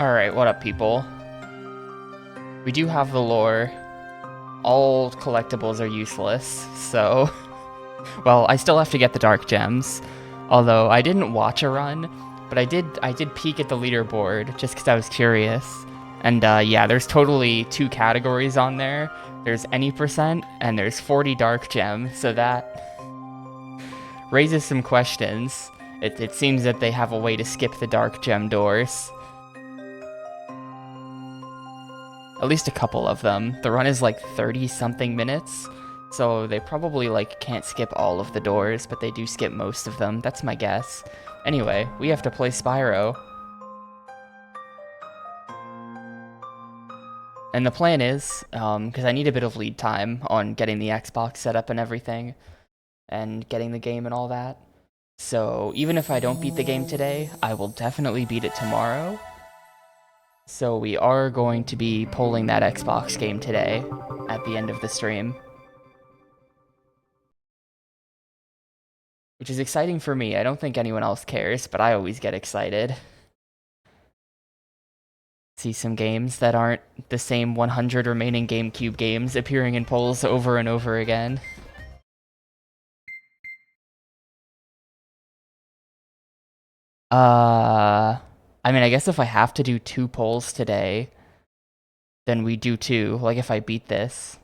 Alright, what up, people? We do have the lore. All collectibles are useless, so... Well, I still have to get the dark gems. Although, I didn't watch a run, but I did peek at the leaderboard, just because I was curious. And, yeah, there's totally 2 categories on there. There's any percent, and there's 40 dark gems, so that raises some questions. It seems that they have a way to skip the dark gem doors. At least a couple of them. The run is like 30-something minutes, so they probably like can't skip all of the doors, but they do skip most of them. That's my guess. Anyway, we have to play Spyro. And the plan is, because I need a bit of lead time on getting the Xbox set up and everything, and getting the game and all that. So even if I don't beat the game today, I will definitely beat it tomorrow. So we are going to be pulling that Xbox game today at the end of the stream. Which is exciting for me. I don't think anyone else cares, but I always get excited. See some games that aren't the same 100 remaining Gamecube games appearing in polls over and over again. I mean, I guess if I have to do 2 polls today, then we do 2. Like, if I beat this.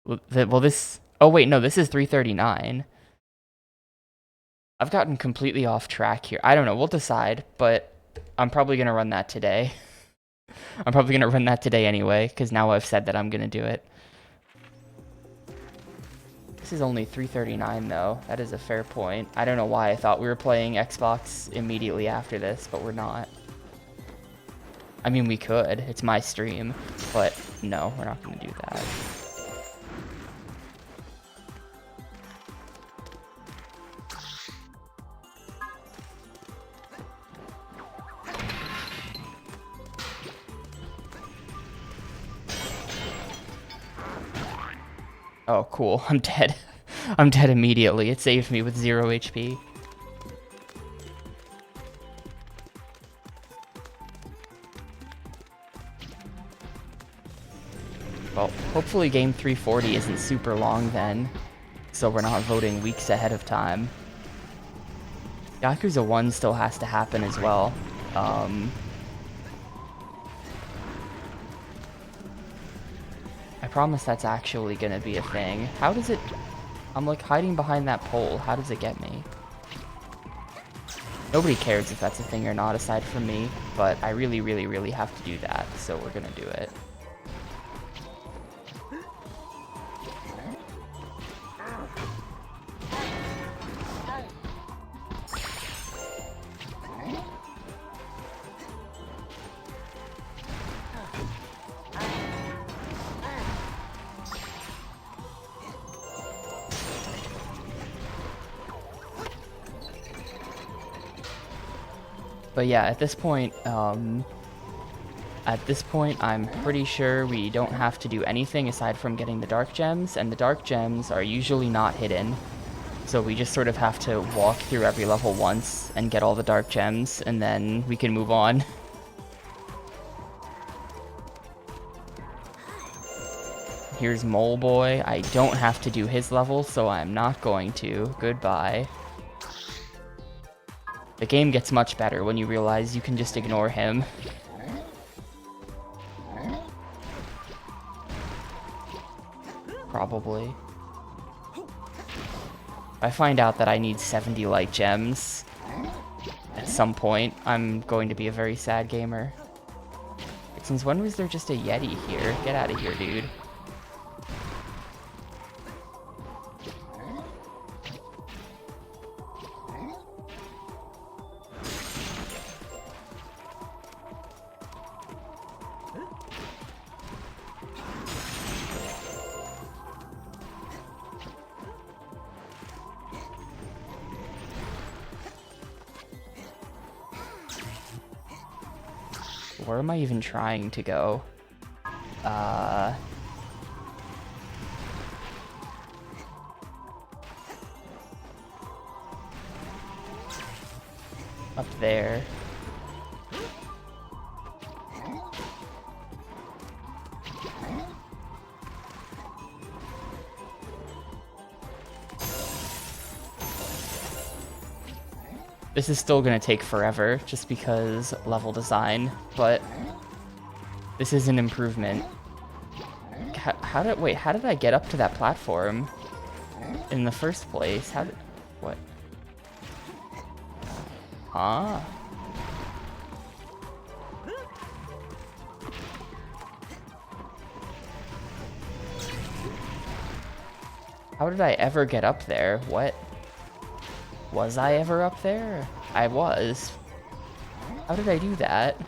Well, this... Oh, wait, no, this is 339. I've gotten completely off track here. I don't know, we'll decide, but I'm probably going to run that today. I'm probably going to run that today anyway, because now I've said that I'm going to do it. This is only 339 though. That is a fair point. I don't know why I thought we were playing Xbox immediately after this, but we're not. I mean, we could. It's my stream, but no, we're not going to do that. Oh, cool. I'm dead. I'm dead immediately. It saved me with 0 HP. Well, hopefully game 340 isn't super long then, so we're not voting weeks ahead of time. Yakuza 1 still has to happen as well. I promise that's actually gonna be a thing. How does it... I'm like hiding behind that pole. How does it get me? Nobody cares if that's a thing or not aside from me, but I really, really, really have to do that, so we're gonna do it. But yeah, at this point, I'm pretty sure we don't have to do anything aside from getting the dark gems, and the dark gems are usually not hidden. So we just sort of have to walk through every level once and get all the dark gems, and then we can move on. Here's Mole Boy. I don't have to do his level, so I'm not going to. Goodbye. The game gets much better when you realize you can just ignore him. Probably. If I find out that I need 70 light gems at some point, I'm going to be a very sad gamer. Since when was there just a Yeti here? Get out of here, dude. Where am I even trying to go? Up there. This is still gonna take forever, just because level design, but this is an improvement. How did I get up to that platform in the first place? What? Huh? How did I ever get up there? What? Was I ever up there? I was. How did I do that?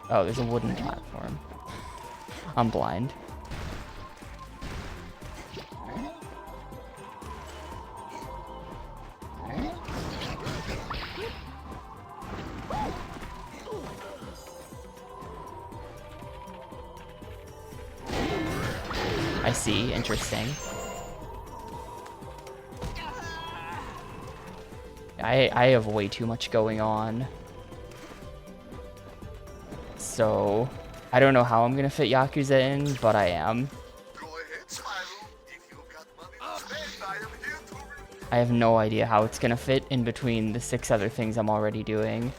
Oh, there's a wooden platform. I'm blind. I see, interesting. I have way too much going on. So, I don't know how I'm gonna fit Yakuza in, but I am. Go ahead, Spyro. If you've got money to spend, I am here to... I have no idea how it's gonna fit in between the 6 other things I'm already doing.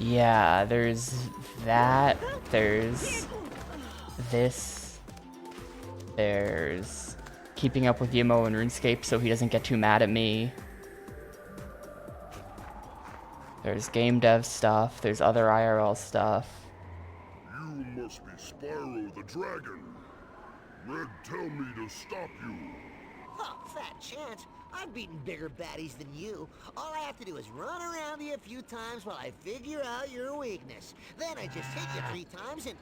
Yeah, there's that, there's this, there's keeping up with Yimo and RuneScape so he doesn't get too mad at me. There's game dev stuff, there's other IRL stuff. You must be Spyro the Dragon. Red, tell me to stop you. Huh, fat chance. I've beaten bigger baddies than you. All I have to do is run around you a few times while I figure out your weakness. Then I just hit you 3 times and...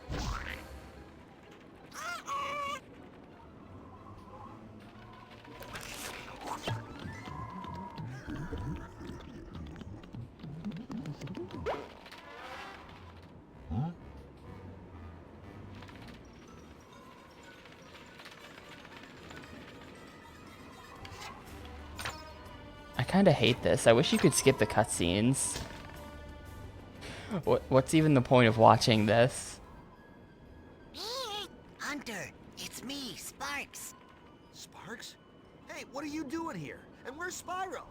I kinda hate this. I wish you could skip the cutscenes. What's even the point of watching this? Hunter, it's me, Sparks. Sparks? Hey, what are you doing here? And where's Spyro?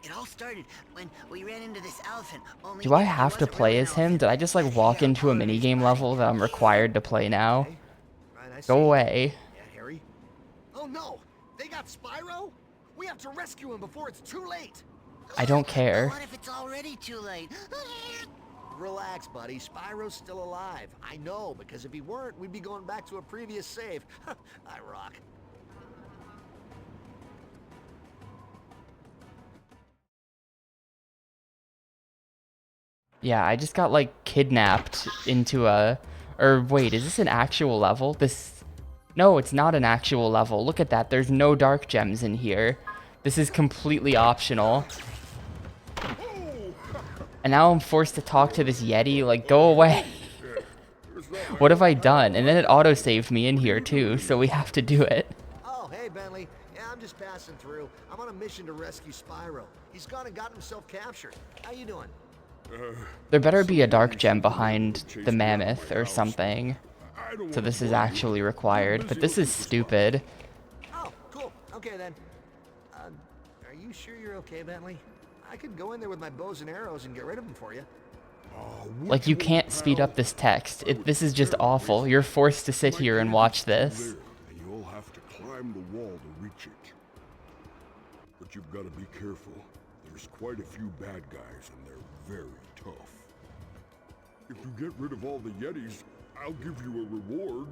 It all started when we ran into this elephant. Only Do I it have to wasn't play really as an him? elephant. Did I just like walk Yeah, into a already minigame level that I'm required to play now? Okay. Right, I see. Go away. Yeah, Harry. Oh no! They got Spyro? We have to rescue him before it's too late! I don't But care. what if it's already too late? Relax, buddy. Spyro's still alive. I know, because if he weren't, we'd be going back to a previous save. I rock. Yeah, I just got like kidnapped into a... Or wait, is this an actual level? No, it's not an actual level. Look at that. There's no dark gems in here. This is completely optional. And now I'm forced to talk to this Yeti. Like, go away. What have I done? And then it auto-saved me in here too, so we have to do it. Oh, hey, Bentley. Yeah, I'm just passing through. I'm on a mission to rescue Spyro. He's gone and gotten himself captured. How you doing? There better be a dark gem behind the mammoth or something. So this is actually required, but this is stupid. Oh, cool. Okay, then. Are you sure you're okay, Bentley? I could go in there with my bows and arrows and get rid of them for you. Like, you can't speed up this text. This is just awful. You're forced to sit here and watch this. And you'll have to climb the wall to reach it. But you've got to be careful. There's quite a few bad guys, and they're very tough. If you get rid of all the Yetis, I'll give you a reward.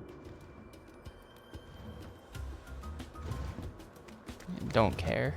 Don't care.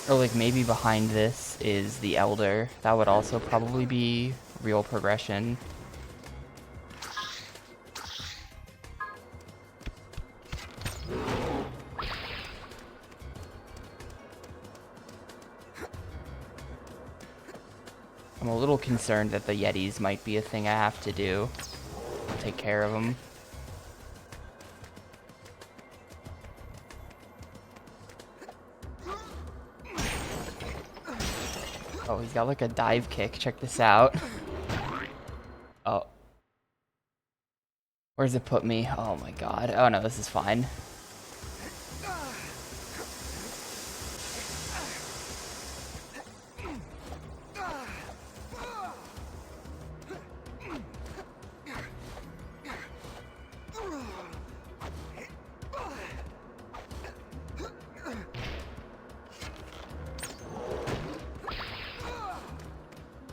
Or like maybe behind this is the Elder. That would also probably be real progression. I'm a little concerned that the Yetis might be a thing I have to do. Take care of them. Oh, he's got like a dive kick. Check this out. Oh. Where does it put me? Oh my god. Oh no, this is fine.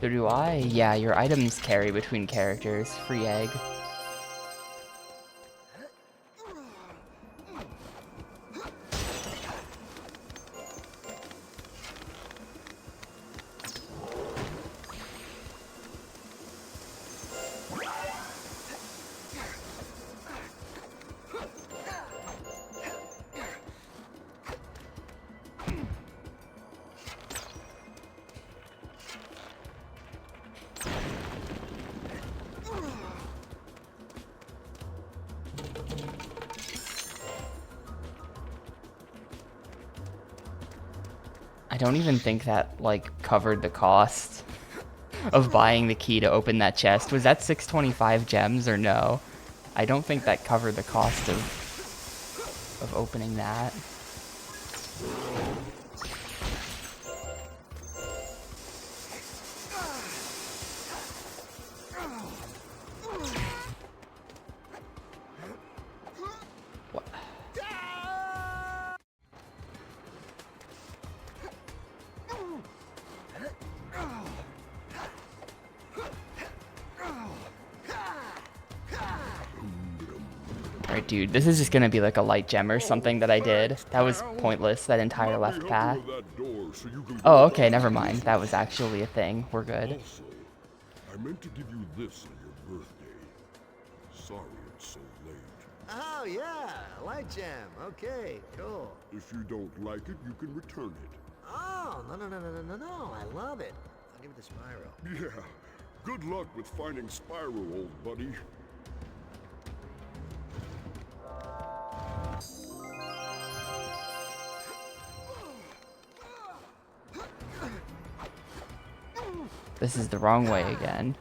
So do I? Yeah, your items carry between characters. Free egg. I don't even think that, like, covered the cost of buying the key to open that chest. Was that 625 gems or no? I don't think that covered the cost of opening that. Alright, dude, this is just gonna be like a light gem or something that I did. That was pointless, that entire left path. Oh, okay, never mind. That was actually a thing. We're good. Also, I meant to give you this on your birthday. Sorry it's so late. Oh, yeah, light gem. Okay, cool. If you don't like it, you can return it. Oh, no. I love it. I'll give it to Spyro. Yeah. Good luck with finding Spyro, old buddy. This is the wrong way again.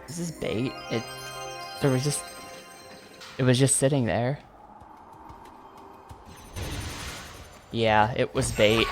This is bait. It was just sitting there. Yeah, it was bait.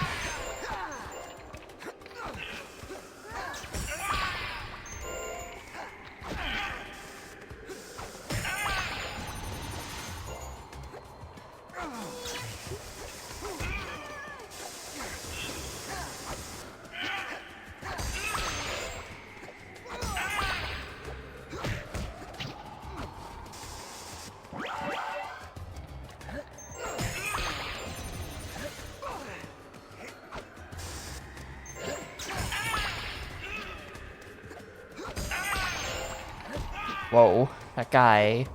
Whoa, that guy,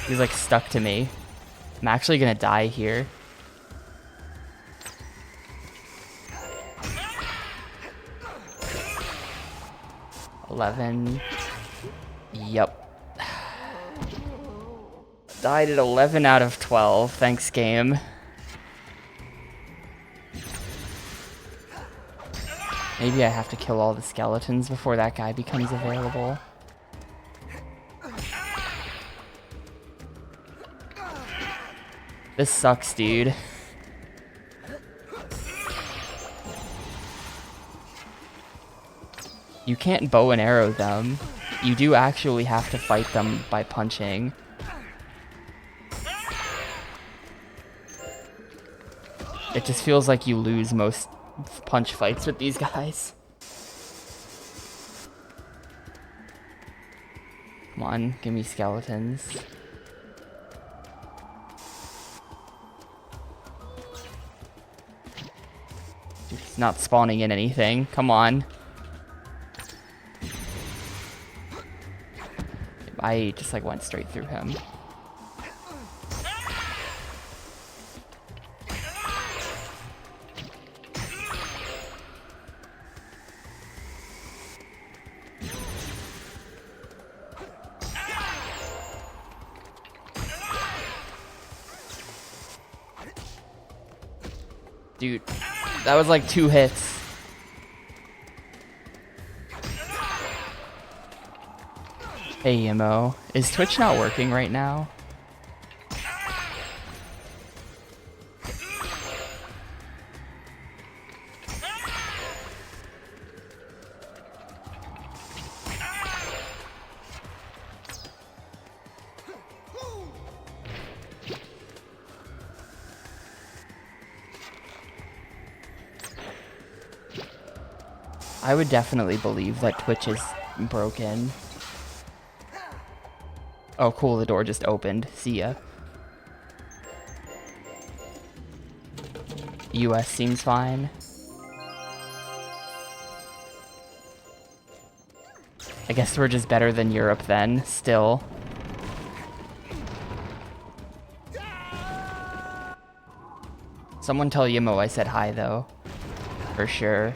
he's like stuck to me. I'm actually gonna die here. 11. Yup. Died at 11 out of 12. Thanks, game. Maybe I have to kill all the skeletons before that guy becomes available. This sucks, dude. You can't bow and arrow them. You do actually have to fight them by punching. It just feels like you lose most punch fights with these guys. Come on, give me skeletons. Dude, he's not spawning in anything. Come on. I just like went straight through him. Dude, that was like 2 hits. Hey, Emo. Is Twitch not working right now? I would definitely believe that Twitch is broken. Oh, cool, the door just opened. See ya. US seems fine. I guess we're just better than Europe then, still. Someone tell Yimo I said hi, though. For sure.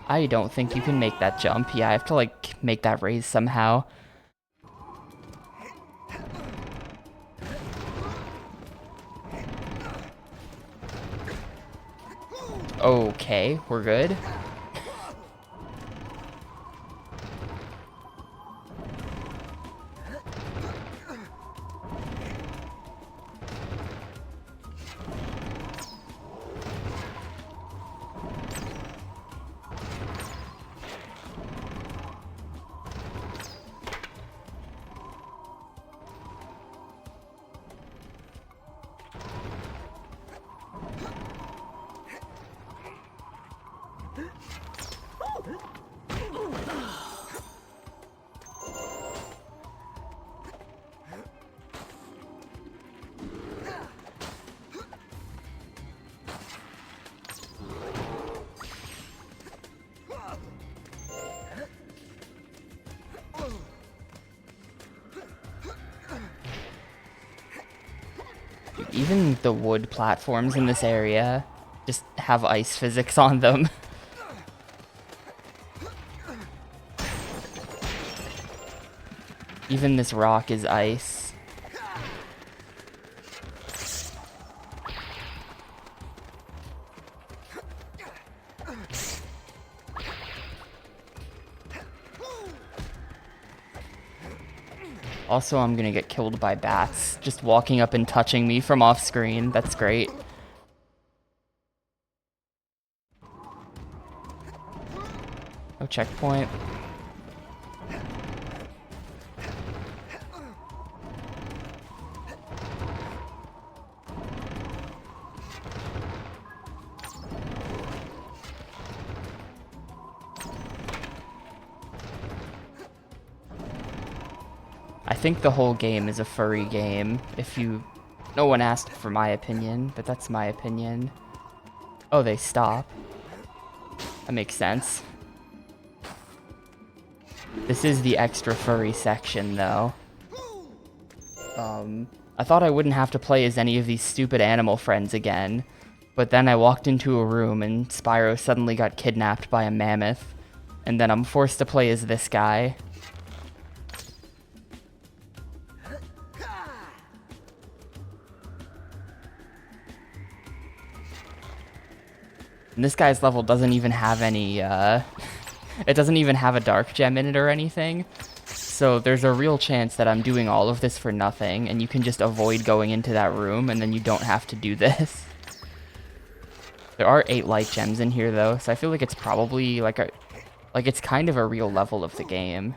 I don't think you can make that jump. Yeah, I have to like make that raise somehow. Okay, we're good. Even the wood platforms in this area just have ice physics on them. Even this rock is ice. Also, I'm gonna get killed by bats just walking up and touching me from off screen. That's great. No checkpoint. I think the whole game is a furry game. No one asked for my opinion, but that's my opinion. Oh, they stop. That makes sense. This is the extra furry section, though. I thought I wouldn't have to play as any of these stupid animal friends again, but then I walked into a room and Spyro suddenly got kidnapped by a mammoth, and then I'm forced to play as this guy. And this guy's level doesn't even have any, it doesn't even have a dark gem in it or anything. So there's a real chance that I'm doing all of this for nothing, and you can just avoid going into that room, and then you don't have to do this. There are 8 light gems in here, though, so I feel like it's probably like it's kind of a real level of the game.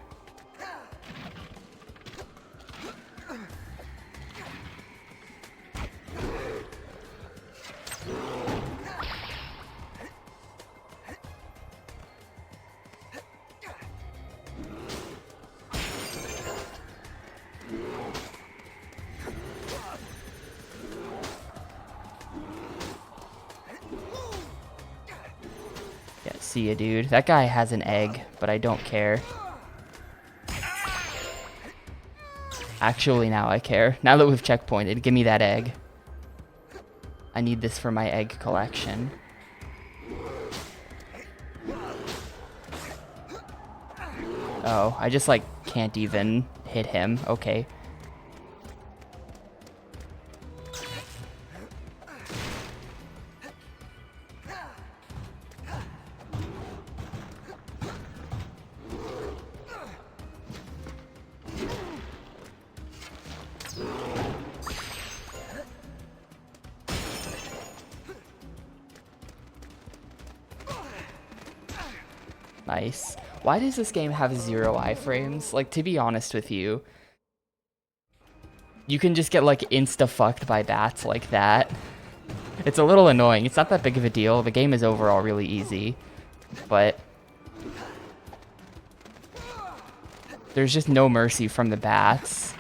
Yeah, see ya, dude. That guy has an egg, but I don't care. Actually, now I care. Now that we've checkpointed, give me that egg. I need this for my egg collection. Oh, I just, like, can't even hit him. Okay. Nice. Why does this game have 0 iframes? Like, to be honest with you, you can just get, like, insta-fucked by bats like that. It's a little annoying. It's not that big of a deal. The game is overall really easy. But there's just no mercy from the bats.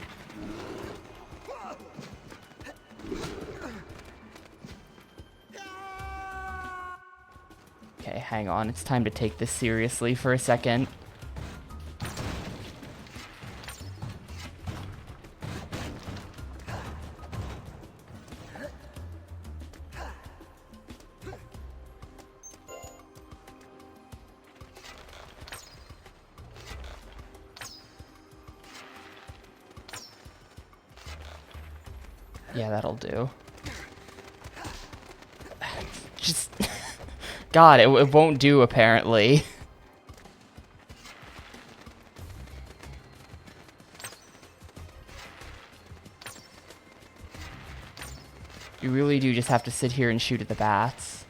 Okay, hang on. It's time to take this seriously for a second. Yeah, that'll do. Just... God, it won't do, apparently. You really do just have to sit here and shoot at the bats.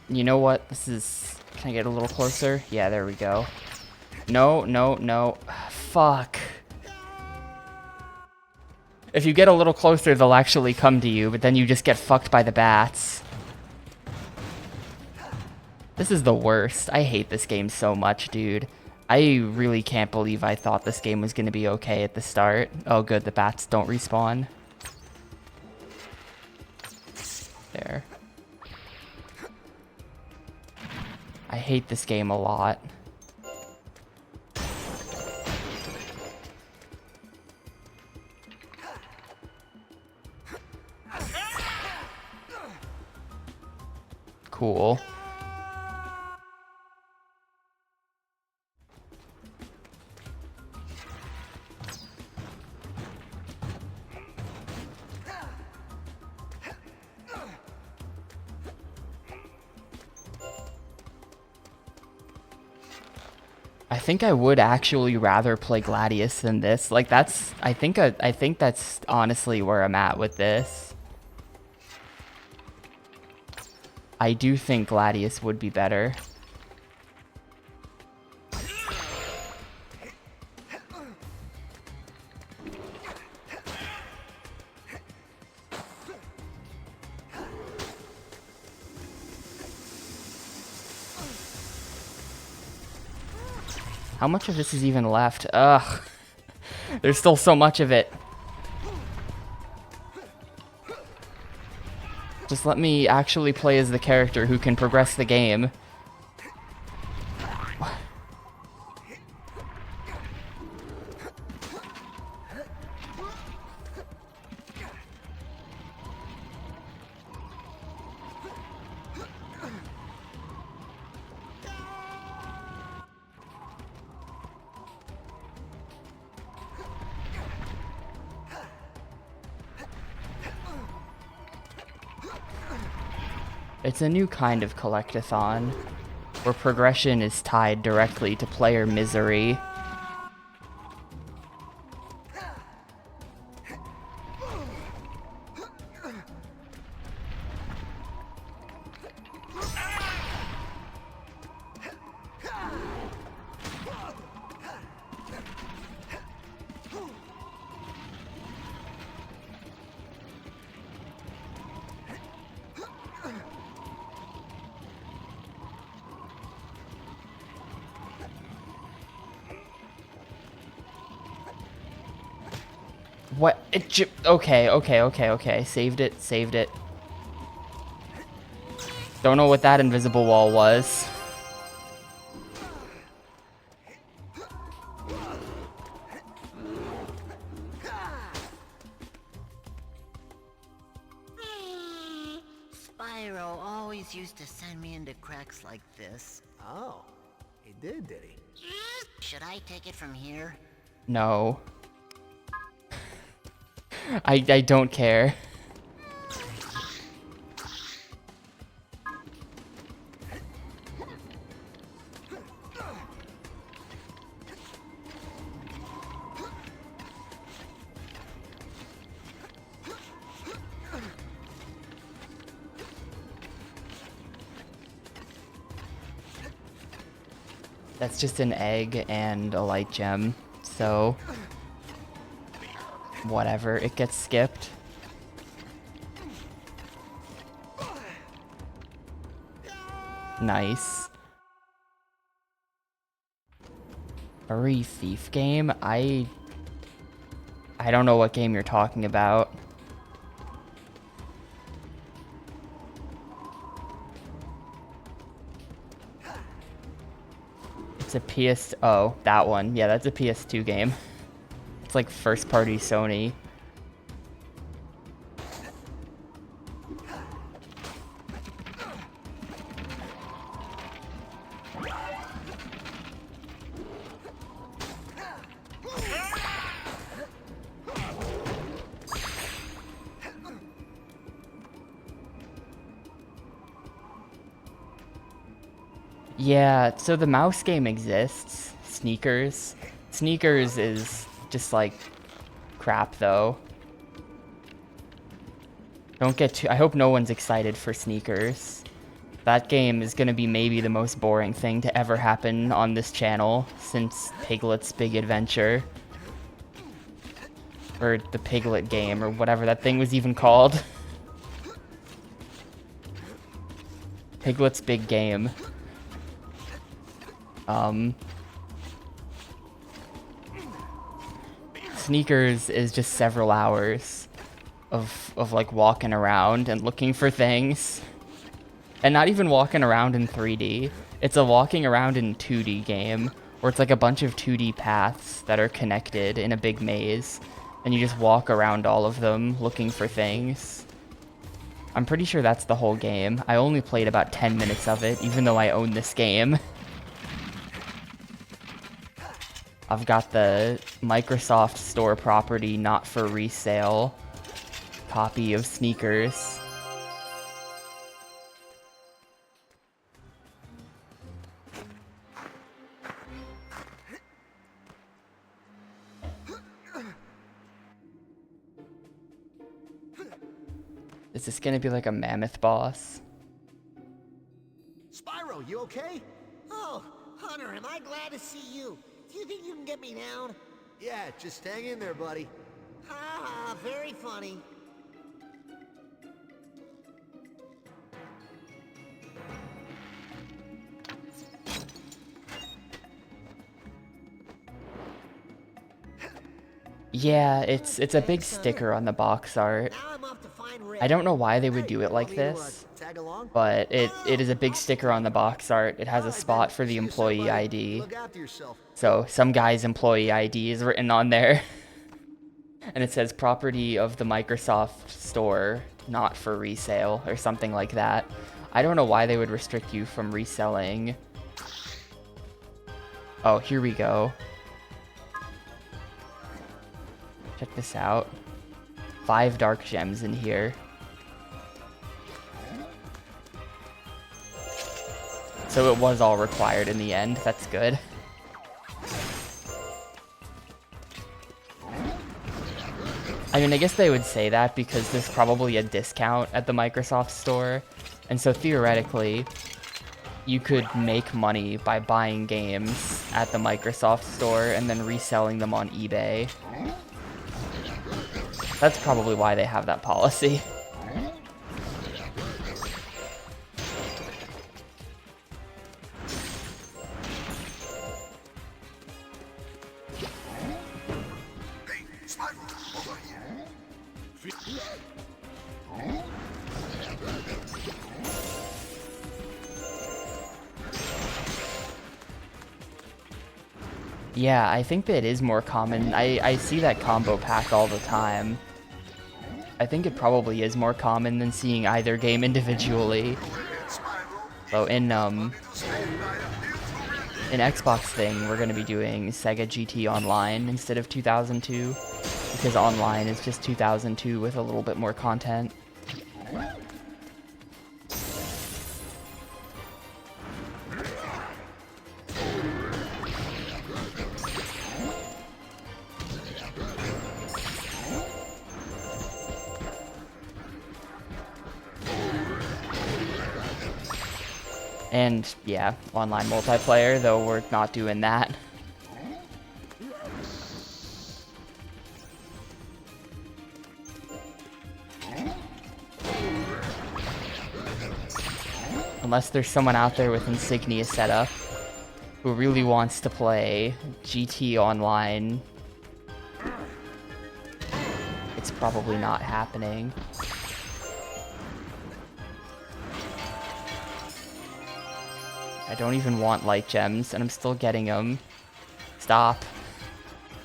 You know what? This is... Can I get a little closer? Yeah, there we go. No, no, no. Fuck. If you get a little closer, they'll actually come to you, but then you just get fucked by the bats. This is the worst. I hate this game so much, dude. I really can't believe I thought this game was going to be okay at the start. Oh, good. The bats don't respawn. There. I hate this game a lot. Cool. I think I would actually rather play Gladius than this. Like that's, I think that's honestly where I'm at with this. I do think Gladius would be better. How much of this is even left? Ugh. There's still so much of it. Just let me actually play as the character who can progress the game. It's a new kind of collectathon, where progression is tied directly to player misery. What? Okay. Saved it. Don't know what that invisible wall was. Spyro always used to send me into cracks like this. Oh, he did he? Should I take it from here? No. I don't care. That's just an egg and a light gem, so whatever, it gets skipped. Nice. Furry thief game? I don't know what game you're talking about. It's a PS... Oh, that one. Yeah, that's a PS2 game. It's like first-party Sony. Yeah, so the mouse game exists. Sneakers. Sneakers is just like crap though. Don't get too... I hope no one's excited for Sneakers. That game is gonna be maybe the most boring thing to ever happen on this channel since Piglet's Big Adventure. Or the Piglet game, or whatever that thing was even called. Piglet's Big Game. Sneakers is just several hours of like walking around and looking for things. And not even walking around in 3D. It's a walking around in 2D game where it's like a bunch of 2D paths that are connected in a big maze. And you just walk around all of them looking for things. I'm pretty sure that's the whole game. I only played about 10 minutes of it, even though I own this game. I've got the Microsoft Store property not for resale copy of Sneakers. Is this gonna be like a mammoth boss? Spyro, you okay? Oh, Hunter, am I glad to see you. Do you think you can get me down? Yeah, just hang in there, buddy. Ha ha, very funny. Yeah, it's a big sticker on the box art. Now I'm off to find Red. I don't know why they would Hey, do it want like me to, this, tag along? but it is a big sticker on the box art. It has a Alright, spot then. for the See you soon, employee buddy. ID. Look after yourself. So some guy's employee ID is written on there. And it says property of the Microsoft store, not for resale, or something like that. I don't know why they would restrict you from reselling. Oh, here we go. Check this out. 5 dark gems in here. So it was all required in the end. That's good. I mean, I guess they would say that because there's probably a discount at the Microsoft store. And so theoretically, you could make money by buying games at the Microsoft store and then reselling them on eBay. That's probably why they have that policy. Yeah, I think that it is more common. I see that combo pack all the time. I think it probably is more common than seeing either game individually. So in Xbox thing, we're gonna be doing Sega GT Online instead of 2002, because Online is just 2002 with a little bit more content. And yeah, online multiplayer, though we're not doing that. Unless there's someone out there with Insignia setup who really wants to play GT Online, it's probably not happening. I don't even want light gems, and I'm still getting them. Stop.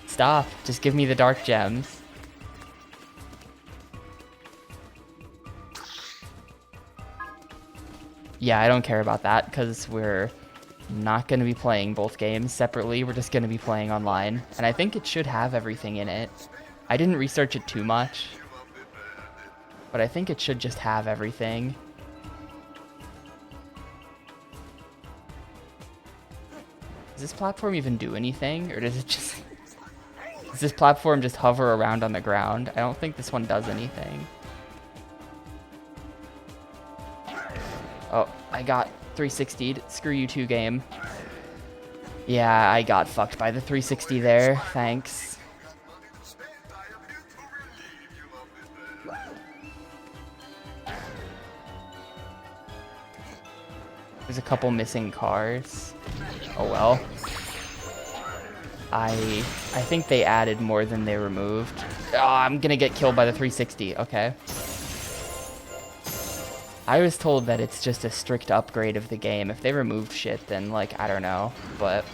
Stop. Just give me the dark gems. Yeah, I don't care about that, because we're not going to be playing both games separately. We're just going to be playing online. And I think it should have everything in it. I didn't research it too much, but I think it should just have everything. Does this platform even do anything, or does it just... Does this platform just hover around on the ground? I don't think this one does anything. Oh, I got 360'd. Screw you two, game. Yeah, I got fucked by the 360 there. Thanks. There's a couple missing cars. Oh well. I think they added more than they removed. Oh, I'm gonna get killed by the 360. Okay. I was told that it's just a strict upgrade of the game. If they removed shit, then, like, I don't know. But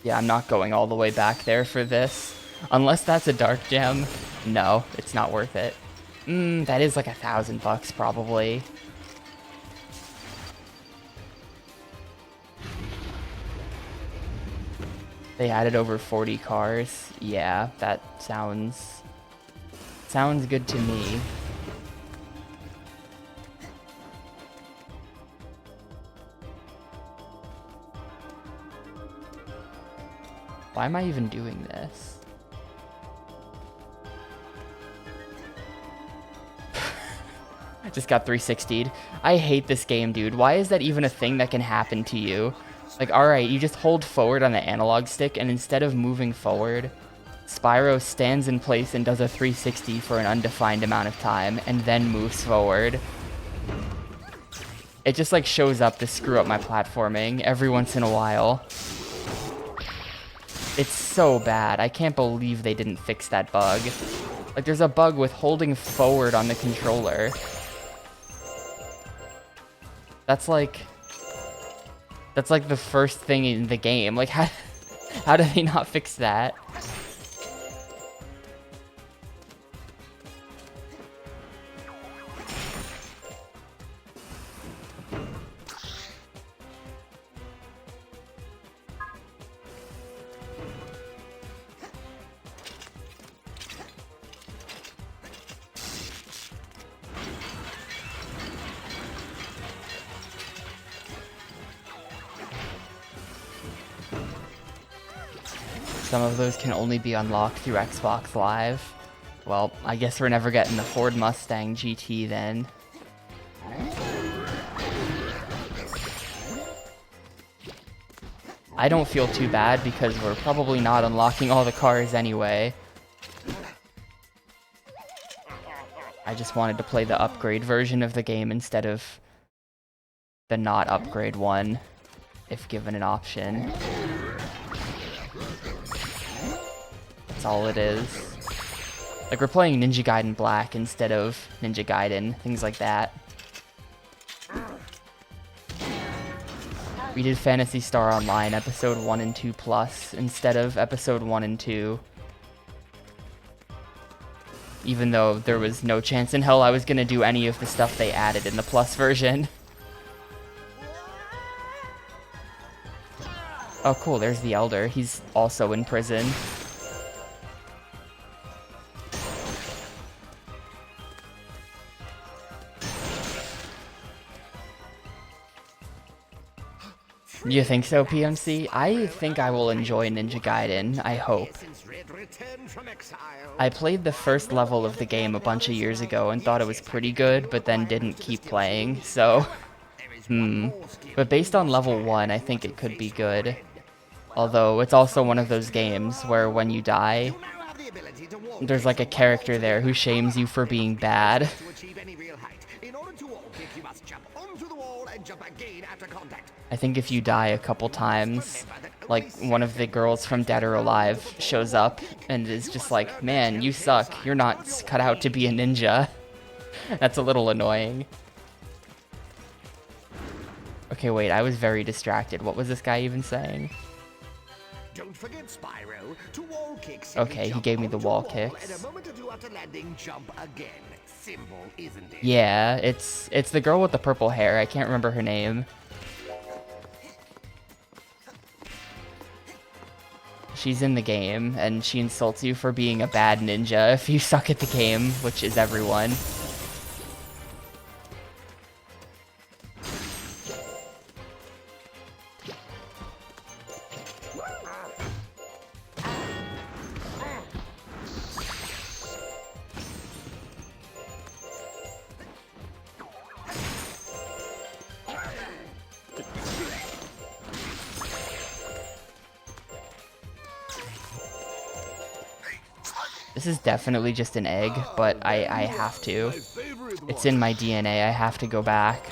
yeah, I'm not going all the way back there for this. Unless that's a dark gem. No, it's not worth it. That is like $1,000 probably. They added over 40 cars. Yeah, that sounds good to me. Why am I even doing this? Just got 360'd. I hate this game, dude. Why is that even a thing that can happen to you? Like, alright, you just hold forward on the analog stick, and instead of moving forward, Spyro stands in place and does a 360 for an undefined amount of time, and then moves forward. It just, like, shows up to screw up my platforming every once in a while. It's so bad. I can't believe they didn't fix that bug. Like, there's a bug with holding forward on the controller. That's like the first thing in the game. Like, how do they not fix that? Some of those can only be unlocked through Xbox Live. Well, I guess we're never getting the Ford Mustang GT then. I don't feel too bad because we're probably not unlocking all the cars anyway. I just wanted to play the upgrade version of the game instead of the not upgrade one, if given an option. That's all it is. Like, we're playing Ninja Gaiden Black instead of Ninja Gaiden, things like that. We did Phantasy Star Online episode 1 and 2 plus instead of episode 1 and 2. Even though there was no chance in hell I was gonna do any of the stuff they added in the plus version. Oh cool, there's the Elder. He's also in prison. You think so, PMC? I think I will enjoy Ninja Gaiden, I hope. I played the first level of the game a bunch of years ago and thought it was pretty good, but then didn't keep playing, so... But based on level 1, I think it could be good. Although, it's also one of those games where when you die, there's like a character there who shames you for being bad. I think if you die a couple times, like one of the girls from Dead or Alive shows up and is just like, man, you suck, you're not cut out to be a ninja. That's a little annoying. Okay, wait, I was very distracted. What was this guy even saying? Don't forget, Spyro, to wall kicks. Okay, he gave me the wall kicks. And a moment or two after landing, jump again. Simple, isn't it? Yeah, it's the girl with the purple hair. I can't remember her name. She's in the game, and she insults you for being a bad ninja if you suck at the game, which is everyone. This is definitely just an egg, but I have to. It's in my DNA, I have to go back.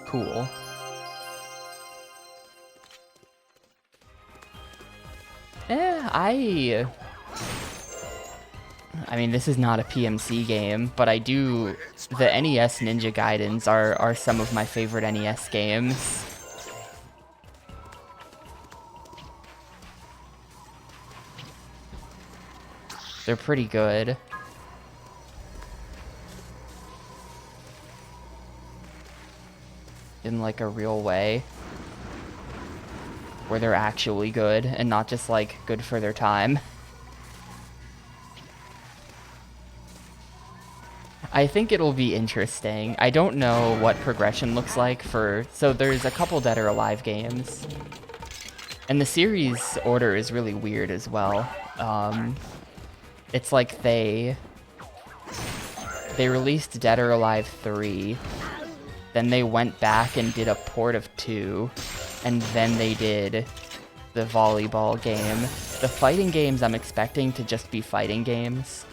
Cool. I mean, this is not a PMC game, but I do... The NES Ninja Gaidens are some of my favorite NES games. They're pretty good. In like a real way. Where they're actually good, and not just like good for their time. I think it'll be interesting. I don't know what progression looks like for... So there's a couple Dead or Alive games. And the series order is really weird as well. It's like they released Dead or Alive 3, then they went back and did a port of 2, and then they did the volleyball game. The fighting games I'm expecting to just be fighting games,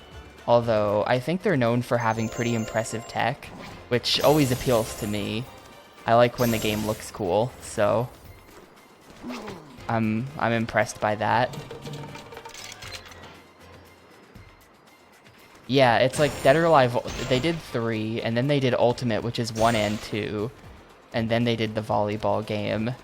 although I think they're known for having pretty impressive tech, which always appeals to me. I like when the game looks cool, so I'm impressed by that. Yeah, it's like Dead or Alive, they did 3, and then they did Ultimate, which is 1 and 2, and then they did the volleyball game.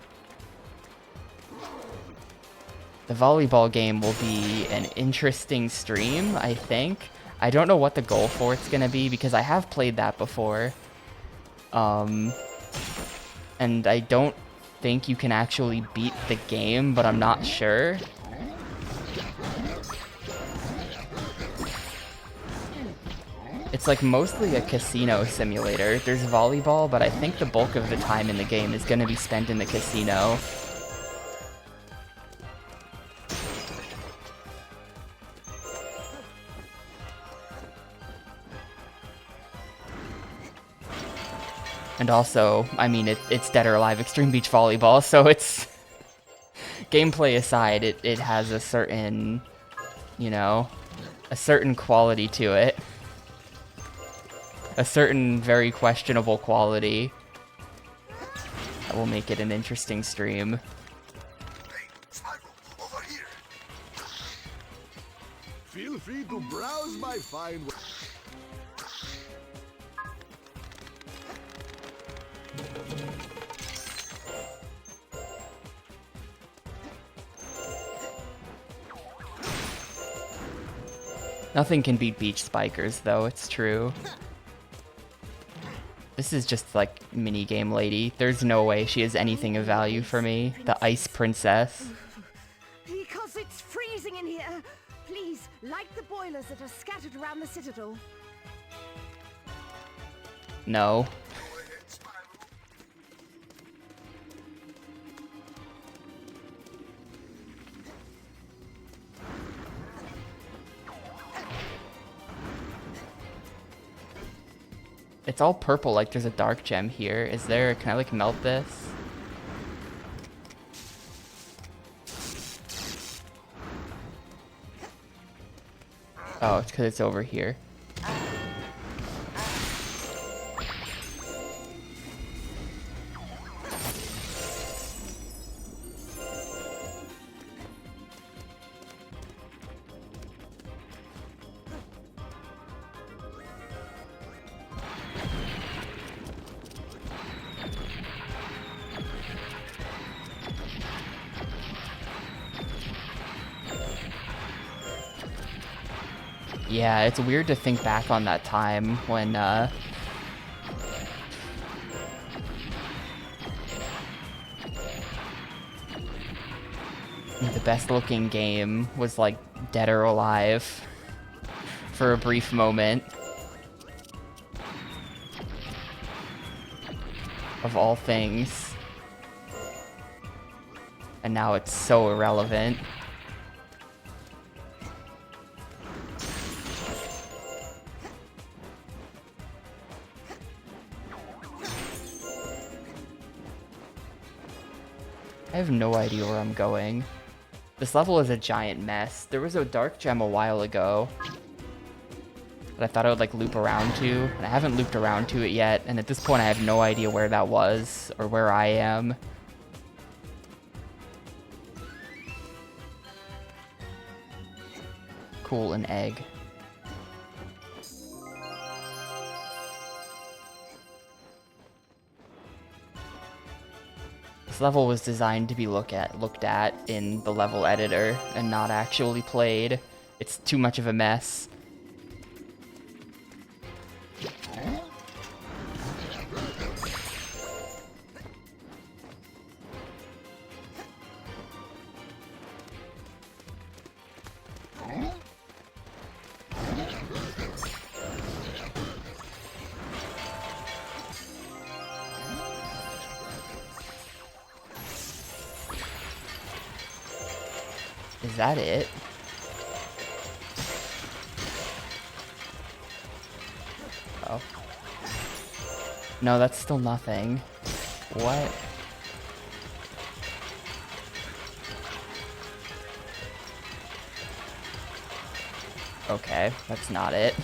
The volleyball game will be an interesting stream, I think. I don't know what the goal for it's gonna be, because I have played that before. And I don't think you can actually beat the game, but I'm not sure. It's like mostly a casino simulator. There's volleyball, but I think the bulk of the time in the game is going to be spent in the casino. And also, I mean, it's Dead or Alive Extreme Beach Volleyball, so it's... Gameplay aside, it has a certain, you know, a certain quality to it. A certain very questionable quality that will make it an interesting stream. Hey, Spyro, over here. Feel free to browse my fine... Nothing can beat beach spikers, though, it's true. This is just like minigame lady. There's no way she has anything of value for me. The Ice Princess. Because it's freezing in here. Please, light the boilers that are scattered around the citadel. No. It's all purple, like there's a dark gem here. Is there... Can I, like, melt this? Oh, it's because it's over here. Yeah, it's weird to think back on that time when, the best looking game was like Dead or Alive for a brief moment. Of all things. And now it's so irrelevant. I have no idea where I'm going. This level is a giant mess. There was a dark gem a while ago that I thought I would like loop around to, and I haven't looped around to it yet, and at this point I have no idea where that was or where I am. Cool, an egg. This level was designed to be looked at in the level editor and not actually played. It's too much of a mess. that it? Oh. No, that's still nothing. What? Okay, that's not it.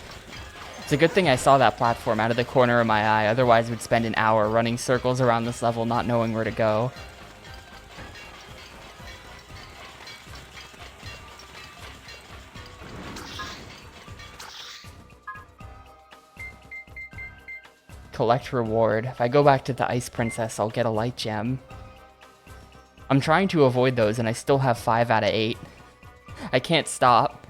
It's a good thing I saw that platform out of the corner of my eye, otherwise we'd spend an hour running circles around this level not knowing where to go. Collect reward. If I go back to the Ice Princess, I'll get a light gem. I'm trying to avoid those and I still have 5 out of 8. I can't stop.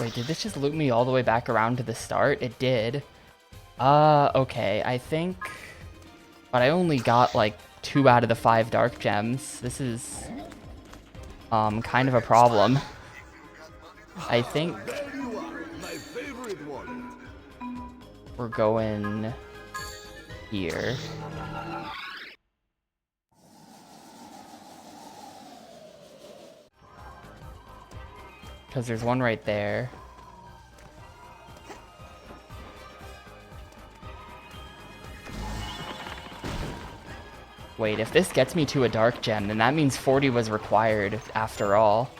Wait, did this just loop me all the way back around to the start? It did. Okay, I think... But I only got, like, 2 out of the 5 dark gems. This is... kind of a problem. I think... We're going... here. Because there's one right there. Wait, if this gets me to a dark gem, then that means 40 was required after all.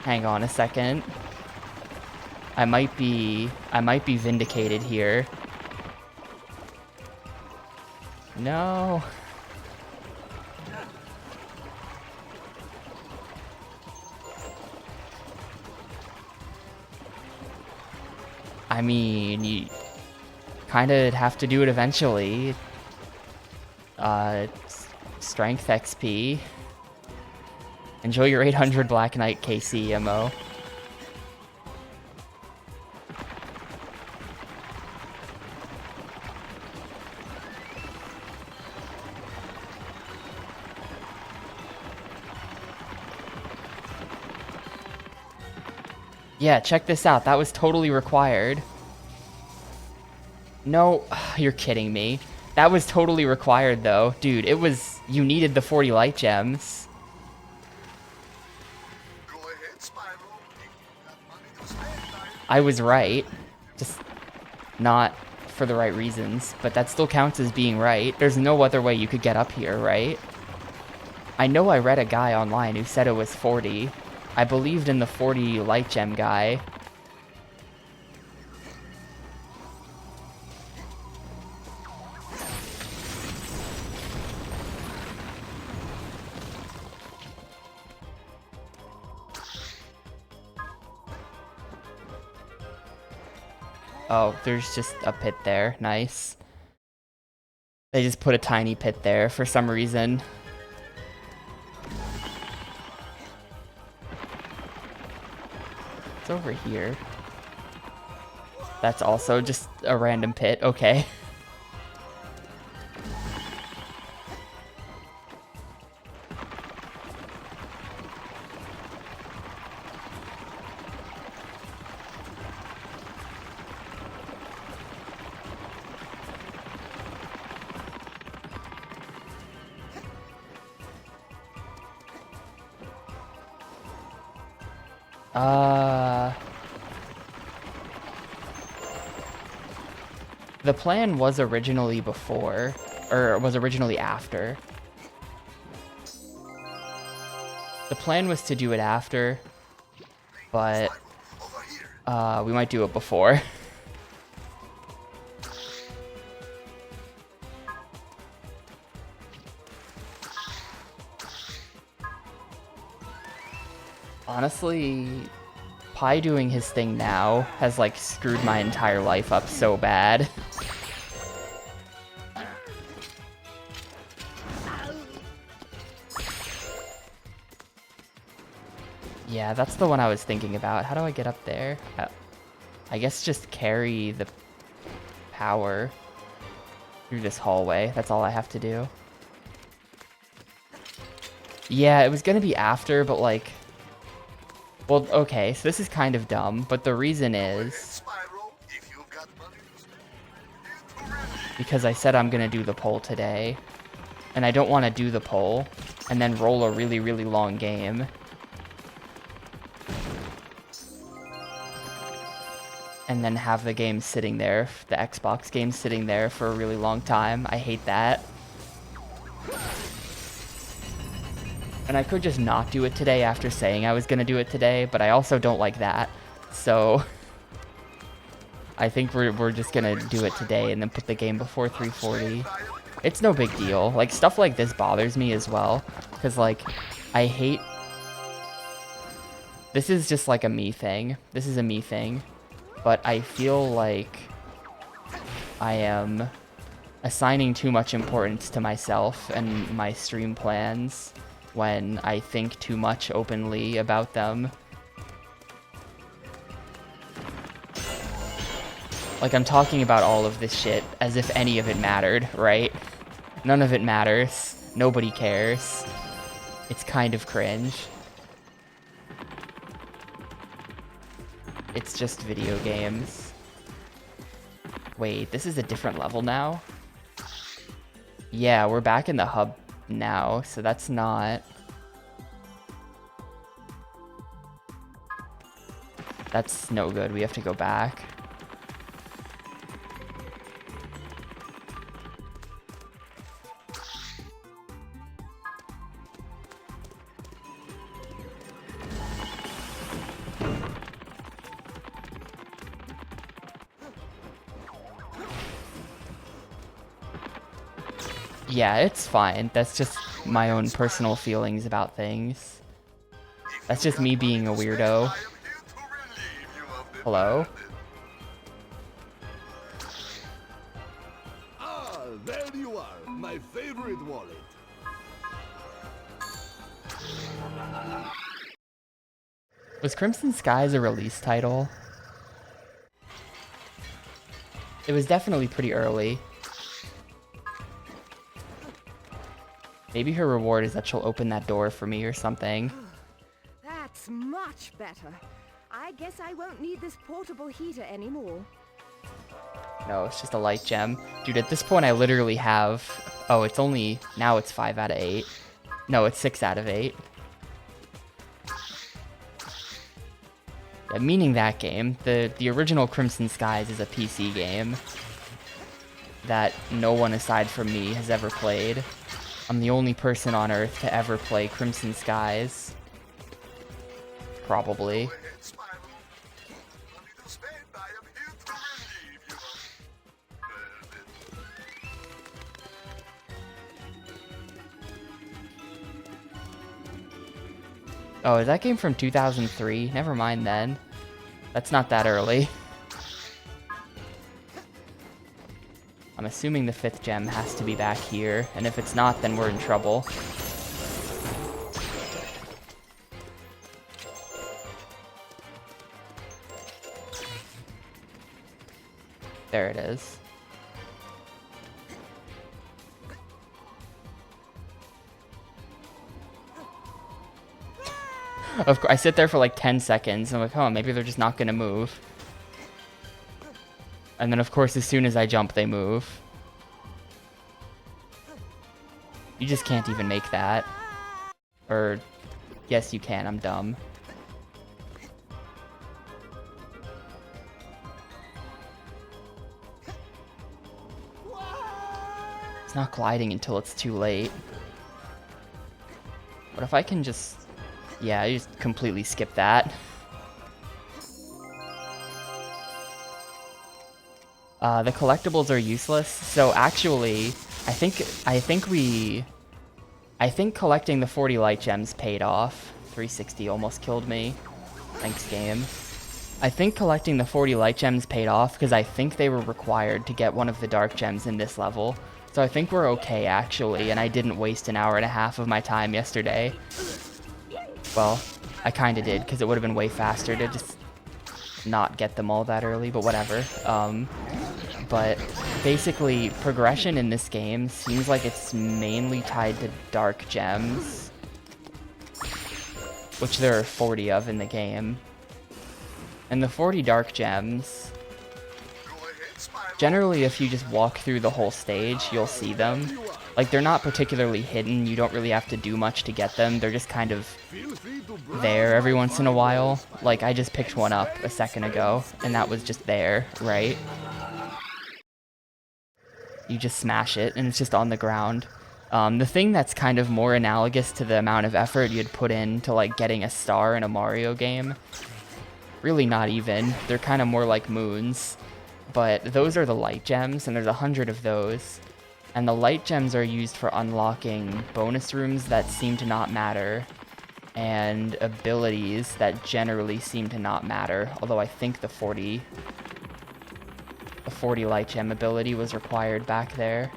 Hang on a second. I might be vindicated here. No. I mean, you kind of have to do it eventually. Strength XP. Enjoy your 800 Black Knight KC MO. Yeah, check this out. That was totally required. No, you're kidding me. That was totally required, though. Dude, it was... You needed the 40 light gems. Go ahead, Spyro. You got money to spend, I was right. Just not for the right reasons. But that still counts as being right. There's no other way you could get up here, right? I know I read a guy online who said it was 40. I believed in the 40 light gem guy. Oh, there's just a pit there. Nice. They just put a tiny pit there for some reason. It's over here. That's also just a random pit. Okay. The plan was originally before, or was originally after. The plan was to do it after, but we might do it before. Honestly, Pi doing his thing now has like screwed my entire life up so bad. Yeah, that's the one I was thinking about. How do I get up there? I guess just carry the power through this hallway. That's all I have to do. Yeah, it was gonna be after, but like... Well, okay, so this is kind of dumb, but the reason is... because I said I'm gonna do the poll today, and I don't want to do the poll, and then roll a really, really long game. And then have the game sitting there, the Xbox game sitting there for a really long time. I hate that. And I could just not do it today after saying I was gonna do it today, but I also don't like that. So I think we're just gonna do it today and then put the game before 3:40. It's no big deal. Like, stuff like this bothers me as well, because like I hate... This is just like a me thing. This is a me thing. But I feel like I am assigning too much importance to myself and my stream plans when I think too much openly about them. Like, I'm talking about all of this shit as if any of it mattered, right? None of it matters. Nobody cares. It's kind of cringe. It's just video games. Wait, this is a different level now? Yeah, we're back in the hub now, so that's not... That's no good, we have to go back. Yeah, it's fine. That's just my own personal feelings about things. That's just me being a weirdo. Hello? Ah, there you are, my favorite wallet. Was Crimson Skies a release title? It was definitely pretty early. Maybe her reward is that she'll open that door for me or something. That's much better. I guess I won't need this portable heater anymore. No, it's just a light gem. Dude, at this point I literally have... Oh, it's only... Now it's 5 out of 8. No, it's 6 out of 8. Yeah, meaning that game. The original Crimson Skies is a PC game that no one aside from me has ever played. I'm the only person on Earth to ever play Crimson Skies. Probably. Oh, is that game from 2003? Never mind then. That's not that early. I'm assuming the 5th gem has to be back here, and if it's not, then we're in trouble. There it is. Of course, I sit there for like 10 seconds, and I'm like, oh, maybe they're just not gonna move. And then, of course, as soon as I jump, they move. You just can't even make that. Or, yes, you can. I'm dumb. It's not gliding until it's too late. What if I can just... Yeah, I just completely skip that. The collectibles are useless, so actually, I think collecting the 40 light gems paid off. 360 almost killed me. Thanks, game. I think collecting the 40 light gems paid off because I think they were required to get one of the dark gems in this level. So I think we're okay, actually, and I didn't waste an hour and a half of my time yesterday. Well, I kind of did, because it would have been way faster to just not get them all that early, but whatever. But basically, progression in this game seems like it's mainly tied to dark gems, which there are 40 of in the game. And the 40 dark gems, generally if you just walk through the whole stage, you'll see them. Like, they're not particularly hidden, you don't really have to do much to get them, they're just kind of there every once in a while. Like, I just picked one up a second ago, and that was just there, right? You just smash it, and it's just on the ground. The thing that's kind of more analogous to the amount of effort you'd put into, like, getting a star in a Mario game, really not even, they're kind of more like moons, but those are the light gems, and there's 100 of those, and the light gems are used for unlocking bonus rooms that seem to not matter, and abilities that generally seem to not matter, although I think the 40 light gem ability was required back there,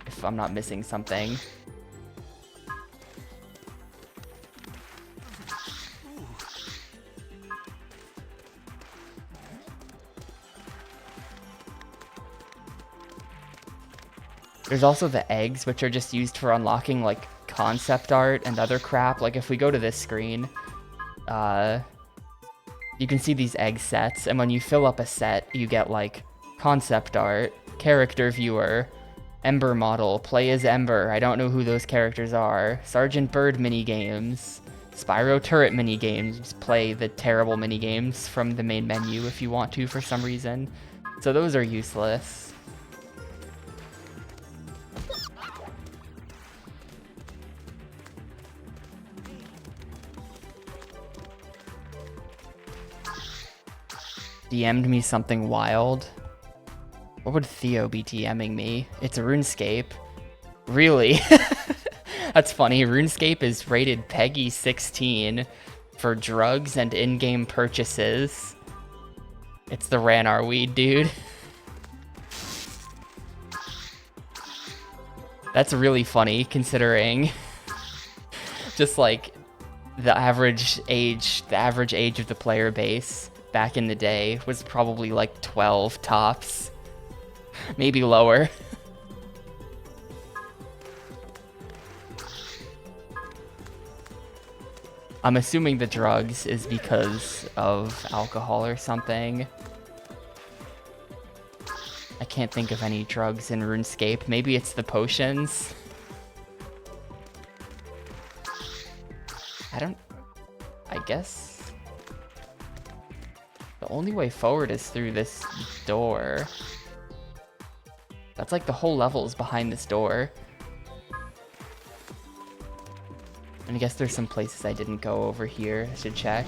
if I'm not missing something. There's also the eggs, which are just used for unlocking, like, concept art and other crap. Like, if we go to this screen, you can see these egg sets, and when you fill up a set, you get, like, concept art, character viewer, Ember model, play as Ember, I don't know who those characters are, Sergeant Bird minigames, Spyro turret minigames, just play the terrible minigames from the main menu if you want to for some reason. So those are useless. DM'd me something wild. What would Theo be DMing me? It's a RuneScape. Really? That's funny. RuneScape is rated PEGI 16 for drugs and in-game purchases. It's the Ranar weed, dude. That's really funny considering just like the average age of the player base back in the day was probably like 12 tops. Maybe lower. I'm assuming the drugs is because of alcohol or something. I can't think of any drugs in RuneScape. Maybe it's the potions. I guess the only way forward is through this door. That's like the whole level is behind this door. And I guess there's some places I didn't go over here. I should check.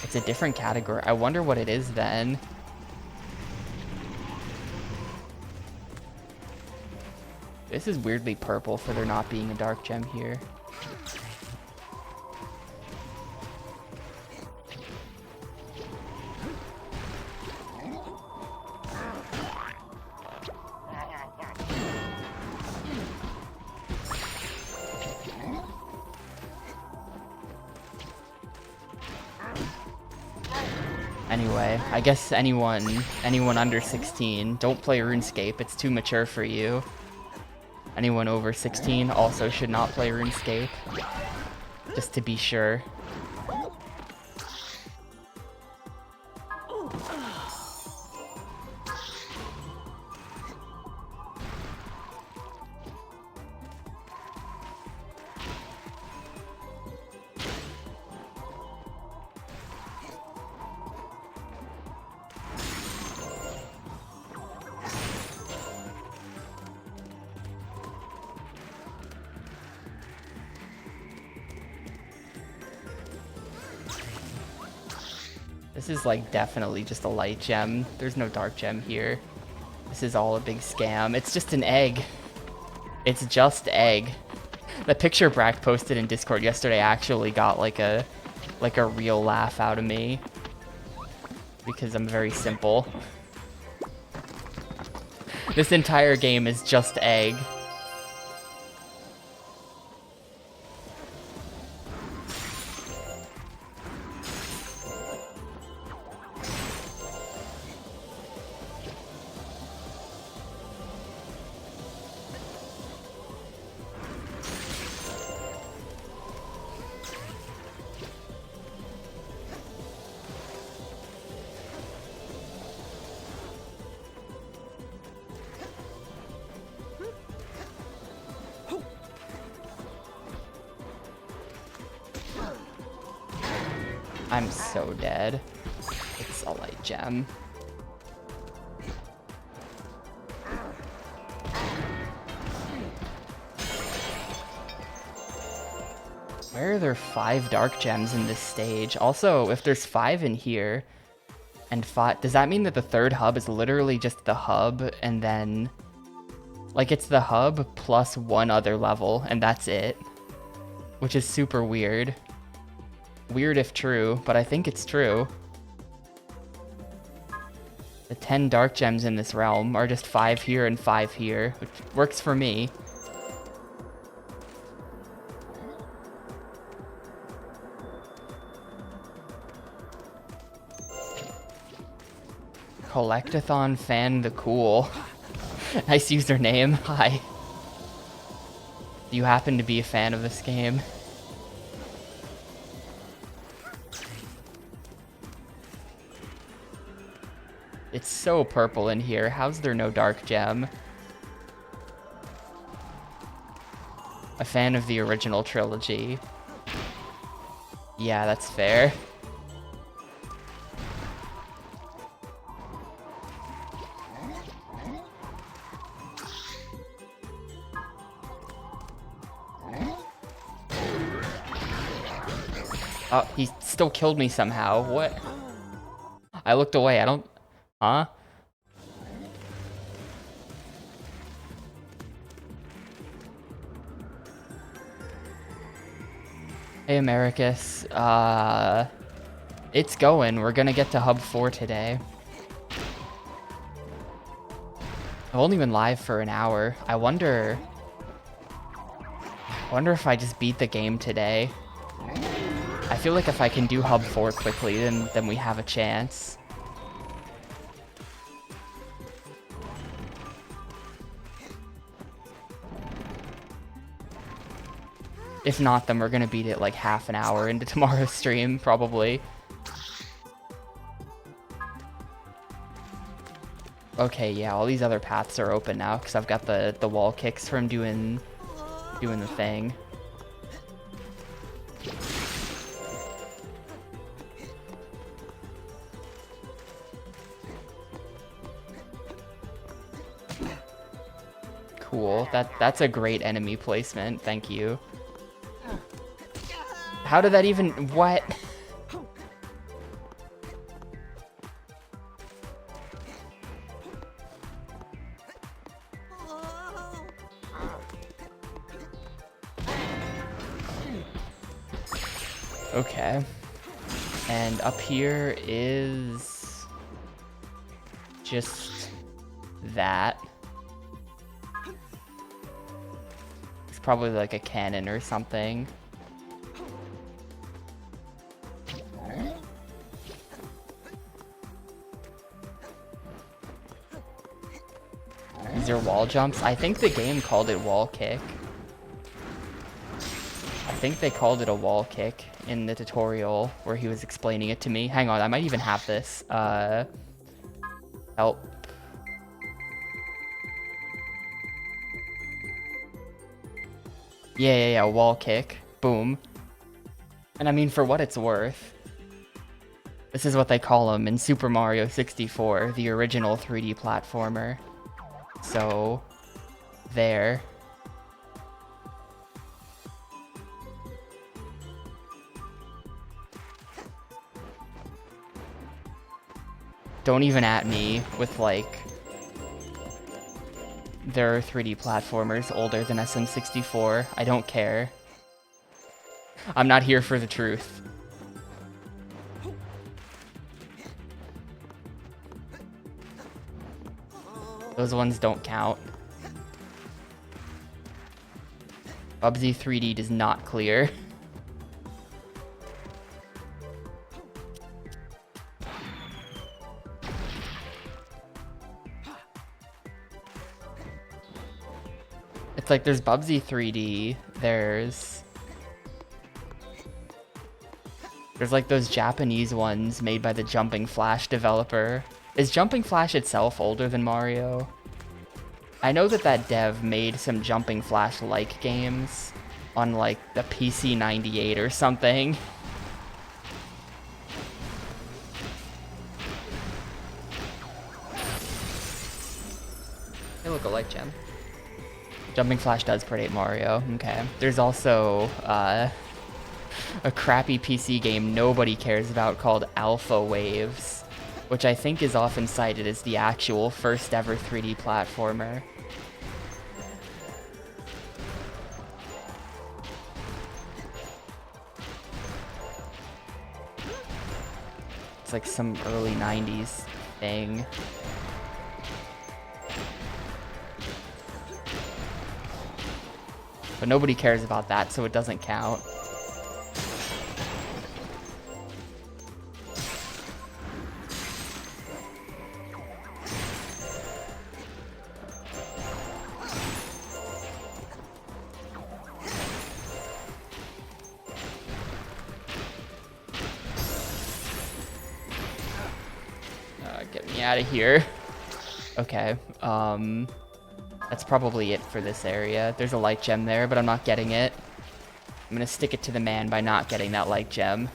It's a different category. I wonder what it is then. This is weirdly purple for there not being a dark gem here. Anyway, I guess anyone under 16, don't play RuneScape, it's too mature for you. Anyone over 16 also should not play RuneScape, just to be sure. This is like definitely just a light gem. There's no dark gem here. This is all a big scam. It's just an egg. It's just egg. The picture Brack posted in Discord yesterday actually got like a real laugh out of me. Because I'm very simple. This entire game is just egg. I'm so dead. It's a light gem. Why are there 5 dark gems in this stage? Also, if there's 5 in here, and 5, does that mean that the third hub is literally just the hub, and then, like, it's the hub plus 1 other level, and that's it? Which is super weird. Weird if true, but I think it's true. The 10 dark gems in this realm are just 5 here and 5 here, which works for me. Collectathon fan the cool. Nice username. Hi. Do you happen to be a fan of this game? It's so purple in here. How's there no dark gem? A fan of the original trilogy. Yeah, that's fair. Oh, he still killed me somehow. What? I looked away. I don't... Huh? Hey, Americus. It's going. We're gonna get to Hub 4 today. I've only been live for an hour. I wonder if I just beat the game today. I feel like if I can do Hub 4 quickly, then we have a chance. If not, then we're gonna beat it like half an hour into tomorrow's stream, probably. Okay, yeah, all these other paths are open now because I've got the wall kicks from doing the thing. Cool. That's a great enemy placement. Thank you. How did that even... What? Okay. And up here is... just... that. It's probably like a cannon or something. These are wall jumps. I think the game called it wall kick. I think they called it a wall kick in the tutorial where he was explaining it to me. Hang on, I might even have this. Help. Yeah, wall kick. Boom. And I mean, for what it's worth, this is what they call them in Super Mario 64, the original 3D platformer. So, there. Don't even at me with, like... There are 3D platformers older than SM64. I don't care. I'm not here for the truth. Those ones don't count. Bubsy 3D does not clear. It's like there's Bubsy 3D, there's like those Japanese ones made by the Jumping Flash developer. Is Jumping Flash itself older than Mario? I know that that dev made some Jumping Flash-like games on like the PC 98 or something. Hey, look, a light gem. Jumping Flash does predate Mario. Okay. There's also a crappy PC game nobody cares about called Alpha Waves, which I think is often cited as the actual first ever 3D platformer. It's like some early 90s thing. But nobody cares about that, so it doesn't count. Get me out of here. Okay, that's probably it for this area. There's a light gem there, but I'm not getting it. I'm gonna stick it to the man by not getting that light gem.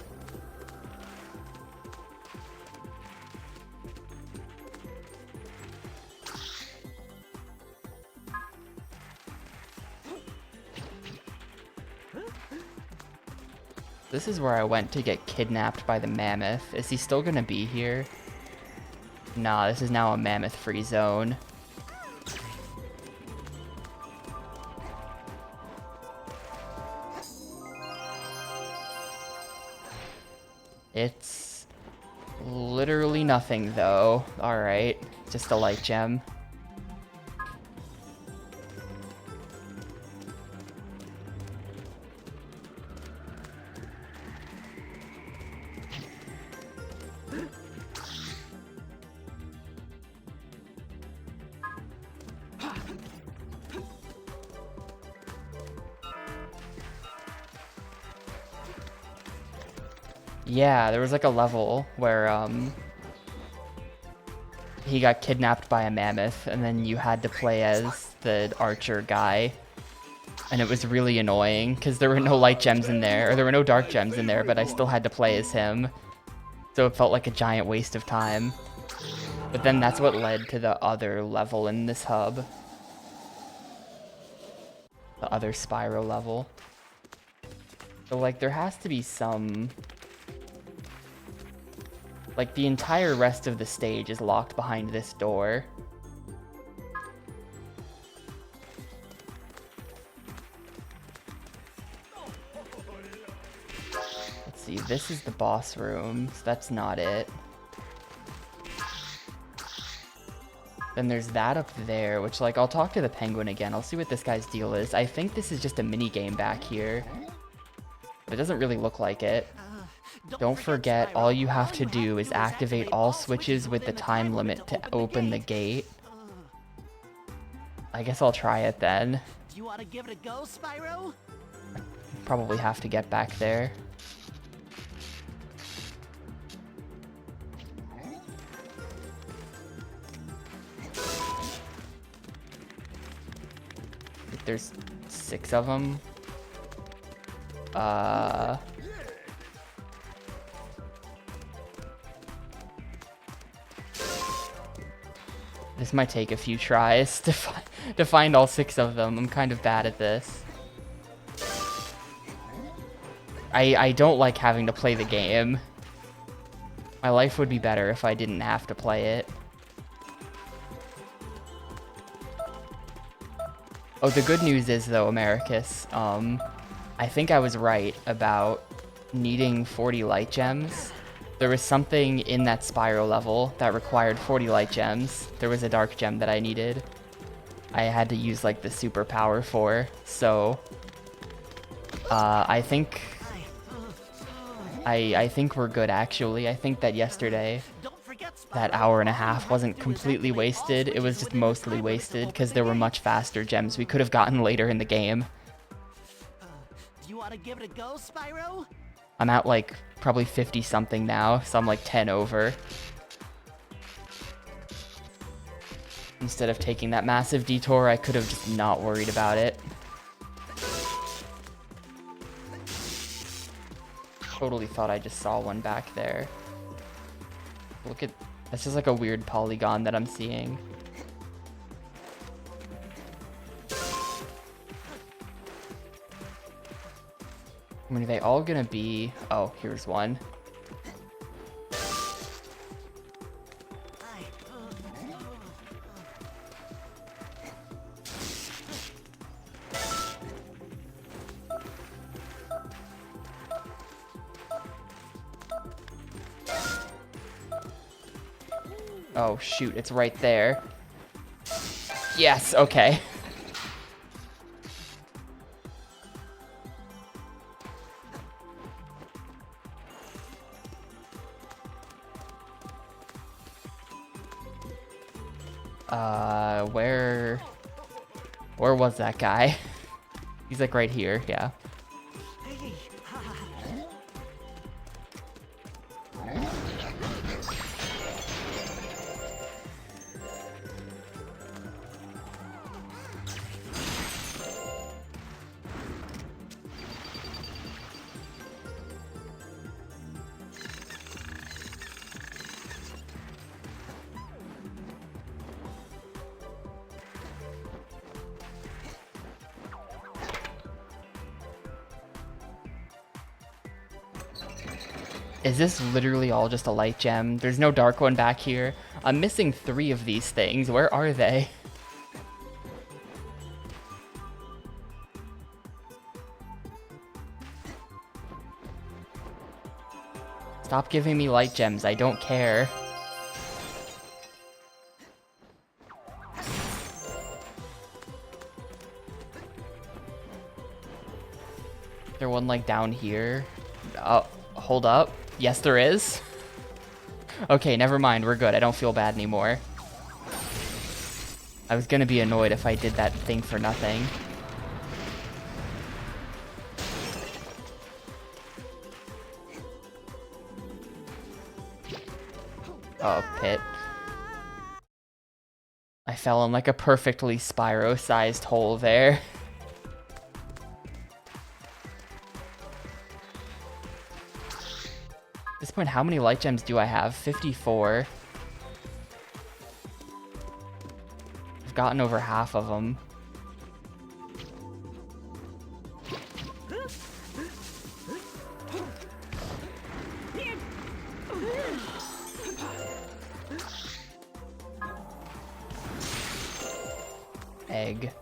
This is where I went to get kidnapped by the mammoth. Is he still gonna be here? Nah, this is now a mammoth-free zone. It's literally nothing, though. Alright, just a light gem. Yeah, there was like a level where he got kidnapped by a mammoth, and then you had to play as the archer guy. And it was really annoying, because there were no light gems in there, or there were no dark gems in there, but I still had to play as him. So it felt like a giant waste of time. But then that's what led to the other level in this hub. The other Spyro level. So like there has to be some... Like, the entire rest of the stage is locked behind this door. Let's see, this is the boss room, so that's not it. Then there's that up there, which, like, I'll talk to the penguin again. I'll see what this guy's deal is. I think this is just a mini game back here. But it doesn't really look like it. Don't forget, all you have to do is activate all switches with the time limit to open the gate. I guess I'll try it then. Do you want to give it a go, Spyro? Probably have to get back there. There's 6 of them. This might take a few tries to find all 6 of them. I'm kind of bad at this. I don't like having to play the game. My life would be better if I didn't have to play it. Oh, the good news is, though, Americus, I think I was right about needing 40 light gems. There was something in that Spyro level that required 40 light gems. There was a dark gem that I needed. I had to use, like, the superpower for, so... I think we're good, actually. I think that yesterday, that hour and a half wasn't completely wasted. It was just mostly wasted because there were much faster gems we could have gotten later in the game. Do you want to give it a go, Spyro? I'm at like probably 50 something now, so I'm like 10 over. Instead of taking that massive detour, I could have just not worried about it. Totally thought I just saw one back there. Look at, that's just like a weird polygon that I'm seeing. I mean, are they all gonna be... Oh, here's one. Oh, shoot, it's right there. Yes, okay. Where was that guy? He's like right here, yeah. Is this literally all just a light gem? There's no dark one back here. I'm missing 3 of these things. Where are they? Stop giving me light gems. I don't care. Is there one like down here? Oh, hold up. Yes, there is. Okay, never mind. We're good. I don't feel bad anymore. I was gonna be annoyed if I did that thing for nothing. Oh, pit. I fell in like a perfectly Spyro-sized hole there. At this point, how many light gems do I have? 54. I've gotten over half of them. Egg.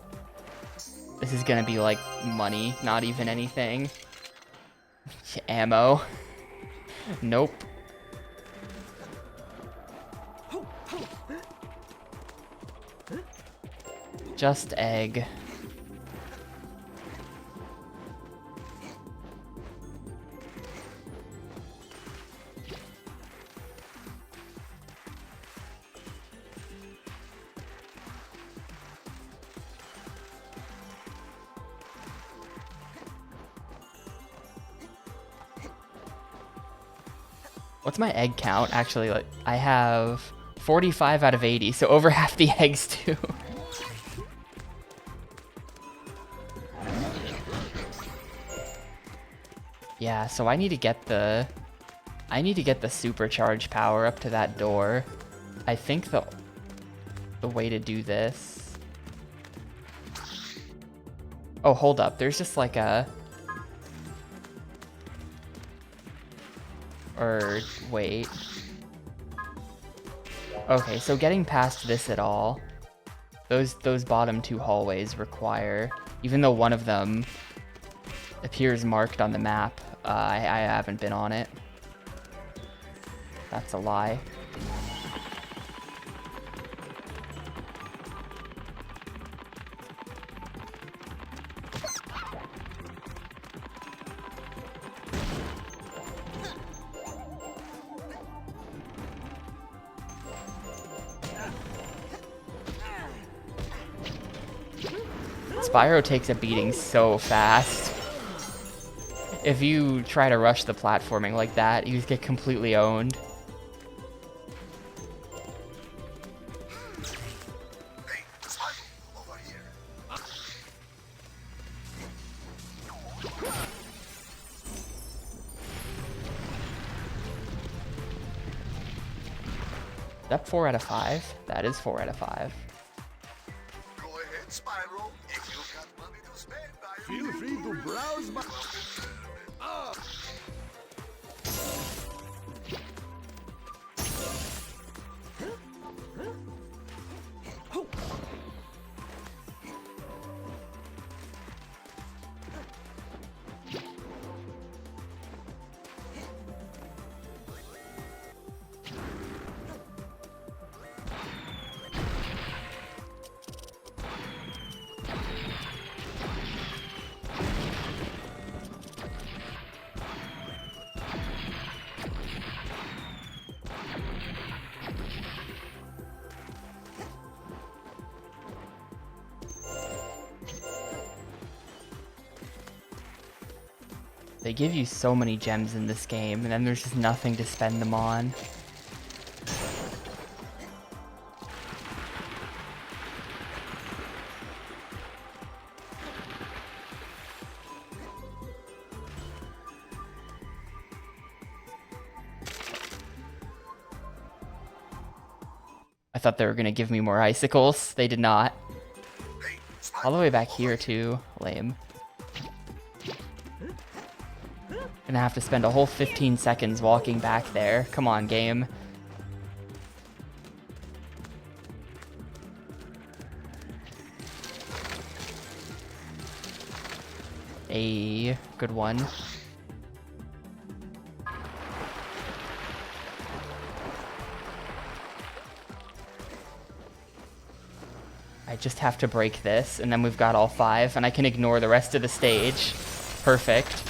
This is gonna be like money, not even anything. Ammo. Nope. Just egg. What's my egg count? Actually, like, I have 45 out of 80, so over half the eggs too. Yeah, so I need to get the supercharge power up to that door. I think the way to do this. Oh, hold up. There's just like a... Or, wait. Okay, so getting past this at all, those bottom two hallways require, even though one of them appears marked on the map, I haven't been on it. That's a lie. Spyro takes a beating so fast. If you try to rush the platforming like that, you get completely owned. Hey, Spyro, over here. Is that 4 out of 5? That is 4 out of 5. Go ahead, Spyro. If you've got money to spend, I Feel free to browse my... They give you so many gems in this game, and then there's just nothing to spend them on. I thought they were gonna give me more icicles. They did not. All the way back here too. Lame. Gonna have to spend a whole 15 seconds walking back there. Come on, game. A good one. I just have to break this, and then we've got all 5, and I can ignore the rest of the stage. Perfect.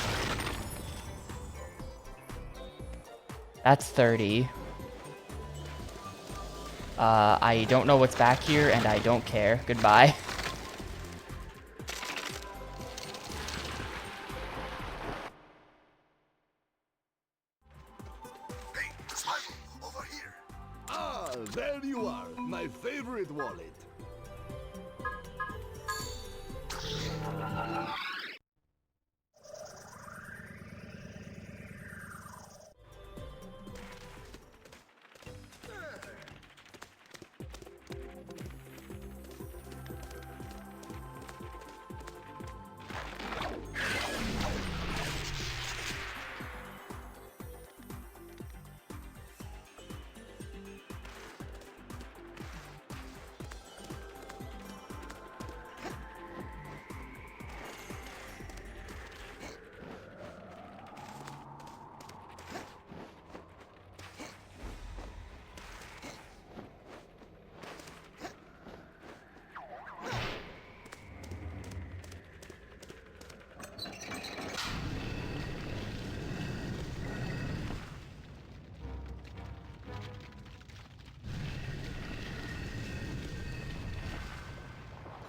That's 30. I don't know what's back here, and I don't care. Goodbye. Hey, Spyro, over here. Ah, there you are, my favorite wallet.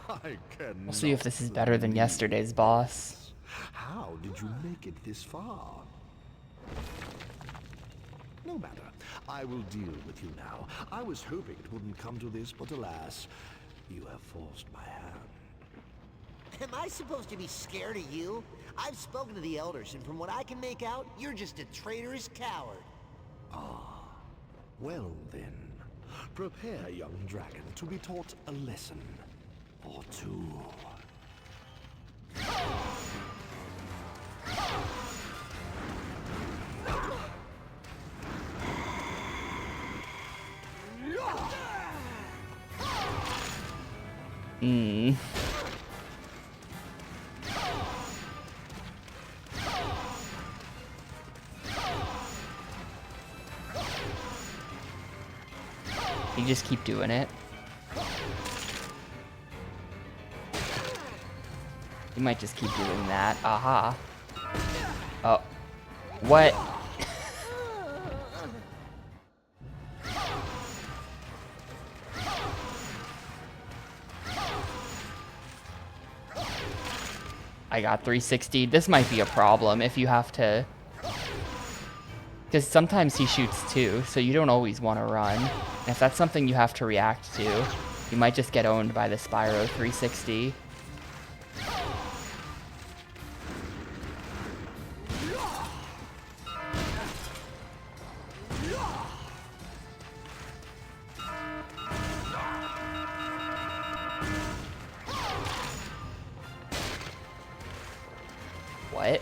I cannot We'll see if this is better than yesterday's boss. How did you make it this far? No matter. I will deal with you now. I was hoping it wouldn't come to this, but alas, you have forced my hand. Am I supposed to be scared of you? I've spoken to the elders, and from what I can make out, you're just a traitorous coward. Well then, prepare, young dragon, to be taught a lesson or two. Hmm. You just keep doing it. You might just keep doing that. Aha. Oh. What? I got 360. This might be a problem if you have to... Because sometimes he shoots too, so you don't always want to run. And if that's something you have to react to, you might just get owned by the Spyro 360. What?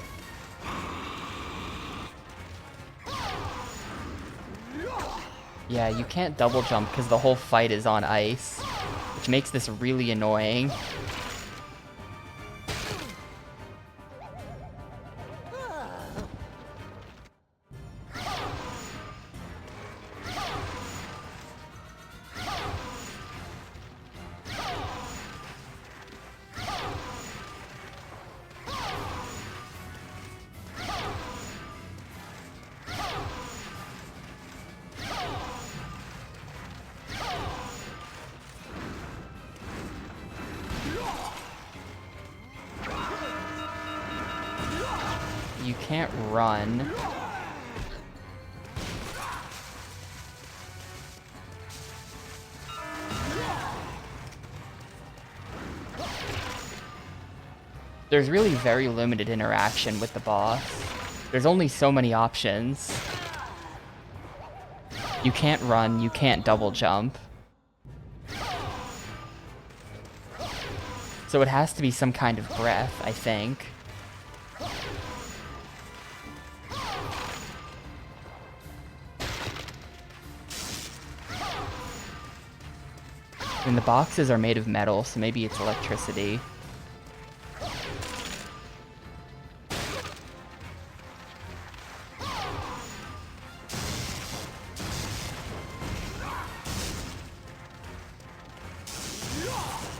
Yeah, you can't double jump because the whole fight is on ice, which makes this really annoying. You can't run. There's really very limited interaction with the boss. There's only so many options. You can't run, you can't double jump. So it has to be some kind of breath, I think. And the boxes are made of metal, so maybe it's electricity.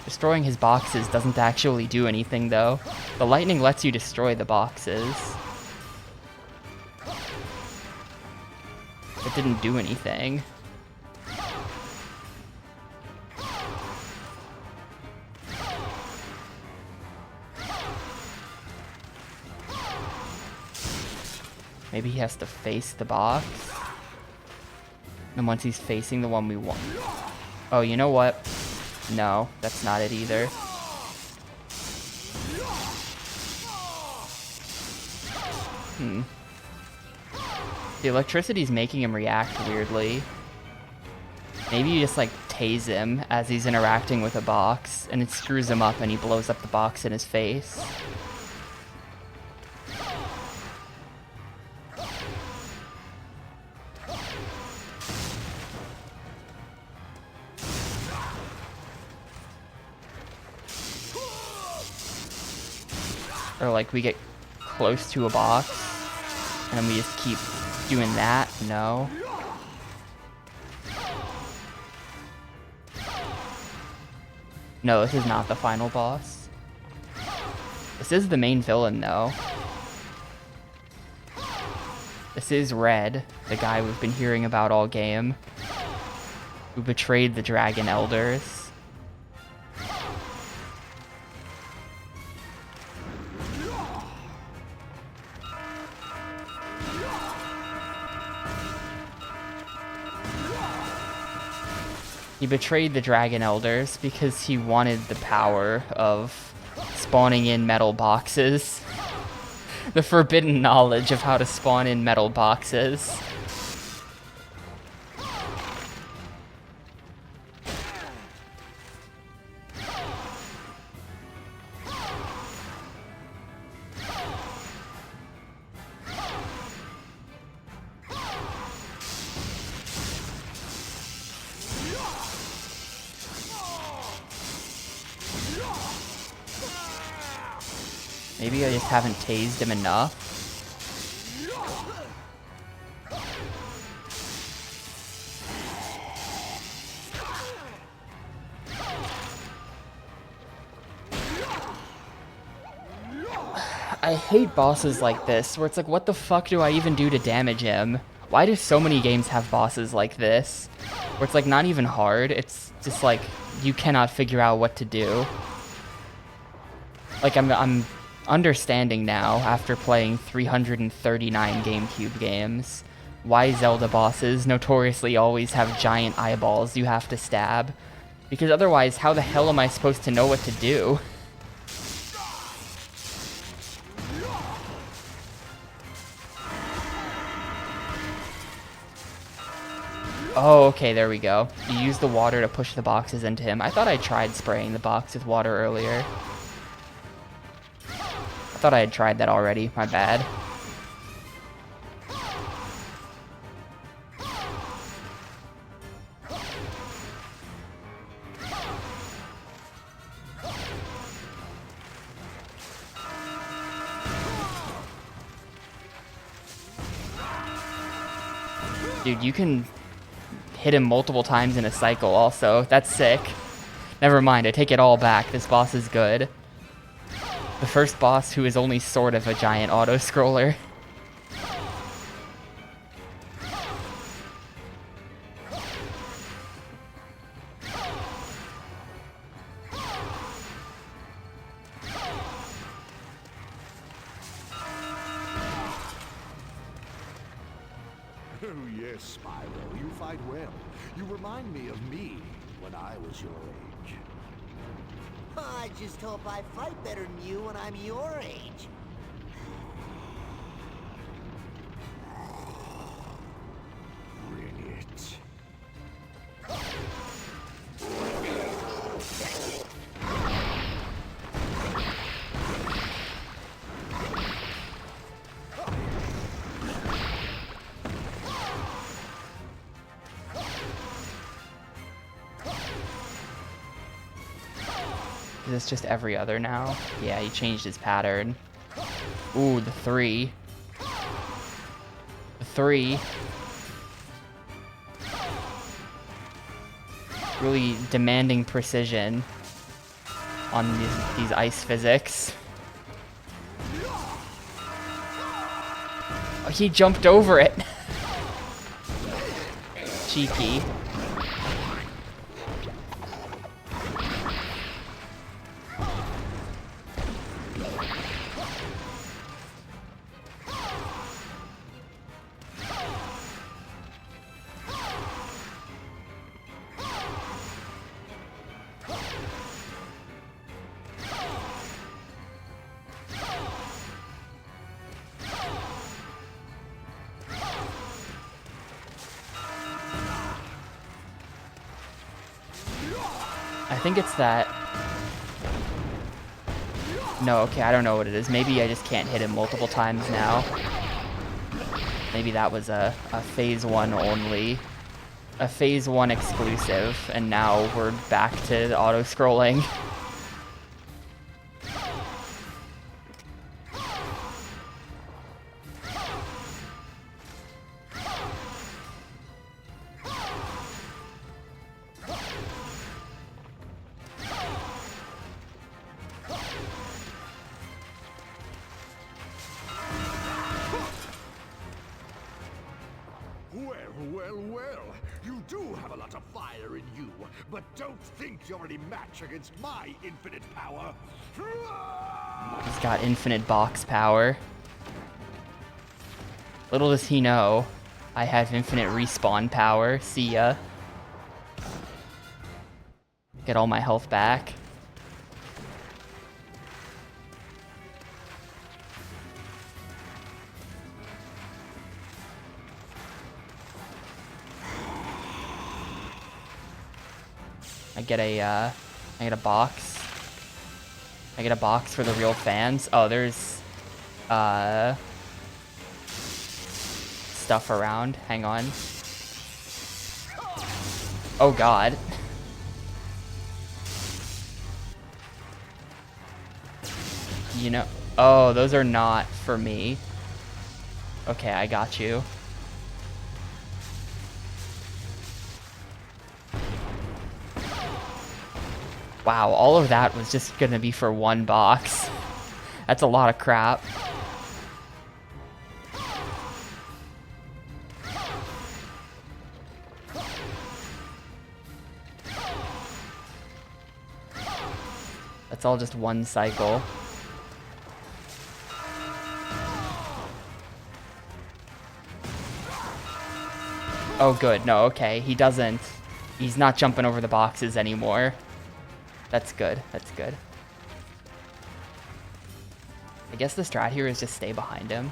Destroying his boxes doesn't actually do anything, though. The lightning lets you destroy the boxes. It didn't do anything. Maybe he has to face the box. And once he's facing the one we want... Oh, you know what? No, that's not it either. The electricity's making him react weirdly. Maybe you just, like, tase him as he's interacting with a box, and it screws him up and he blows up the box in his face. Or like we get close to a box and then we just keep doing that. No. No, this is not the final boss. This is the main villain though. This is Red, the guy we've been hearing about all game, who betrayed the Dragon Elders. He betrayed the Dragon Elders because he wanted the power of spawning in metal boxes. The forbidden knowledge of how to spawn in metal boxes. Maybe I just haven't tased him enough. I hate bosses like this, where it's like, what the fuck do I even do to damage him? Why do so many games have bosses like this? Where it's like not even hard, it's just like, you cannot figure out what to do. Like, I'm understanding now, after playing 339 GameCube games, why Zelda bosses notoriously always have giant eyeballs you have to stab. Because otherwise, how the hell am I supposed to know what to do? Oh, okay, there we go. You use the water to push the boxes into him. I thought I tried spraying the box with water earlier. I thought I had tried that already. My bad. Dude, you can hit him multiple times in a cycle also. That's sick. Never mind, I take it all back. This boss is good. The first boss who is only sort of a giant auto-scroller. Oh yes, Spyro, you fight well. You remind me of me when I was your age. I just hope I fight better than you when I'm your age. Bring it. Is this just every other now? Yeah, he changed his pattern. Ooh, the 3. The 3. Really demanding precision on these ice physics. Oh, he jumped over it. Cheeky. I think it's that. No, okay, I don't know what it is. Maybe I just can't hit him multiple times now. Maybe that was a phase 1 only. A phase 1 exclusive, and now we're back to auto-scrolling. Well, you do have a lot of fire in you, but don't think you're any match against my infinite power. He's got infinite box power. Little does he know, I have infinite respawn power. See ya. Get all my health back. I get a box. I get a box for the real fans. Oh, there's stuff around. Hang on. Oh god. You know, Oh, those are not for me. Okay, I got you. Wow, all of that was just gonna be for one box. That's a lot of crap. That's all just one cycle. Oh good, no, okay, he doesn't. He's not jumping over the boxes anymore. That's good, that's good. I guess the strat here is just stay behind him.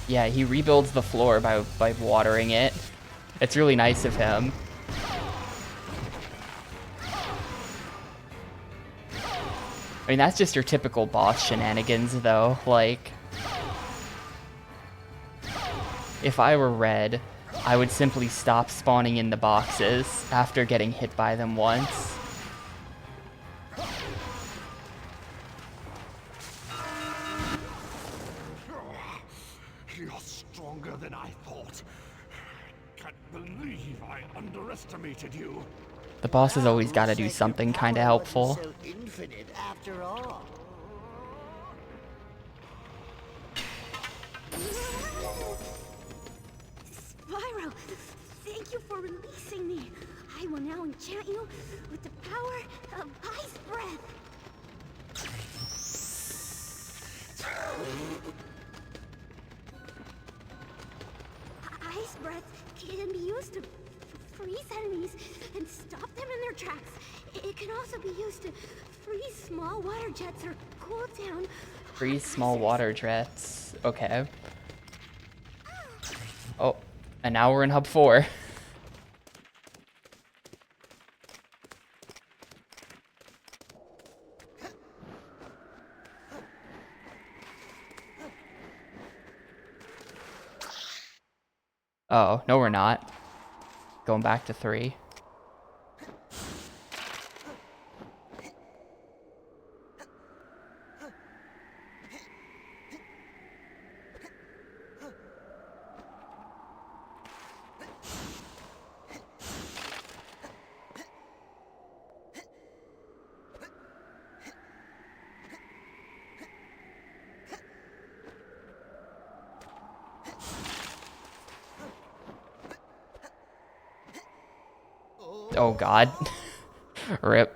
Yeah, he rebuilds the floor by watering it. It's really nice of him. I mean, that's just your typical boss shenanigans, though. Like, if I were red, I would simply stop spawning in the boxes after getting hit by them once. You're stronger than I thought. Can't believe I underestimated you. The boss has always got to Looks do like your something kind of power wasn't helpful. So infinite after all. Spyro, thank you for releasing me. I will now enchant you with the power of ice breath. Ice breath can be used to freeze enemies and stop them in their tracks. It can also be used to freeze small water jets or cool down. Freeze small water jets. Okay. Oh, and now we're in Hub 4. Oh, no we're not. Going back to 3. Oh god. Rip.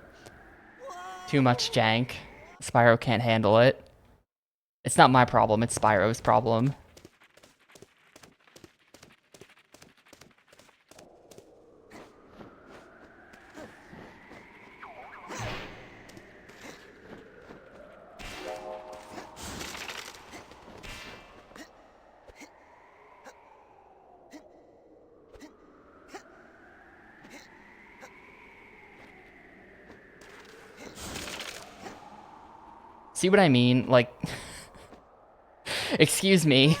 Too much jank. Spyro can't handle it. It's not my problem, it's Spyro's problem. See what I mean? Like, excuse me.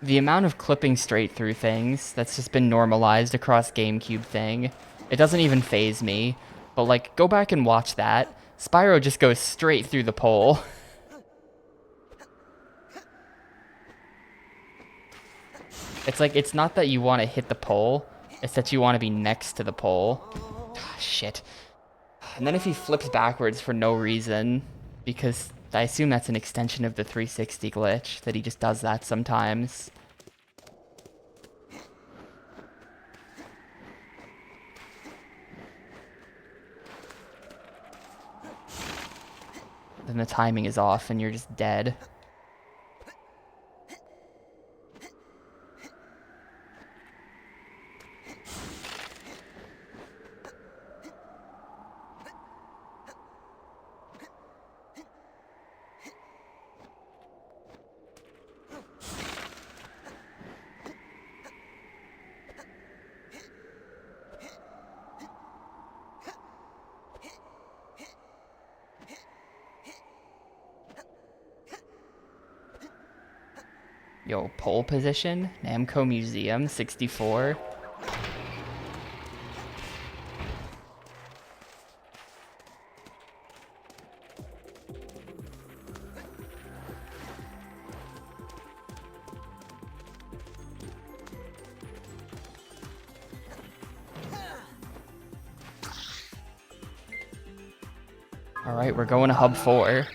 The amount of clipping straight through things that's just been normalized across Gamecube thing, it doesn't even faze me. But like, go back and watch that. Spyro just goes straight through the pole. It's like, it's not that you want to hit the pole, it's that you want to be next to the pole. Shit. And then if he flips backwards for no reason, because I assume that's an extension of the 360 glitch, that he just does that sometimes. Then the timing is off and you're just dead. Yo, pole position, Namco Museum, 64. Alright, we're going to Hub 4.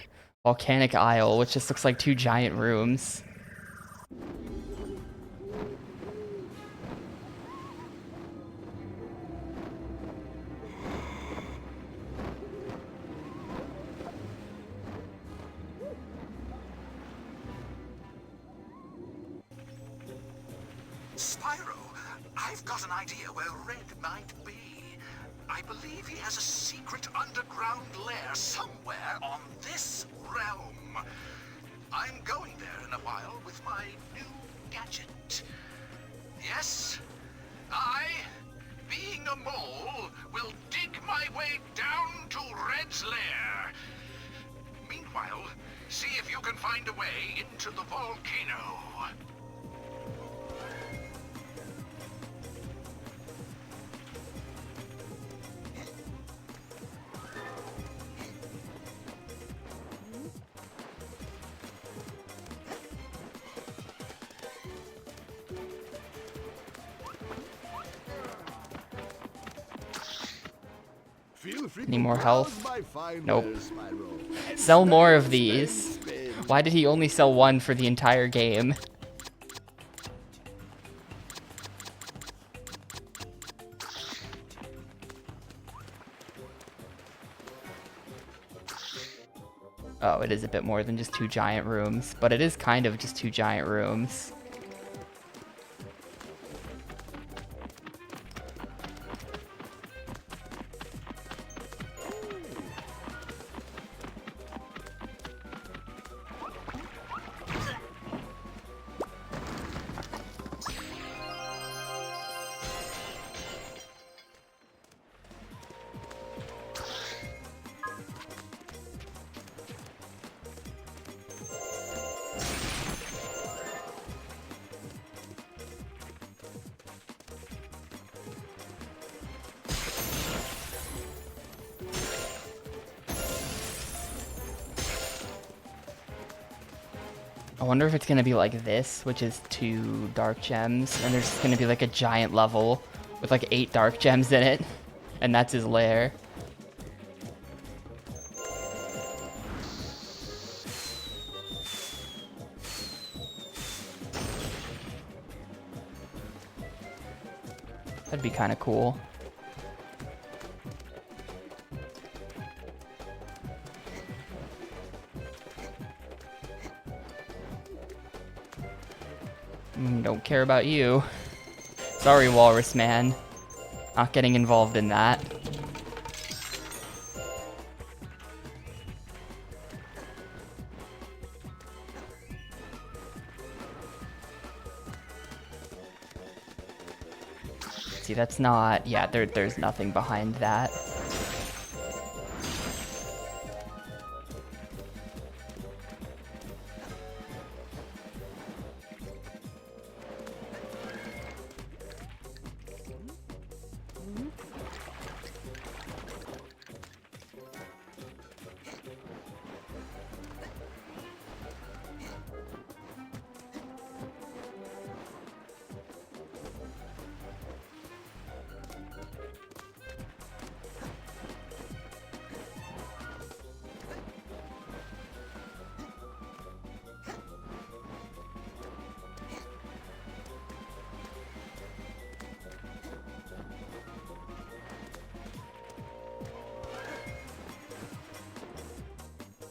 Volcanic Isle, which just looks like 2 giant rooms. Spyro, I've got an idea where Red might be. I believe he has a secret underground lair somewhere on this realm. I'm going there in a while with my new gadget. Yes, I, being a mole, will dig my way down to Red's lair. Meanwhile, see if you can find a way into the volcano. Any more health? Nope. Sell more of these. Why did he only sell one for the entire game? Oh, it is a bit more than just 2 giant rooms, but it is kind of just 2 giant rooms. I wonder if it's gonna be like this, which is 2 dark gems, and there's just gonna be like a giant level with like 8 dark gems in it, and that's his lair. That'd be kind of cool. Don't care about you. Sorry, Walrus Man. Not getting involved in that. See, that's not... Yeah, there's nothing behind that.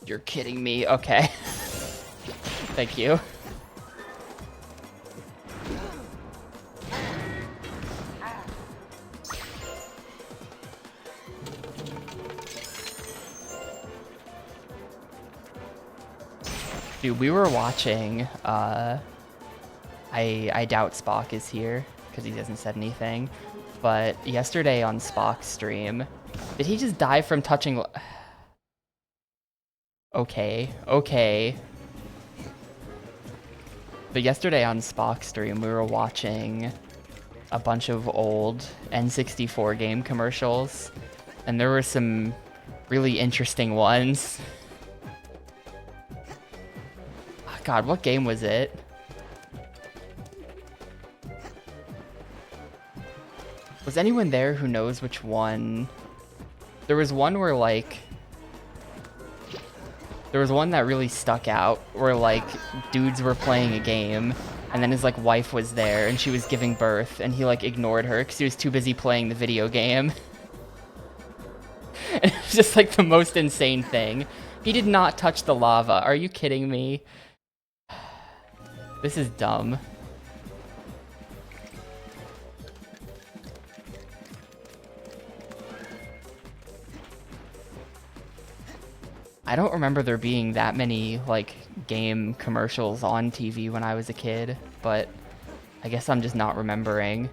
You're kidding me. Okay. Thank you. Dude, we were watching, I doubt Spock is here, because he hasn't said anything, but yesterday on Spock's stream, did he just die from touching... Okay, okay. But yesterday on Spock stream, we were watching a bunch of old N64 game commercials, and there were some really interesting ones. Oh, God, what game was it? Was anyone there who knows which one? There was one where, like... There was one that really stuck out, where, like, dudes were playing a game, and then his, like, wife was there, and she was giving birth, and he, like, ignored her, because he was too busy playing the video game. And it was just, like, the most insane thing. He did not touch the lava. Are you kidding me? This is dumb. I don't remember there being that many, like, game commercials on TV when I was a kid, but I guess I'm just not remembering.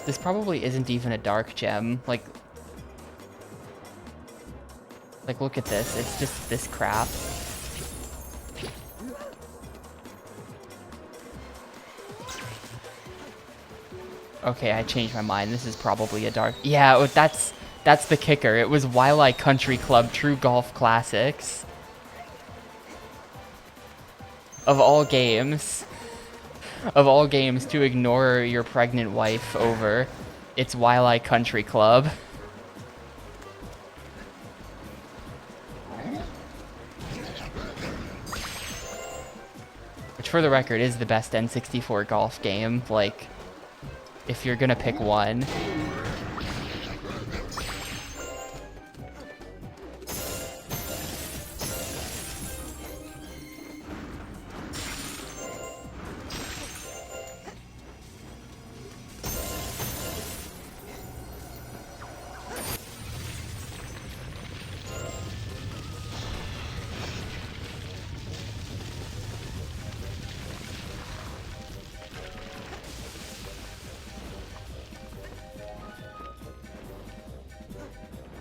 This probably isn't even a dark gem. Like, look at this. It's just this crap. Okay, I changed my mind. This is probably a dark... Yeah, that's the kicker. It was Wildlife Country Club True Golf Classics. Of all games to ignore your pregnant wife over, it's Wildlife Country Club. Which, for the record, is the best N64 golf game, like, if you're gonna pick one.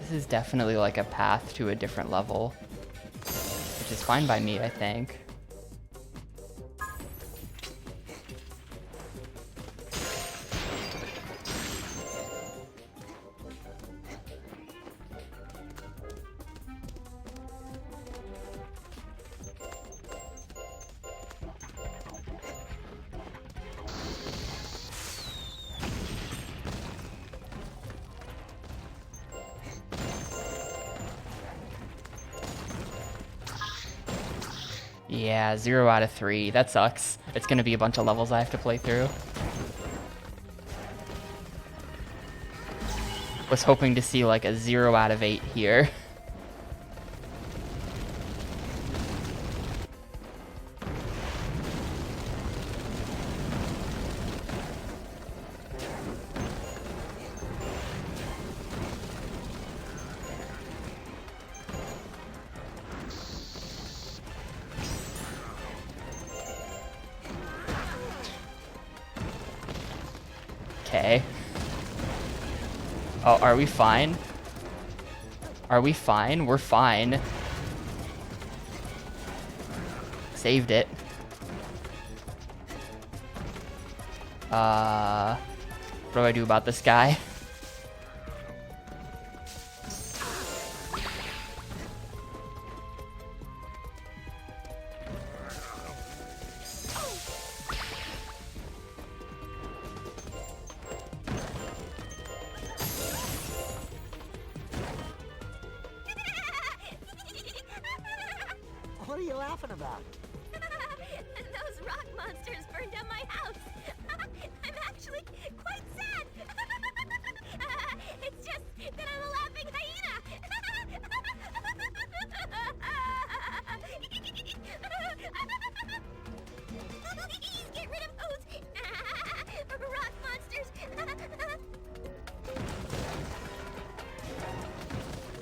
This is definitely like a path to a different level, which is fine by me, I think. Yeah, 0 out of 3. That sucks. It's gonna be a bunch of levels I have to play through. Was hoping to see like a 0 out of 8 here. Okay. Oh, are we fine? Are we fine? We're fine. Saved it. What do I do about this guy? What are you laughing about? Those rock monsters burned down my house. I'm actually quite sad. It's just that I'm a laughing hyena. Please get rid of those rock monsters.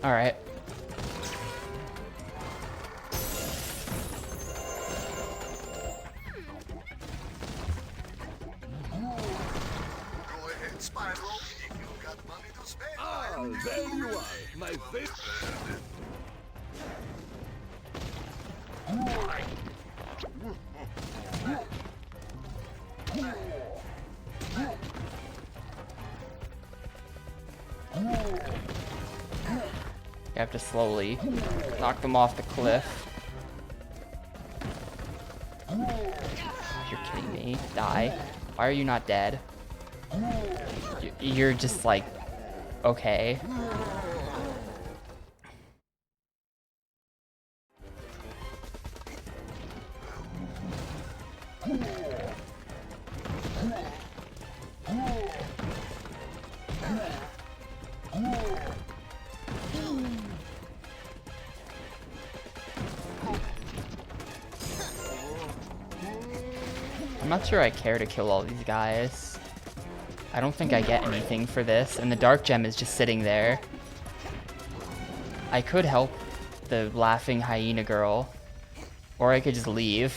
Alright. Go ahead, Spyro. If you've got money to spare. There you are, my favorite. You have to slowly knock them off the cliff. You're kidding me. Die. Why are you not dead? You're just like, okay. I'm not sure I care to kill all these guys. I don't think I get anything for this, and the dark gem is just sitting there. I could help the laughing hyena girl, or I could just leave.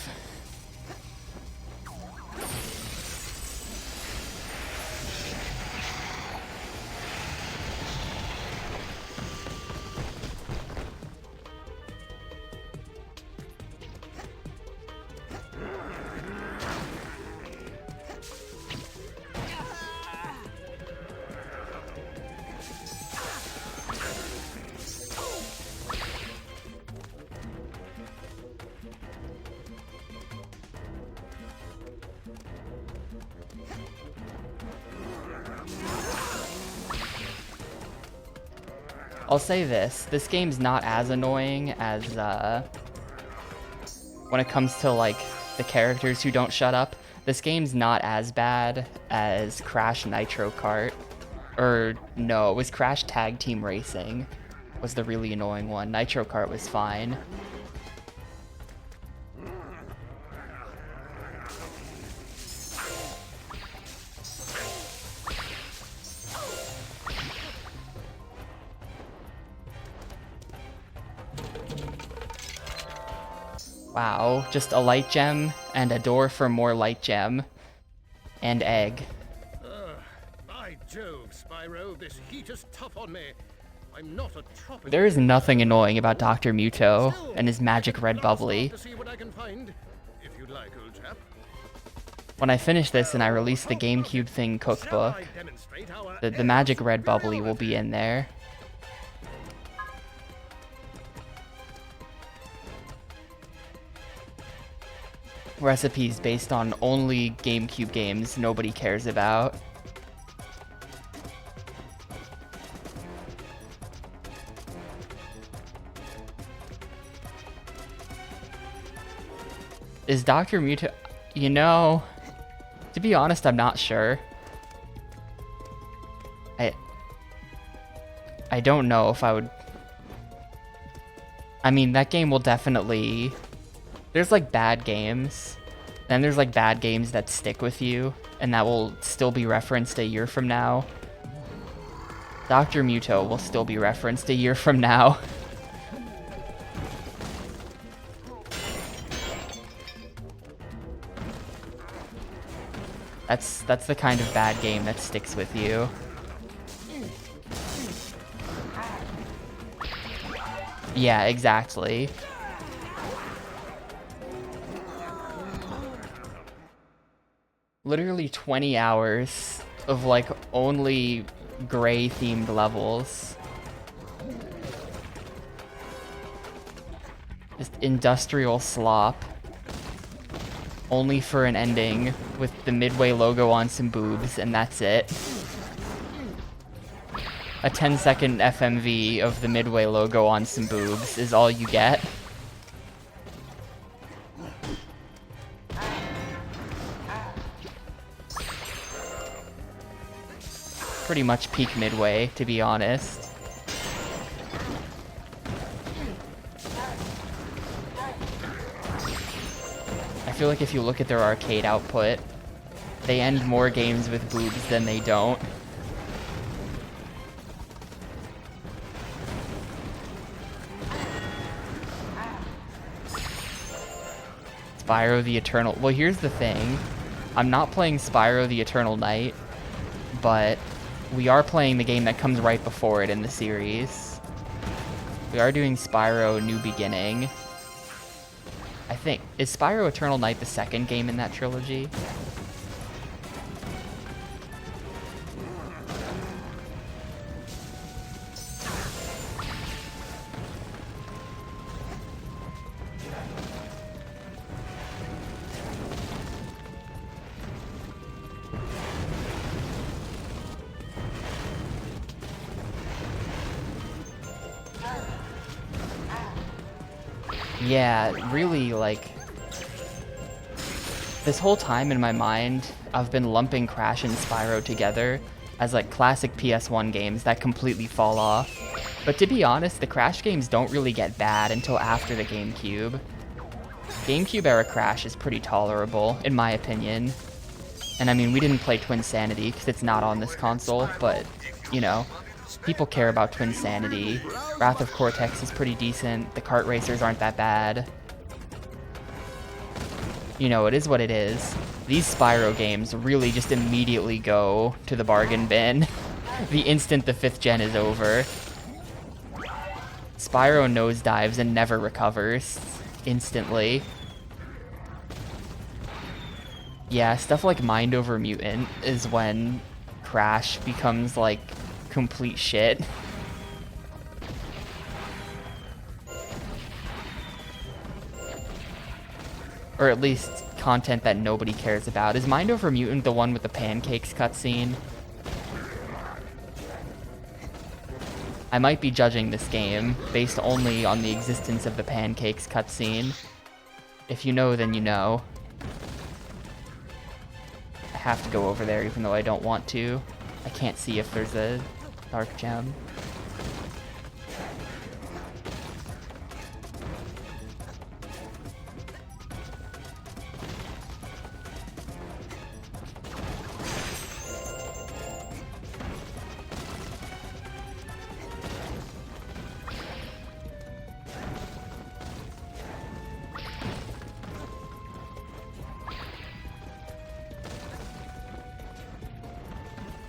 I'll say this game's not as annoying as, when it comes to, like, the characters who don't shut up. This game's not as bad as Crash Nitro Kart. Or, no, it was Crash Tag Team Racing was the really annoying one. Nitro Kart was fine. Wow, just a light gem and a door for more light gem and egg. By Jove, Spyro, this heat is tough on me. I'm not a tropical. There is nothing annoying about Dr. Muto and his magic red bubbly. To see what I can find, if you'd like, old chap. When I finish this and I release the Gamecube thing cookbook, Shall I demonstrate how the magic red bubbly will be in there. Recipes based on only GameCube games nobody cares about. Is Dr. Muto... You know, to be honest, I'm not sure. I don't know if I would... I mean, that game will definitely... There's like bad games, then there's like bad games that stick with you, and that will still be referenced a year from now. Dr. Muto will still be referenced a year from now. That's the kind of bad game that sticks with you. Yeah, exactly. Literally 20 hours of like only gray themed levels. Just industrial slop. Only for an ending with the Midway logo on some boobs, and that's it. A 10-second FMV of the Midway logo on some boobs is all you get. Pretty much peak Midway, to be honest. I feel like if you look at their arcade output, they end more games with boobs than they don't. Spyro the Eternal... Well, here's the thing. I'm not playing Spyro the Eternal Night, but we are playing the game that comes right before it in the series. We are doing Spyro New Beginning. I think... Is Spyro Eternal Night the second game in that trilogy? Yeah, really, like, this whole time in my mind, I've been lumping Crash and Spyro together as, like, classic PS1 games that completely fall off. But to be honest, the Crash games don't really get bad until after the Gamecube. Gamecube era Crash is pretty tolerable, in my opinion. And I mean, we didn't play Twinsanity because it's not on this console, but, you know, people care about Twinsanity. Wrath of Cortex is pretty decent. The kart racers aren't that bad. You know, it is what it is. These Spyro games really just immediately go to the bargain bin the instant the 5th gen is over. Spyro nosedives and never recovers instantly. Yeah, stuff like Mind Over Mutant is when Crash becomes, like, complete shit. Or at least content that nobody cares about. Is Mind Over Mutant the one with the pancakes cutscene? I might be judging this game based only on the existence of the pancakes cutscene. If you know, then you know. I have to go over there even though I don't want to. I can't see if there's a dark gem.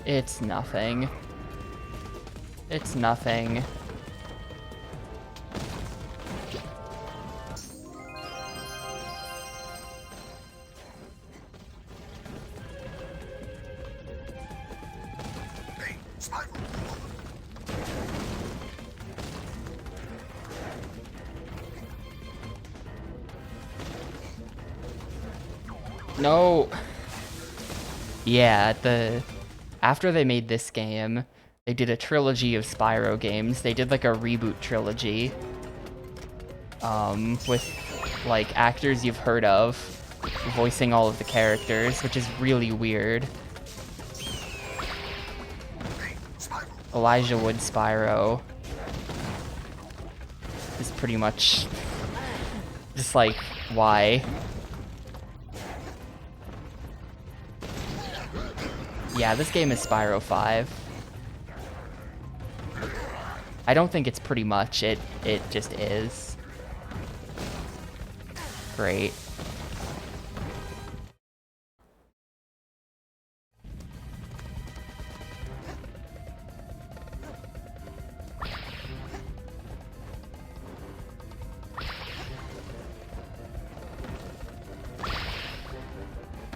It's nothing. It's nothing. Hey, Spyro. No. Yeah, after they made this game, they did a trilogy of Spyro games. They did like a reboot trilogy. With like actors you've heard of voicing all of the characters, which is really weird. Elijah Wood Spyro is pretty much just like, why? Yeah, this game is Spyro 5. I don't think it's pretty much, it just is. Great.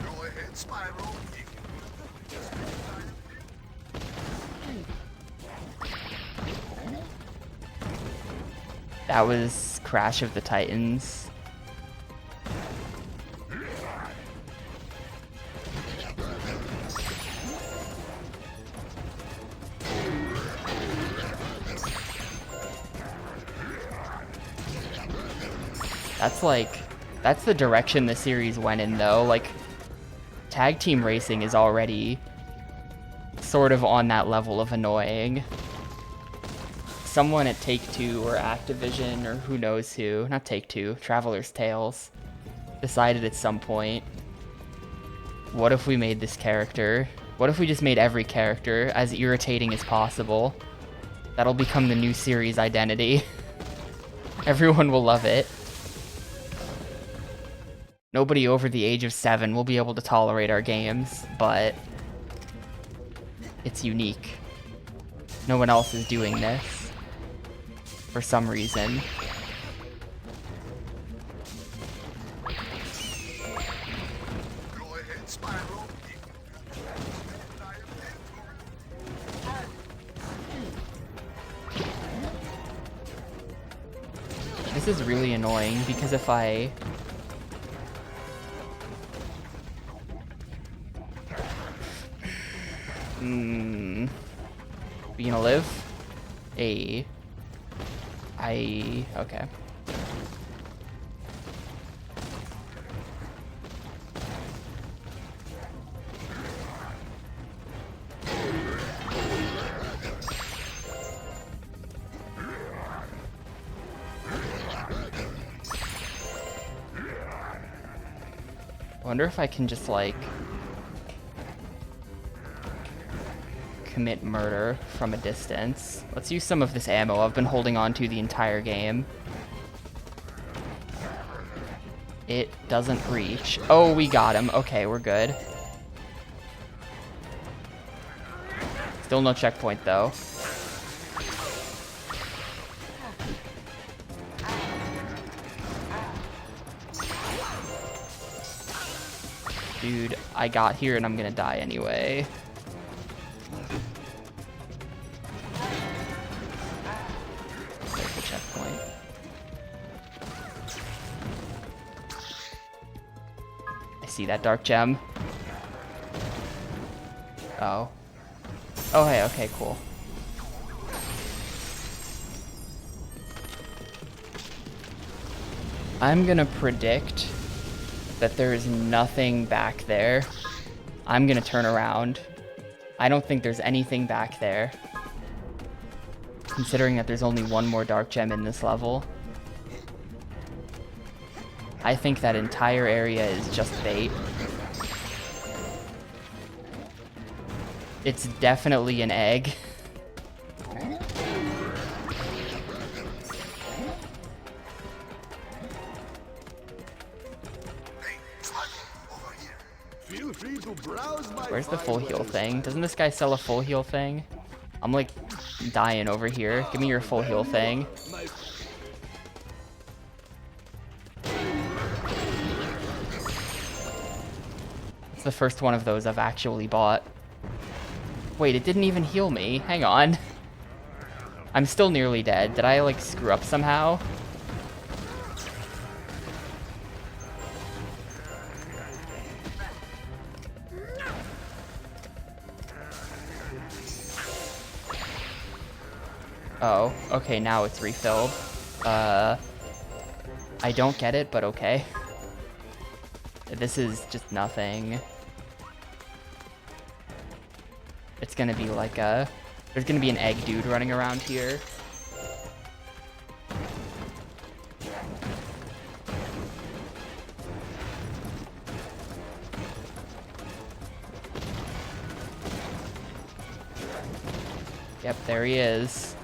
Go ahead, Spyro. That was Crash of the Titans. That's the direction the series went in though. Like, tag team racing is already sort of on that level of annoying. Someone at Take-Two or Activision or who knows who, not Take-Two, Traveler's Tales, decided at some point, what if we made this character? What if we just made every character as irritating as possible? That'll become the new series identity. Everyone will love it. Nobody over the age of 7 will be able to tolerate our games, but it's unique. No one else is doing this for some reason. Go ahead, Spyro. This is really annoying because if I... You gonna live? Okay. I wonder if I can just, like, commit murder from a distance. Let's use some of this ammo I've been holding on to the entire game. It doesn't reach. Oh, we got him. Okay, we're good. Still no checkpoint, though. Dude, I got here and I'm gonna die anyway. There's the checkpoint. I see that dark gem. Oh. Oh, hey, okay, cool. I'm gonna predict that there is nothing back there. I'm gonna turn around. I don't think there's anything back there, considering that there's only one more dark gem in this level. I think that entire area is just bait. It's definitely an egg. Feel free to browse my Where's the full heal highways. thing? Doesn't this guy sell a full heal thing? I'm like dying over here. Give me your full heal thing. My It's the first one of those I've actually bought. Wait, it didn't even heal me. Hang on. I'm still nearly dead. Did I, like, screw up somehow? Oh, okay, now it's refilled. I don't get it, but okay. This is just nothing. It's gonna be like a... There's gonna be an egg dude running around here. Yep, there he is.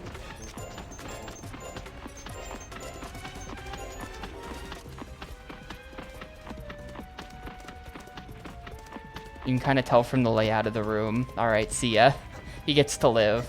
You can kind of tell from the layout of the room. Alright, see ya. He gets to live.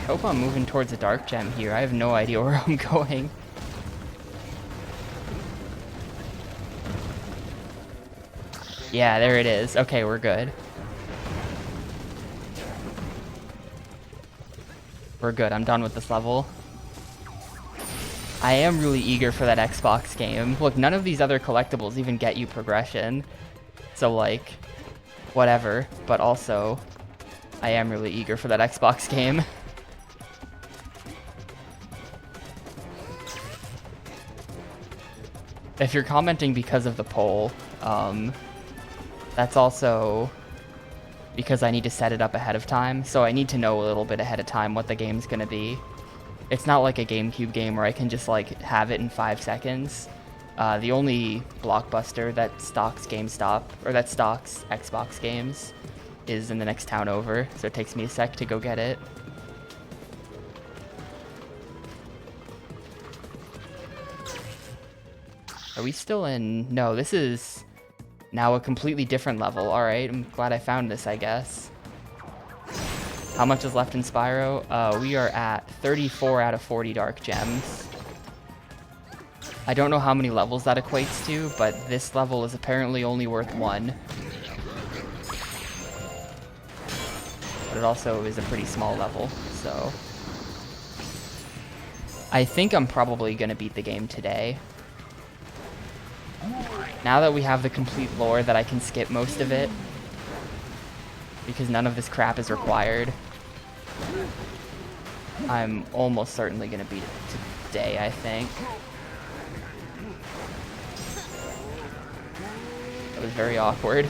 hope I'm moving towards a dark gem here. I have no idea where I'm going. Yeah, there it is. Okay, we're good. We're good. I'm done with this level. I am really eager for that Xbox game. Look, none of these other collectibles even get you progression. So, like, whatever. But also, I am really eager for that Xbox game. If you're commenting because of the poll, that's also because I need to set it up ahead of time. So I need to know a little bit ahead of time what the game's gonna be. It's not like a GameCube game where I can just like have it in 5 seconds. The only Blockbuster that stocks GameStop, or that stocks Xbox games, is in the next town over, so it takes me a sec to go get it. Are we still in? No, this is now a completely different level. Alright, I'm glad I found this, I guess. How much is left in Spyro? We are at 34 out of 40 dark gems. I don't know how many levels that equates to, but this level is apparently only worth 1. But it also is a pretty small level, so... I think I'm probably gonna beat the game today. Now that we have the complete lore that I can skip most of it, because none of this crap is required, I'm almost certainly gonna beat it today, I think. That was very awkward.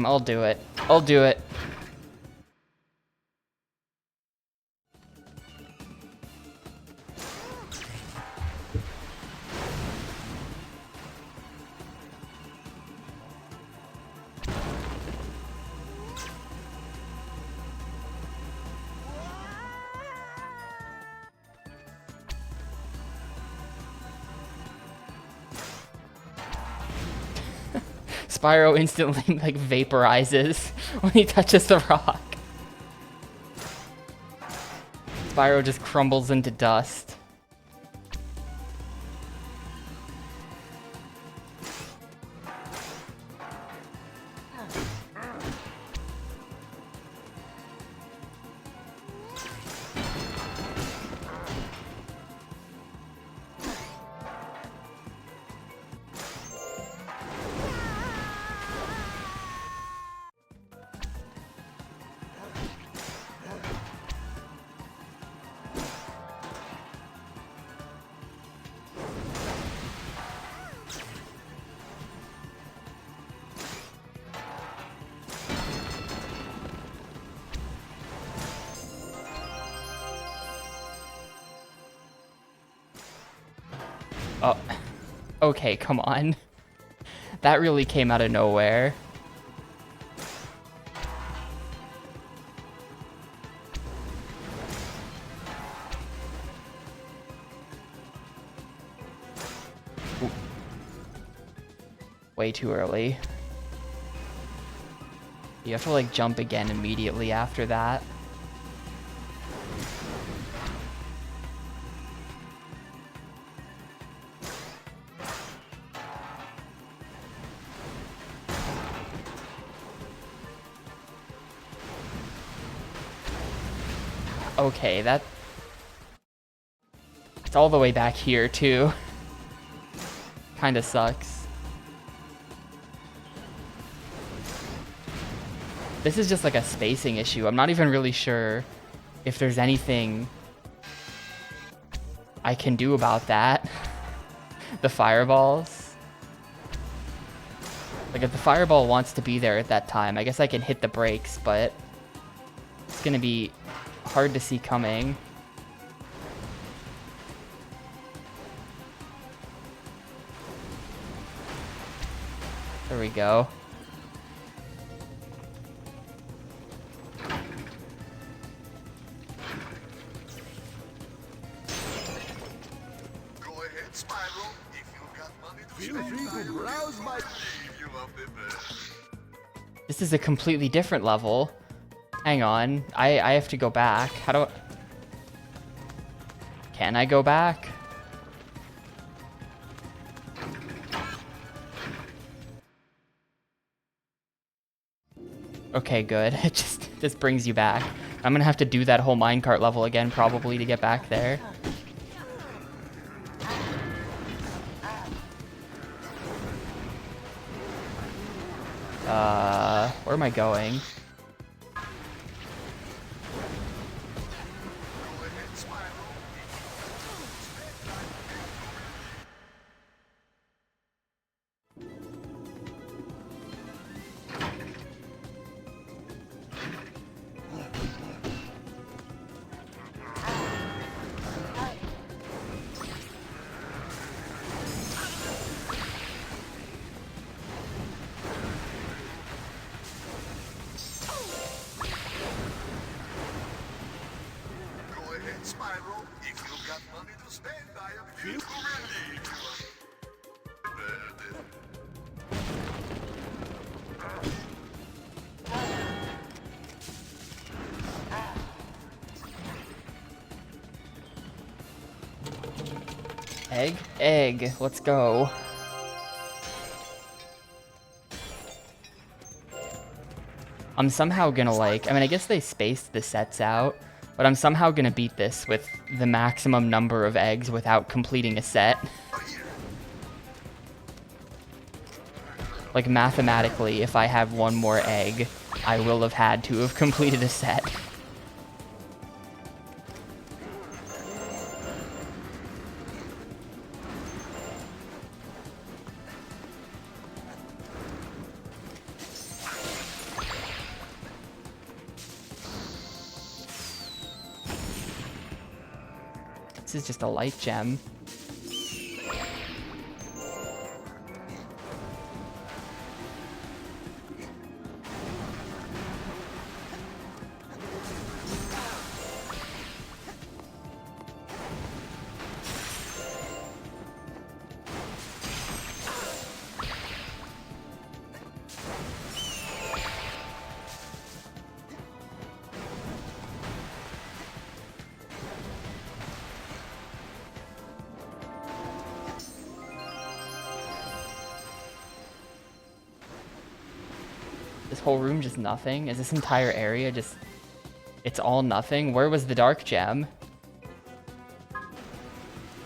I'll do it. I'll do it. Spyro instantly, like, vaporizes when he touches the rock. Spyro just crumbles into dust. Oh, okay, come on. That really came out of nowhere. Ooh. Way too early. You have to like jump again immediately after that. Okay, it's all the way back here too. Kinda sucks. This is just like a spacing issue. I'm not even really sure if there's anything I can do about that. The fireballs. Like if the fireball wants to be there at that time, I guess I can hit the brakes, but it's gonna be hard to see coming. There we go. Go ahead, Spyro. If you've got money to Feel spend, free to browse my... believe you love it there. This is a completely different level. Hang on. I have to go back. How do I... Can I go back? Okay, good. It just brings you back. I'm gonna have to do that whole minecart level again probably to get back there. Where am I going? Go ahead, Spyro. If you've got money to spend, I am here to relieve you. Egg? Egg. Let's go. I'm somehow gonna like... I mean, I guess they spaced the sets out, but I'm somehow gonna beat this with the maximum number of eggs without completing a set. Like, mathematically, if I have one more egg, I will have had to have completed a set. This is just a light gem. This whole room just nothing? Is this entire area just... It's all nothing? Where was the dark gem?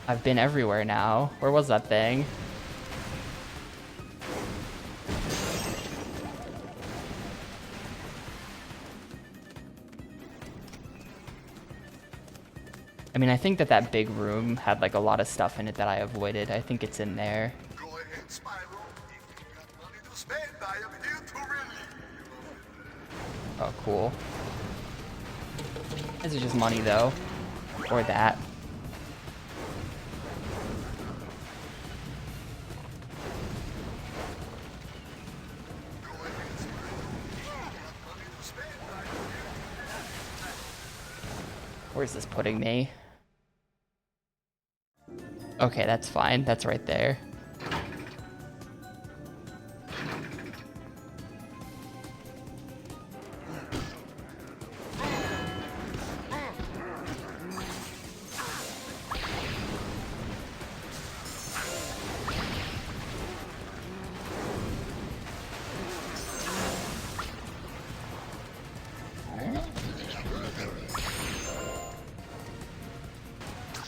I've been everywhere now. Where was that thing? I mean, I think that that big room had like a lot of stuff in it that I avoided. I think it's in there. Go ahead, Spyro. If you've got money to spend, I am here to relieve you. Oh, cool. This is just money, though. Or that. Where's this putting me? Okay, that's fine. That's right there.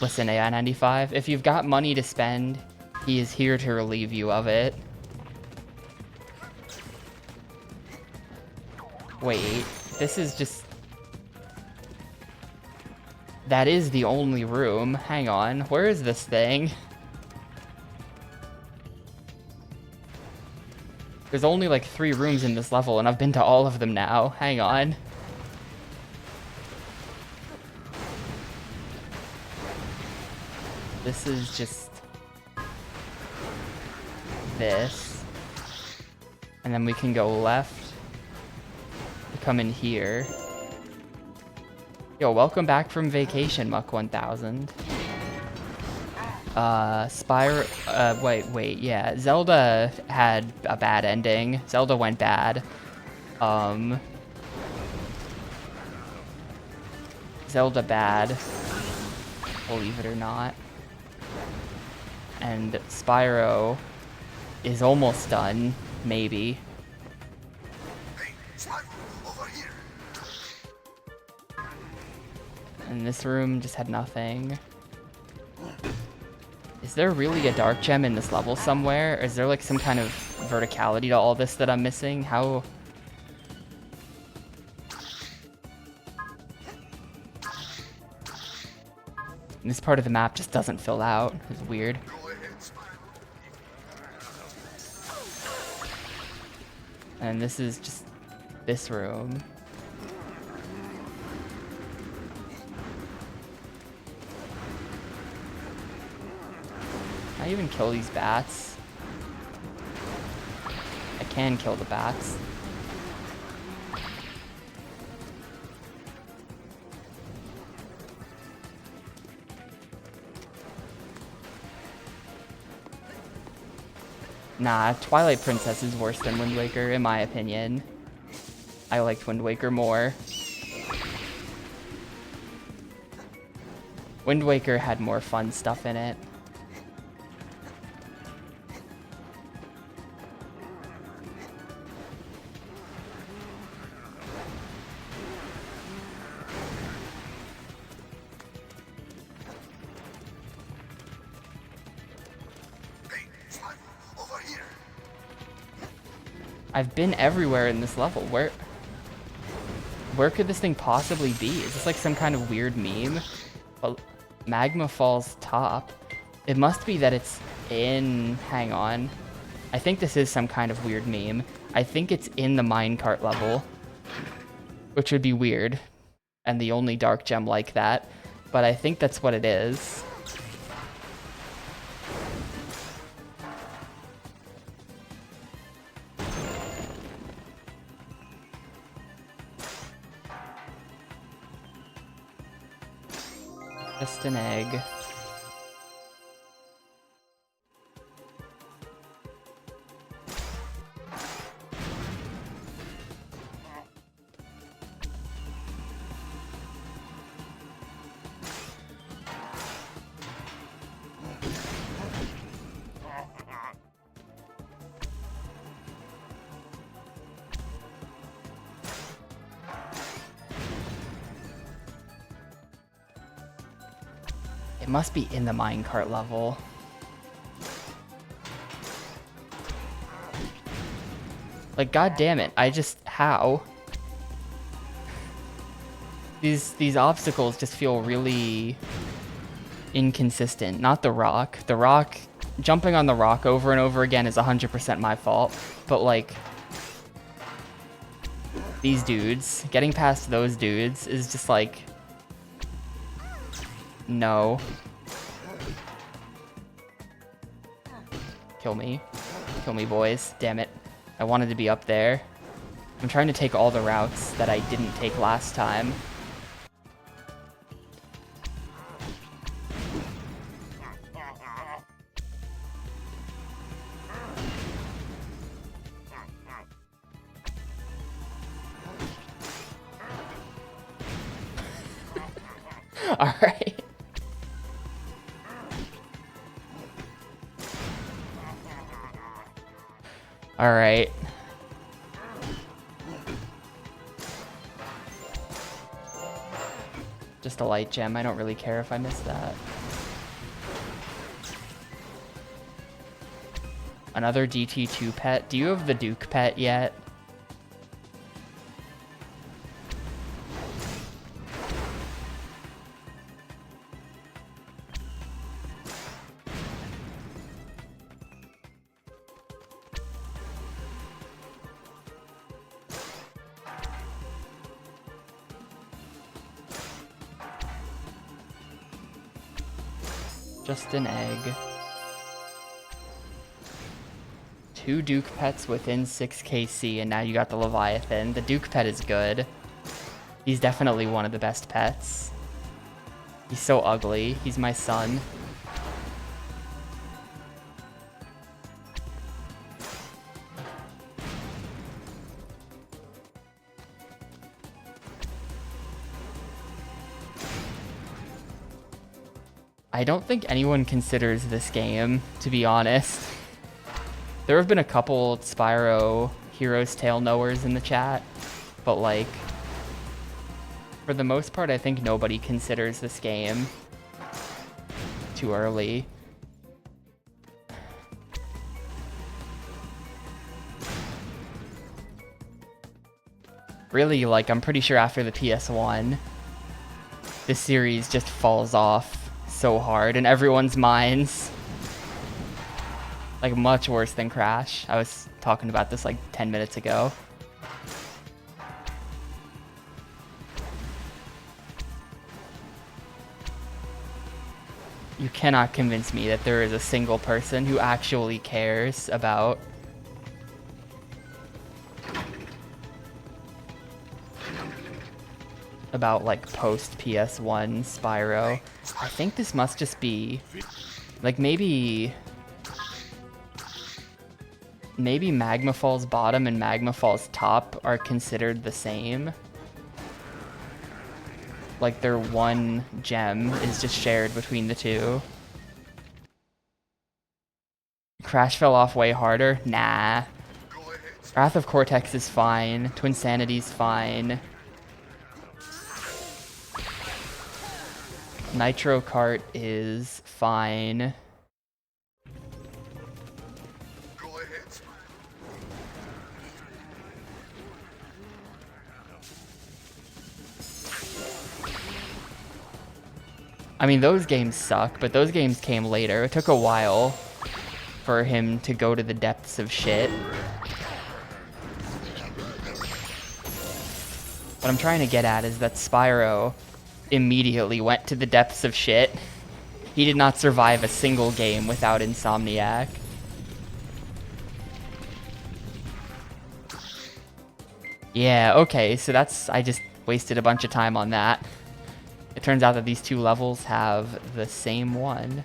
Listen, AI95, if you've got money to spend, he is here to relieve you of it. Wait, this is just... That is the only room. Hang on, where is this thing? There's only like 3 rooms in this level, and I've been to all of them now. Hang on. This is just... this. And then we can go left. Come in here. Yo, welcome back from vacation, Muck 1000. Spyro, wait, yeah. Zelda had a bad ending. Zelda went bad. Zelda bad, believe it or not. And Spyro is almost done, maybe. Hey, Spyro, over here. And this room just had nothing. Is there really a dark gem in this level somewhere? Or is there like some kind of verticality to all this that I'm missing? How? And this part of the map just doesn't fill out. It's weird. Go ahead, Spyro. And this is just this room. Can I even kill these bats? I can kill the bats. Nah, Twilight Princess is worse than Wind Waker, in my opinion. I liked Wind Waker more. Wind Waker had more fun stuff in it. Hey, Spyro, over here. I've been everywhere in this level. Where could this thing possibly be? Is this like some kind of weird meme? Well, Magma Falls top. It must be that it's in... Hang on. I think this is some kind of weird meme. I think it's in the minecart level. Which would be weird. And the only dark gem like that. But I think that's what it is. Just an egg. It must be in the minecart level. Like, god damn it, how? These obstacles just feel really inconsistent. Not the rock. The rock, jumping on the rock over and over again is 100% my fault. But like, these dudes, getting past those dudes is just like, no. Kill me. Kill me, boys. Damn it. I wanted to be up there. I'm trying to take all the routes that I didn't take last time. Alright. Alright. Just a light gem. I don't really care if I miss that. Another DT2 pet. Do you have the Duke pet yet? Just an egg. 2 Duke pets within 6kc, and now you got the Leviathan. The Duke pet is good. He's definitely one of the best pets. He's so ugly. He's my son. I don't think anyone considers this game, to be honest. There have been a couple Spyro Hero's Tale knowers in the chat, but like, for the most part, I think nobody considers this game too early. Really, like, I'm pretty sure after the PS1, this series just falls off so hard in everyone's minds. Like, much worse than Crash. I was talking about this like 10 minutes ago. You cannot convince me that there is a single person who actually cares about like post PS1 Spyro. I think this must just be like maybe Magma Falls bottom and Magma Falls top are considered the same. Like their one gem is just shared between the two. Crash fell off way harder? Nah. Wrath of Cortex is fine. Twinsanity's fine. Nitro Kart is fine. I mean, those games suck, but those games came later. It took a while for him to go to the depths of shit. What I'm trying to get at is that Spyro immediately went to the depths of shit. He did not survive a single game without Insomniac. Yeah, okay, so I just wasted a bunch of time on that. It turns out that these two levels have the same one.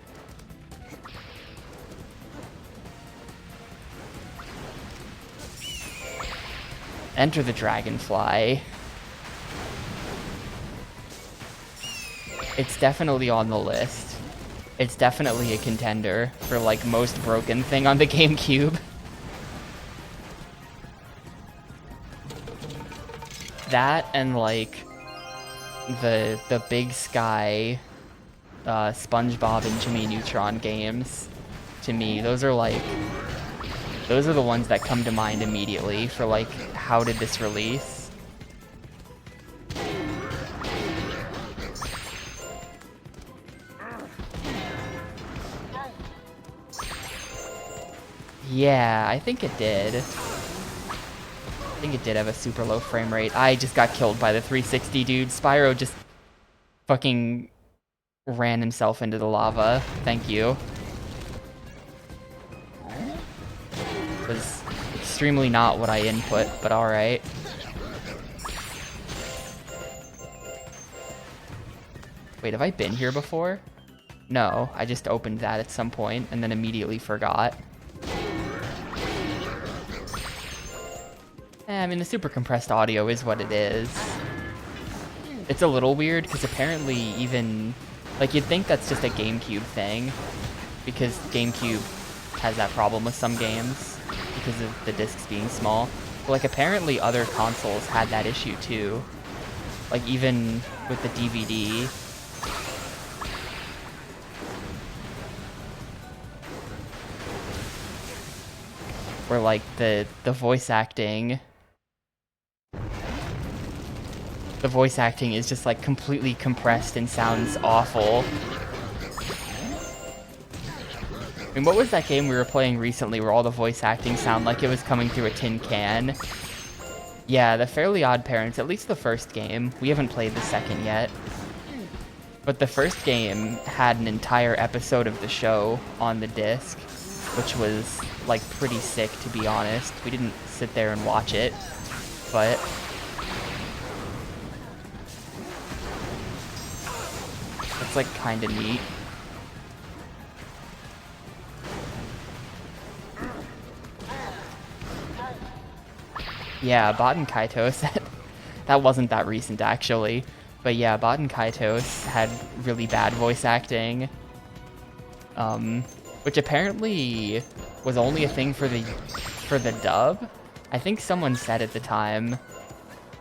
Enter the Dragonfly. It's definitely on the list. It's definitely a contender for like most broken thing on the Gamecube. That and like the Big Sky SpongeBob and Jimmy Neutron games, to me, those are the ones that come to mind immediately for like, how did this release? Yeah, I think it did. I think it did have a super low frame rate. I just got killed by the 360 dude. Spyro just fucking ran himself into the lava. Thank you. It was extremely not what I input, but alright. Wait, have I been here before? No, I just opened that at some point and then immediately forgot. I mean, the super compressed audio is what it is. It's a little weird because apparently even, like, you'd think that's just a GameCube thing, because GameCube has that problem with some games because of the discs being small. But like, apparently other consoles had that issue too. Like, even with the DVD. Where like the voice acting is just like completely compressed and sounds awful. I mean, what was that game we were playing recently where all the voice acting sounded like it was coming through a tin can? Yeah, the Fairly Odd Parents, at least the first game. We haven't played the second yet. But the first game had an entire episode of the show on the disc. which was like pretty sick, to be honest. We didn't sit there and watch it, but it's like kind of neat. Yeah, Bot and Kaitos, that wasn't that recent actually, but yeah, Bot and Kaitos had really bad voice acting, which apparently was only a thing for the dub. I think someone said at the time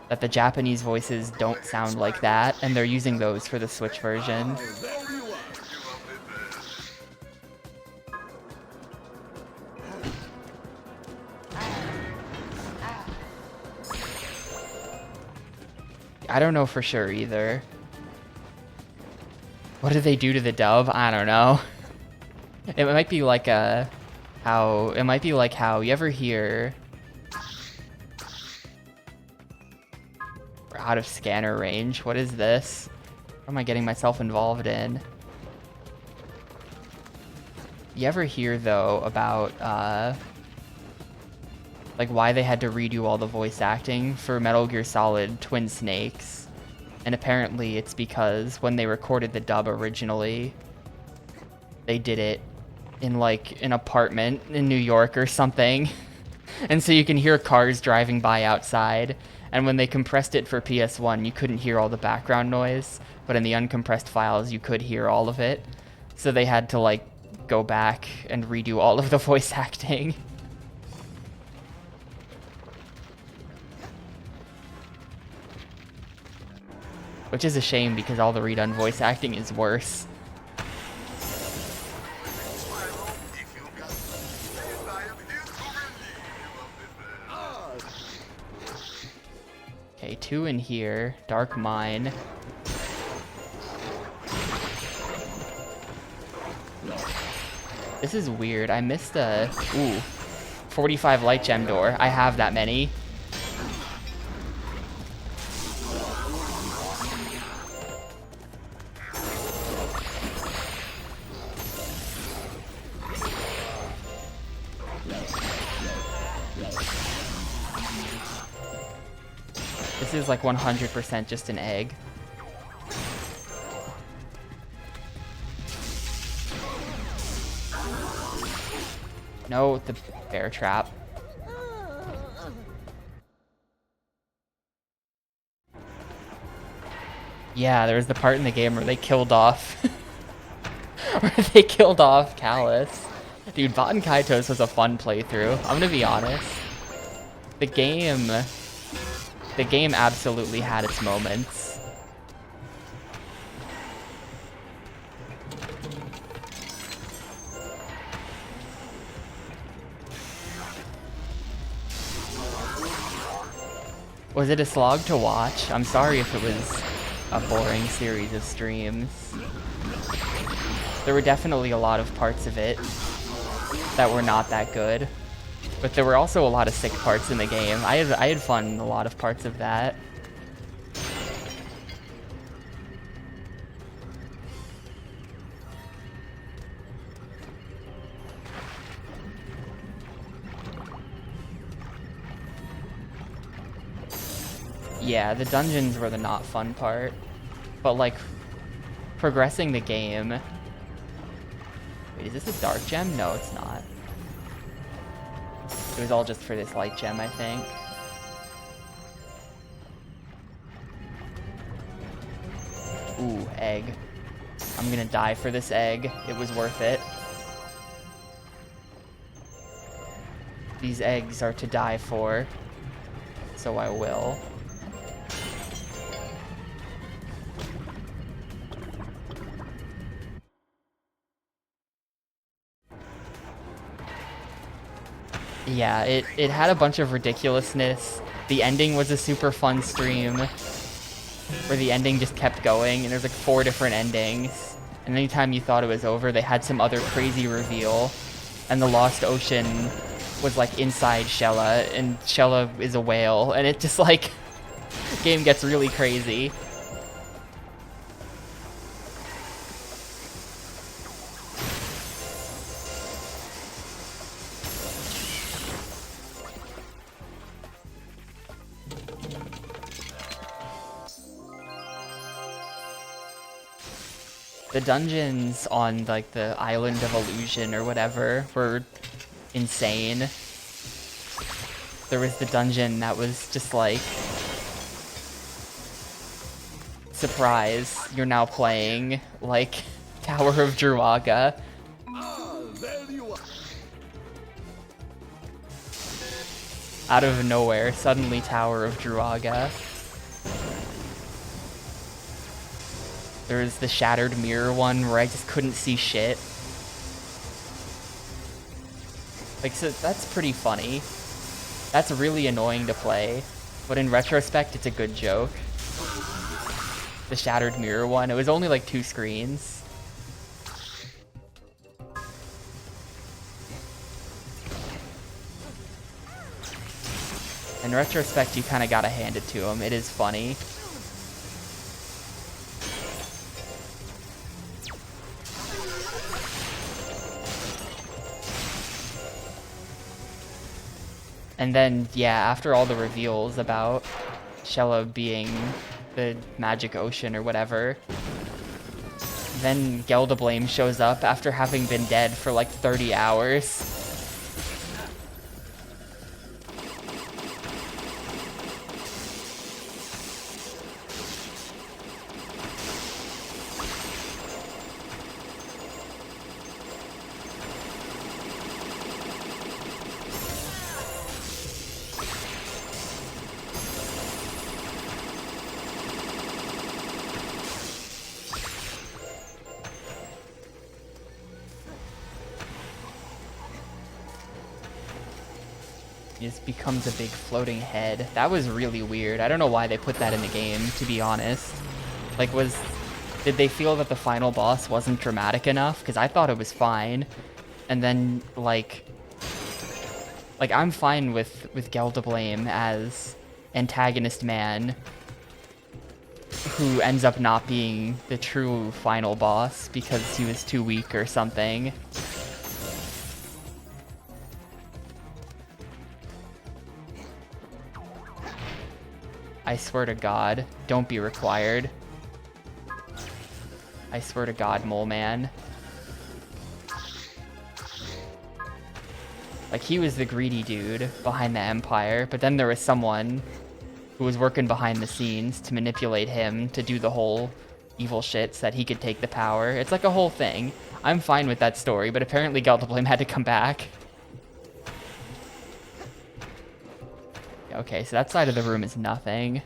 that the Japanese voices don't sound like that, and they're using those for the Switch version. I don't know for sure either. What did they do to the dub? I don't know. It might be like how you ever hear we're out of scanner range. What is this? What am I getting myself involved in? You ever hear though about like why they had to redo all the voice acting for Metal Gear Solid Twin Snakes? And apparently it's because when they recorded the dub originally, they did it in like an apartment in New York or something. And so you can hear cars driving by outside. And when they compressed it for PS1, you couldn't hear all the background noise, but in the uncompressed files, you could hear all of it. So they had to like go back and redo all of the voice acting. Which is a shame because all the redone voice acting is worse. Okay, 2 in here. Dark Mine. This is weird. I missed a... Ooh. 45 light gem door. I have that many. This is like 100% just an egg. No, the bear trap. Yeah, there was the part in the game where they killed off Callus. Dude, Bot and Kaitos was a fun playthrough. I'm gonna be honest. The game absolutely had its moments. Was it a slog to watch? I'm sorry if it was a boring series of streams. There were definitely a lot of parts of it that were not that good. But there were also a lot of sick parts in the game. I had fun in a lot of parts of that. Yeah, the dungeons were the not fun part. But like, progressing the game... Wait, is this a dark gem? No, it's not. It was all just for this light gem, I think. Ooh, egg. I'm gonna die for this egg. It was worth it. These eggs are to die for, so I will. Yeah, it had a bunch of ridiculousness. The ending was a super fun stream where the ending just kept going, and there's like 4 different endings. And anytime you thought it was over, they had some other crazy reveal. And the Lost Ocean was like inside Shella, and Shella is a whale, and it just like, game gets really crazy. The dungeons on like the Island of Illusion or whatever were insane. There was the dungeon that was just like, surprise, you're now playing like Tower of Druaga. There you are. Out of nowhere, suddenly Tower of Druaga. There's the Shattered Mirror one where I just couldn't see shit. Like, so that's pretty funny. That's really annoying to play, but in retrospect, it's a good joke. The Shattered Mirror one, it was only like 2 screens. In retrospect, you kind of gotta hand it to him. It is funny. And then, yeah, after all the reveals about Shella being the magic ocean or whatever, then Geldablame shows up after having been dead for like 30 hours. He just becomes a big floating head. That was really weird. I don't know why they put that in the game, to be honest. Like, did they feel that the final boss wasn't dramatic enough? Because I thought it was fine. And then, like I'm fine with Geldablame as antagonist man, who ends up not being the true final boss because he was too weak or something. I swear to God, don't be required. I swear to God, Mole Man. Like, he was the greedy dude behind the Empire, but then there was someone who was working behind the scenes to manipulate him to do the whole evil shit so that he could take the power. It's like a whole thing. I'm fine with that story, but apparently Geldablame had to come back. Okay, so that side of the room is nothing.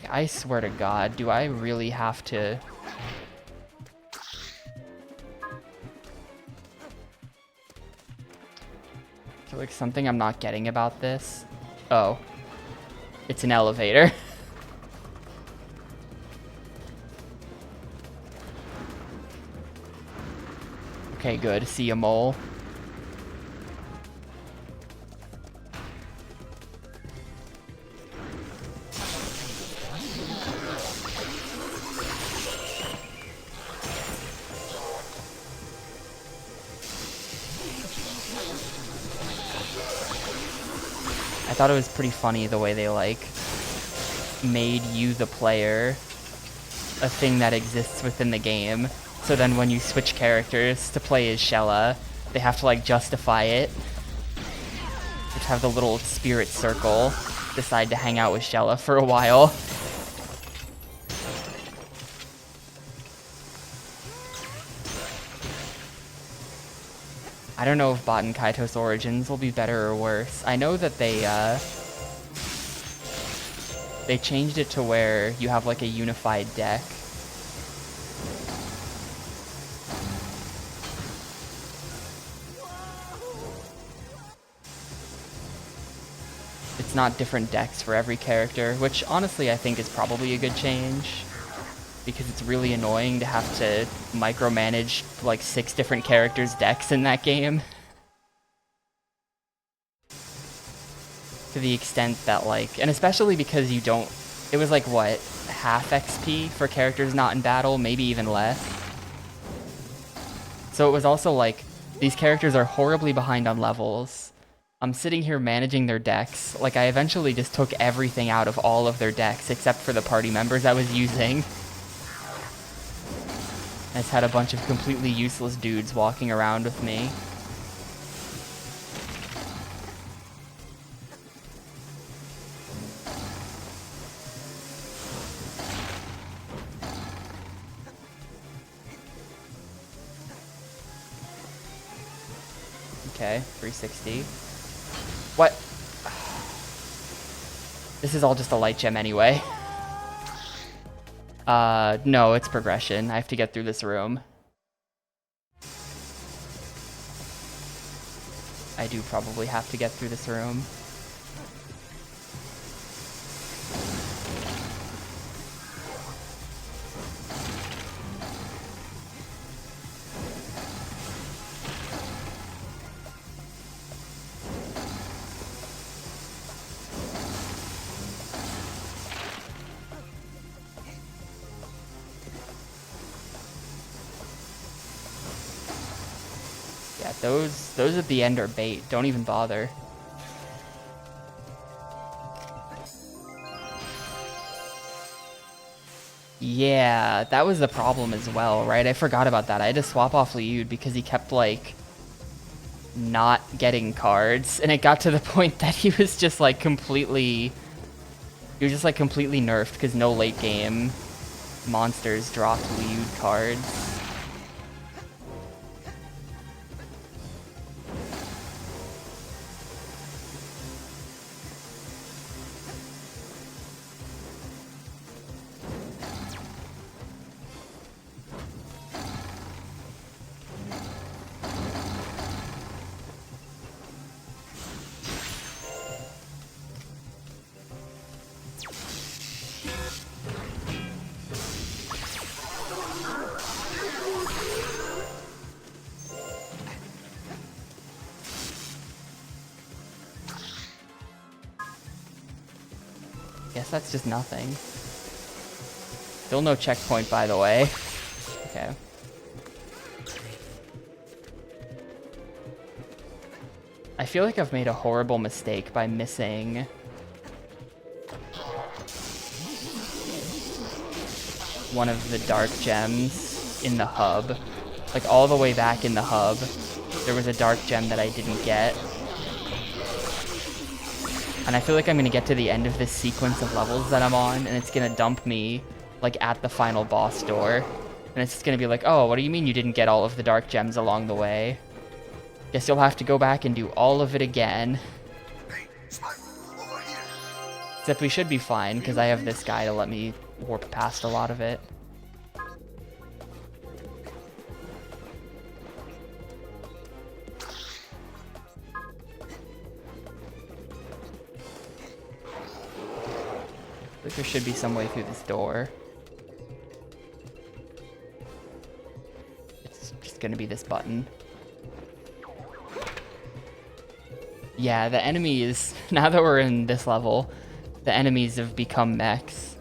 I swear to God, do I really have to... So, like, something I'm not getting about this? Oh. It's an elevator. Okay, good. See ya, mole. I thought it was pretty funny the way they, like, made you, the player, a thing that exists within the game. So then when you switch characters to play as Shella, they have to, like, justify it. Just have the little spirit circle decide to hang out with Shella for a while. I don't know if Baten Kaitos Origins will be better or worse. I know that they changed it to where you have like a unified deck. It's not different decks for every character, which honestly I think is probably a good change. Because it's really annoying to have to micromanage like 6 different characters' decks in that game. To the extent that, like, and especially because you don't, it was like what, half XP for characters not in battle, maybe even less. So it was also like, these characters are horribly behind on levels. I'm sitting here managing their decks. Like, I eventually just took everything out of all of their decks except for the party members I was using. I just had a bunch of completely useless dudes walking around with me. Okay, 360. What? This is all just a light gem anyway. No, it's progression. I have to get through this room. I do probably have to get through this room. Those at the end are bait. Don't even bother. Yeah, that was the problem as well, right? I forgot about that. I had to swap off Liud because he kept, like, not getting cards. And it got to the point that he was just, like, completely... He was just, like, completely nerfed because no late game monsters dropped Liud cards. Guess that's just nothing. Still no checkpoint, by the way. Okay. I feel like I've made a horrible mistake by missing one of the dark gems in the hub. Like, all the way back in the hub, there was a dark gem that I didn't get. And I feel like I'm going to get to the end of this sequence of levels that I'm on, and it's going to dump me, like, at the final boss door. And it's just going to be like, oh, what do you mean you didn't get all of the dark gems along the way? Guess you'll have to go back and do all of it again. Hey, Spyro, over here. Except we should be fine, because I have this guy to let me warp past a lot of it. I think there should be some way through this door. It's just gonna be this button. Yeah, the enemies, now that we're in this level, the enemies have become mechs.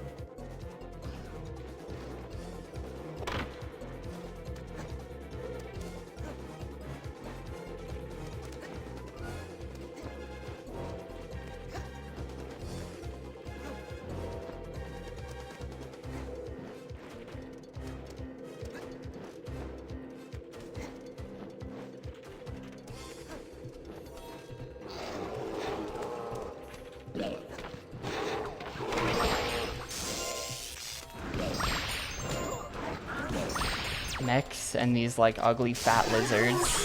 Mechs and these like ugly fat lizards.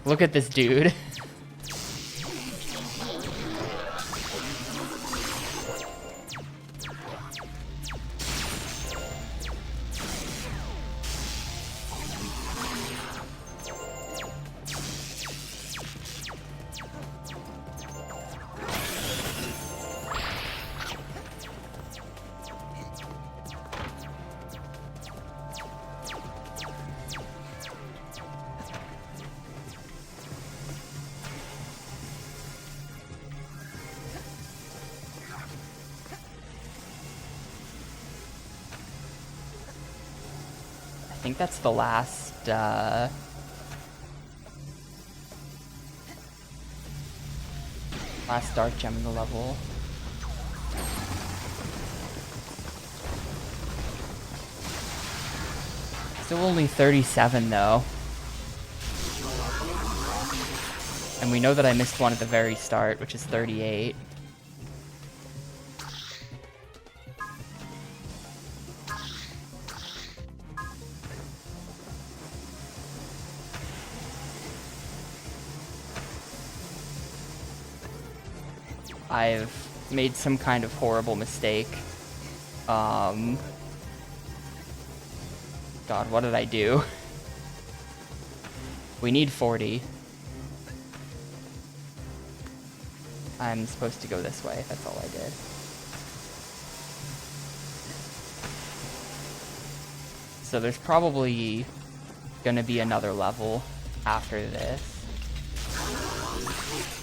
Look at this dude. think that's the last, last dark gem in the level. Still only 37 though. And we know that I missed one at the very start, which is 38. I've made some kind of horrible mistake. God, what did I do? We need 40. I'm supposed to go this way, that's all I did. So there's probably gonna be another level after this.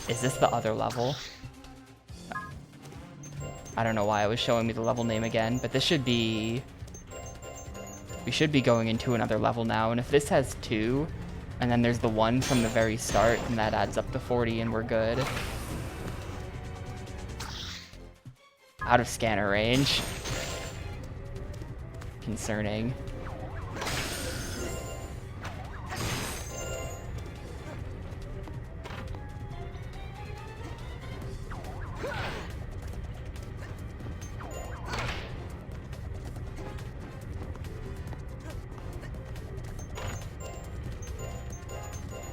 Is this the other level? I don't know why it was showing me the level name again, but this should be... We should be going into another level now, and if this has 2, and then there's the 1 from the very start, then that adds up to 40 and we're good. Out of scanner range. Concerning.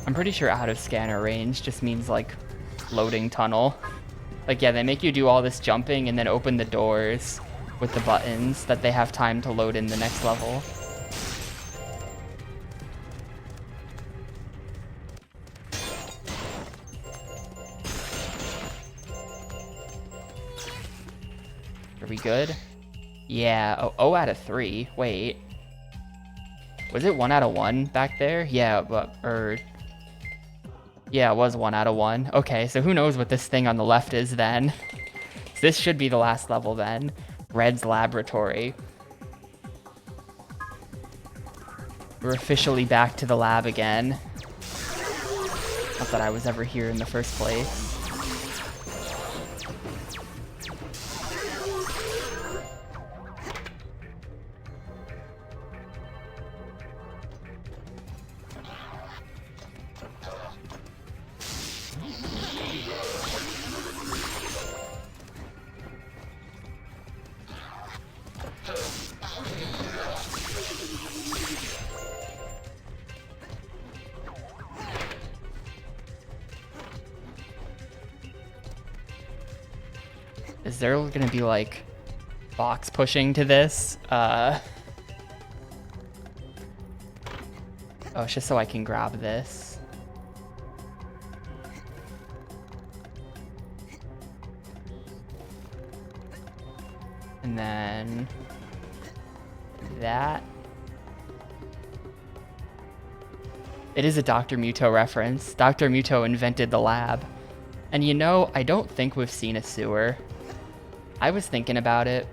I'm pretty sure out of scanner range just means like loading tunnel. Like, yeah, they make you do all this jumping and then open the doors with the buttons that they have time to load in the next level. Are we good? Yeah, oh out of 3. Wait. Was it 1 out of 1 back there? Yeah, but, yeah, it was 1 out of 1. Okay, so who knows what this thing on the left is then. This should be the last level then. Red's laboratory. We're officially back to the lab again. Not that I was ever here in the first place. Is there gonna be like box pushing to this? Oh, it's just so I can grab this. And then that. It is a Dr. Muto reference. Dr. Muto invented the lab. And you know, I don't think we've seen a sewer. I was thinking about it.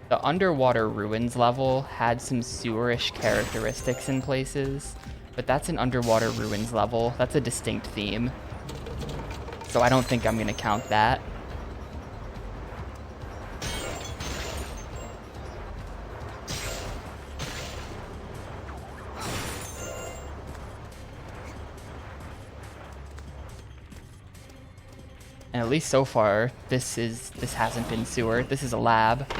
The underwater ruins level had some sewerish characteristics in places, but that's an underwater ruins level. That's a distinct theme. So I don't think I'm gonna count that. And at least so far, this hasn't been sewer. This is a lab.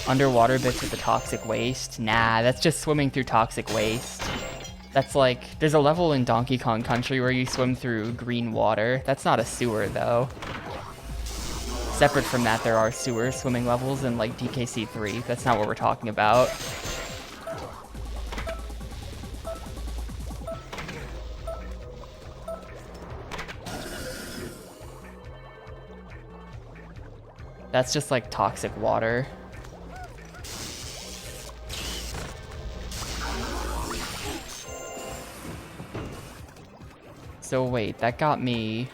Underwater bits with the toxic waste? Nah, that's just swimming through toxic waste. That's like, there's a level in Donkey Kong Country where you swim through green water. That's not a sewer though. Separate from that, there are sewer swimming levels in like DKC 3. That's not what we're talking about. That's just like toxic water. So wait, that got me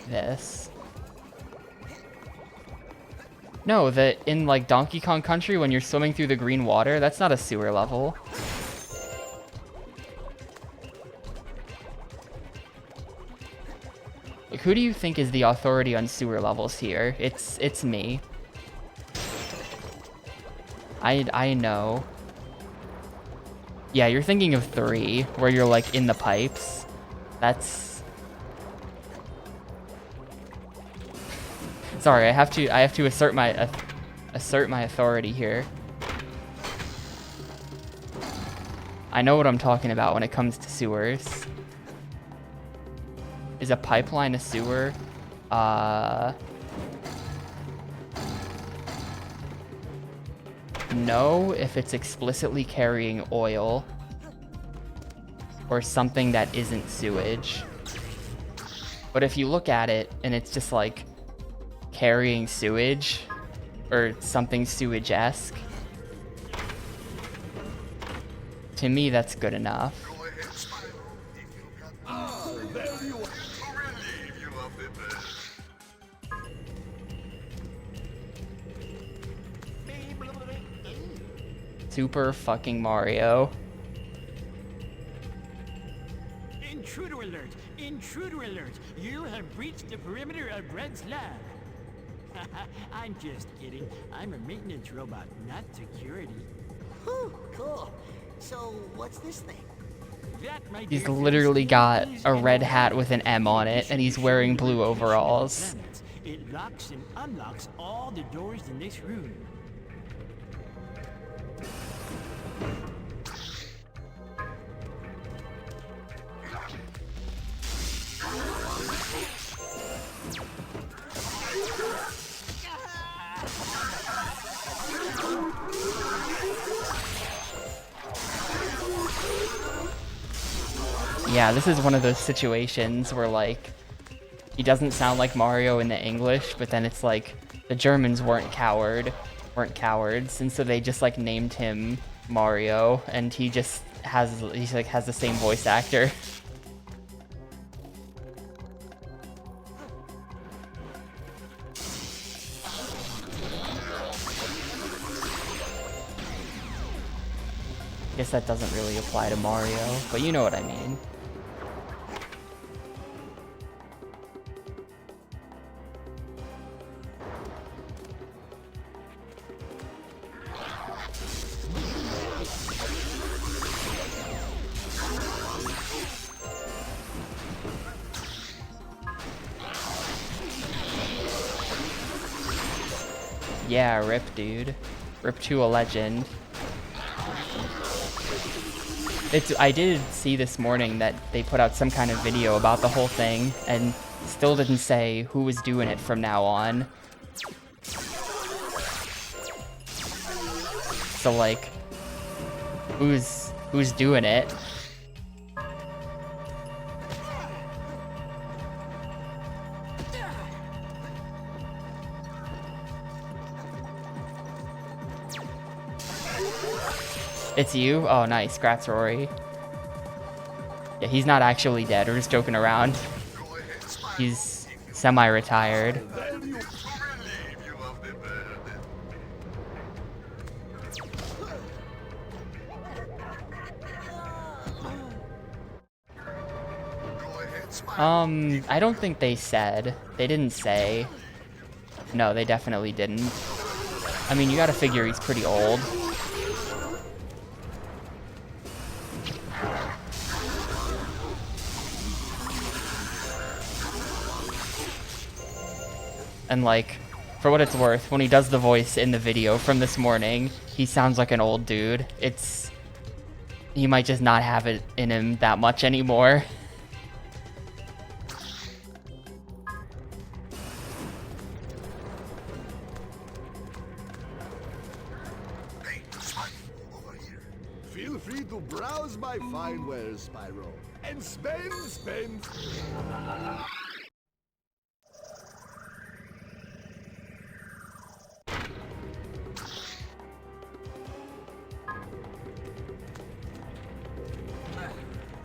this. No, in like Donkey Kong Country when you're swimming through the green water, that's not a sewer level. Like, who do you think is the authority on sewer levels here? It's me. I know. Yeah, you're thinking of 3, where you're like in the pipes. That's... Sorry, I have to assert my authority here. I know what I'm talking about when it comes to sewers. Is a pipeline a sewer? No, if it's explicitly carrying oil or something that isn't sewage. But if you look at it and it's just like carrying sewage or something sewage-esque, to me that's good enough. Go ahead, Spyro. If you've got There you are. to relieve you of the burden. Super fucking Mario. Intruder alert! Intruder alert! You have breached the perimeter of Red's lab. I'm just kidding. I'm a maintenance robot, not security. Whew, cool. So, what's this thing? That, my He's dear literally friends, got is a an red hat with an M on it, and he's wearing blue location of overalls. planets. It locks and unlocks all the doors in this room. Yeah, this is one of those situations where, like, he doesn't sound like Mario in the English, but then it's like the Germans weren't cowards, and so they just like named him Mario, and he has the same voice actor. I guess that doesn't really apply to Mario, but you know what I mean. Yeah, rip, dude. Rip to a legend. I did see this morning that they put out some kind of video about the whole thing, and still didn't say who was doing it from now on. So, like, who's doing it? It's you? Oh, nice. Grats, Rory. Yeah, he's not actually dead. We're just joking around. Go ahead, Spyro. He's semi-retired. To relieve you of the burden. Go ahead, Spyro. I don't think they said. They didn't say. No, they definitely didn't. I mean, you gotta figure he's pretty old. And like, for what it's worth, when he does the voice in the video from this morning, he sounds like an old dude. He might just not have it in him that much anymore. Hey, Spyro, over here. Feel free to browse my fine wares, Spyro. And spend.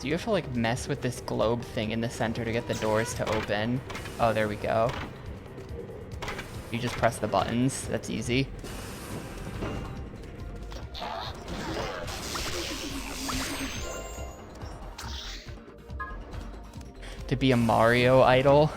Do you have to like mess with this globe thing in the center to get the doors to open? Oh, there we go. You just press the buttons. That's easy. To be a Mario idol.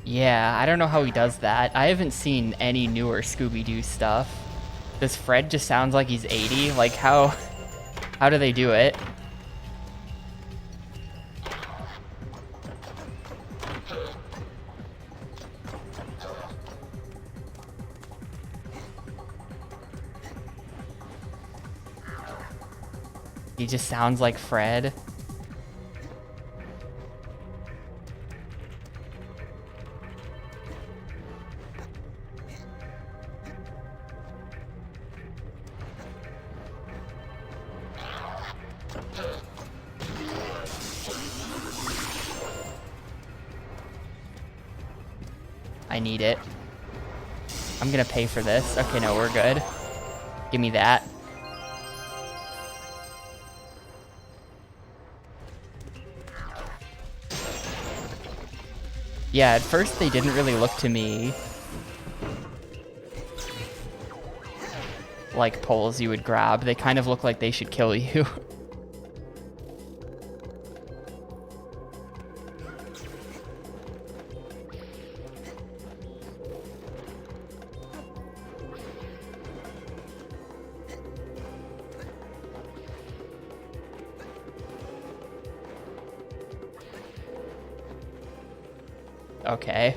Yeah, I don't know how he does that. I haven't seen any newer Scooby-Doo stuff. This Fred just sounds like he's 80. Like, how do they do it? He just sounds like Fred. I need it. I'm gonna pay for this. Okay, no, we're good. Give me that. Yeah, at first they didn't really look to me like poles you would grab. They kind of look like they should kill you. Okay.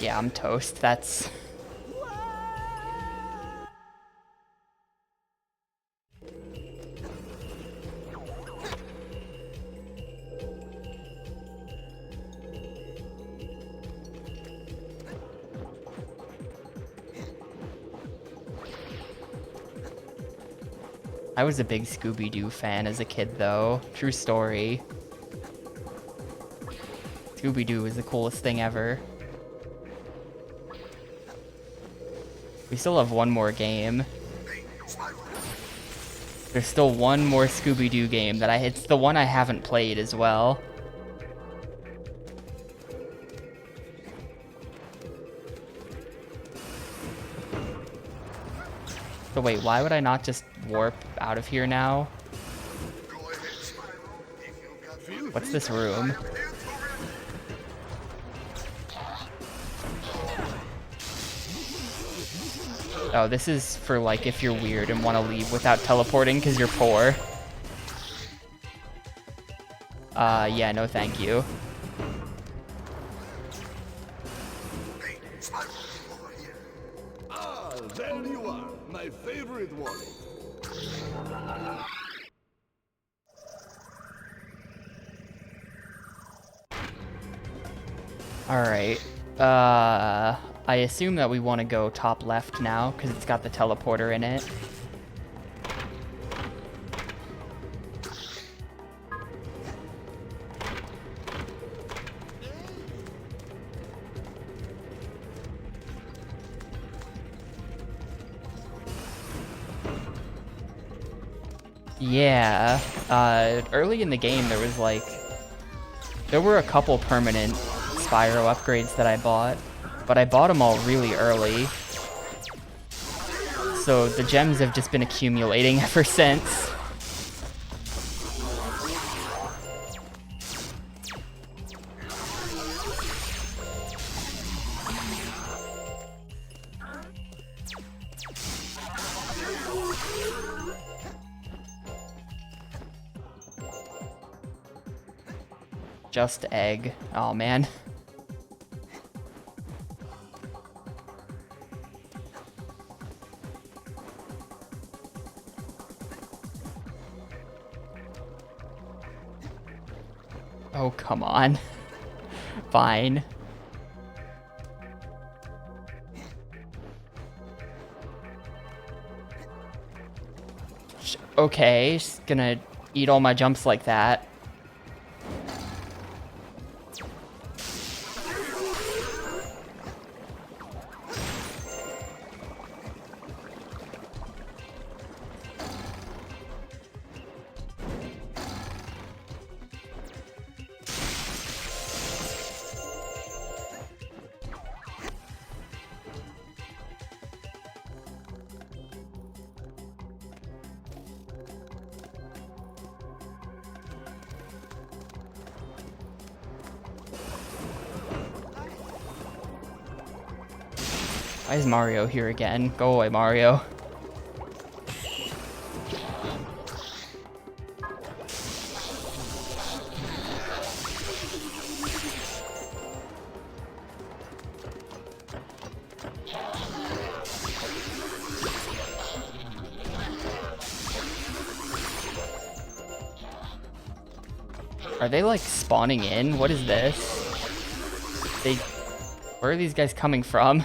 Yeah, I'm toast. That's... I was a big Scooby-Doo fan as a kid, though. True story. Scooby-Doo was the coolest thing ever. We still have one more game. There's still one more Scooby-Doo game that it's the one I haven't played as well. So wait, why would I not just warp out of here now? What's this room? Oh, this is for, like, if you're weird and want to leave without teleporting because you're poor. Yeah, no thank you. Ah, there you are, my favorite one. Alright. I assume that we want to go top left now, because it's got the teleporter in it. Yeah, early in the game there were a couple permanent Spyro upgrades that I bought, but I bought them all really early. So the gems have just been accumulating ever since. Just egg. Oh man. Oh, come on. Fine. Okay, just gonna eat all my jumps like that. Why is Mario here again? Go away, Mario. Are they like spawning in? What is this? Where are these guys coming from?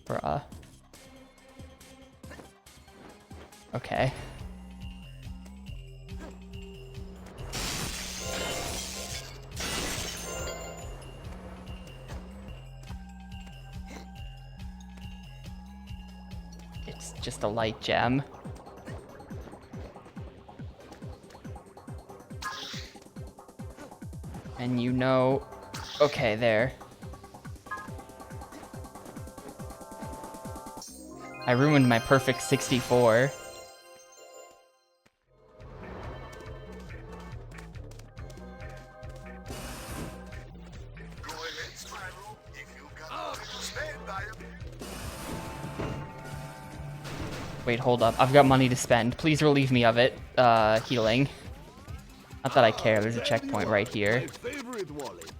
Bruh. Okay. It's just a light gem. And you know... Okay, there. I ruined my perfect 64. Go ahead, Spyro. If you've got money to spend, I am... Wait, hold up. I've got money to spend. Please relieve me of it. Healing. Not that I care. There's a checkpoint right here.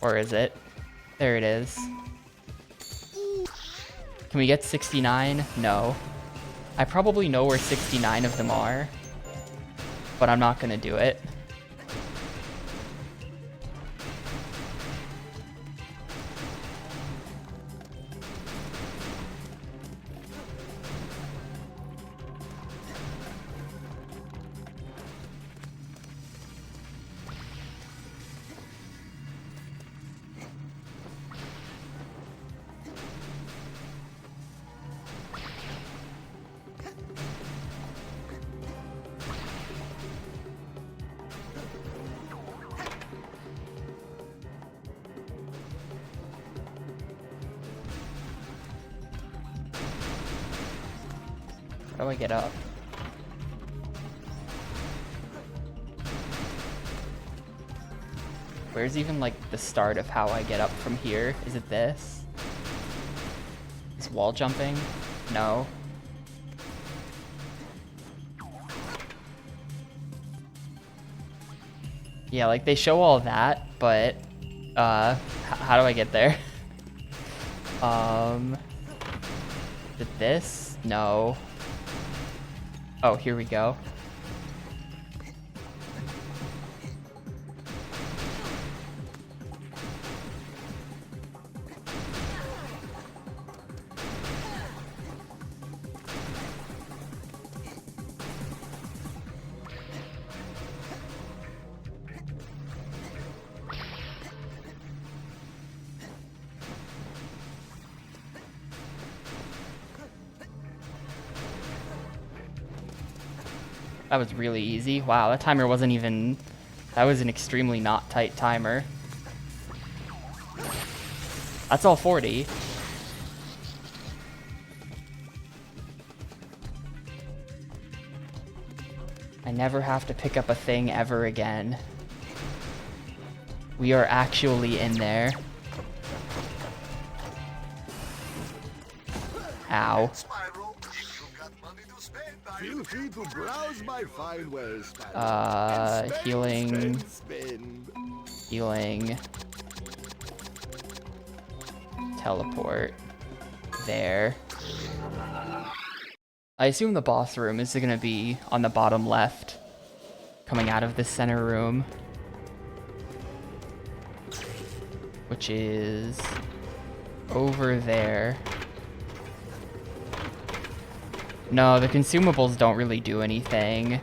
Or is it? There it is. Can we get 69? No. I probably know where 69 of them are, but I'm not gonna do it. How do I get up? Where's even like the start of how I get up from here? Is it this? Is wall jumping? No. Yeah, like they show all that, but how do I get there? Is it this? No. Oh, here we go. That was really easy. Wow, that timer wasn't even... That was an extremely not tight timer. That's all 40. I never have to pick up a thing ever again. We are actually in there. Ow. Spyro, if you've got money to spend, I am... Feel free to browse my fine wares, Spyro. Healing. Spend. Healing. Teleport. There. I assume the boss room is going to be on the bottom left, coming out of this center room, which is over there. No, the consumables don't really do anything.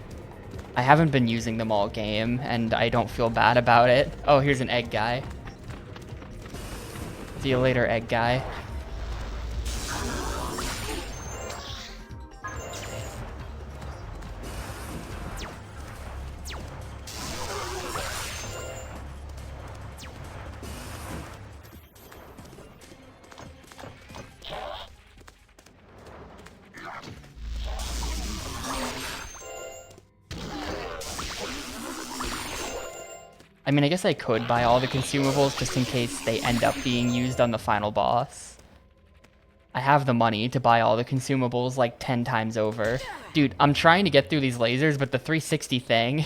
I haven't been using them all game, and I don't feel bad about it. Oh, here's an egg guy. See you later, egg guy. I mean, I guess I could buy all the consumables just in case they end up being used on the final boss. I have the money to buy all the consumables like 10 times over. Dude, I'm trying to get through these lasers, but the 360 thing...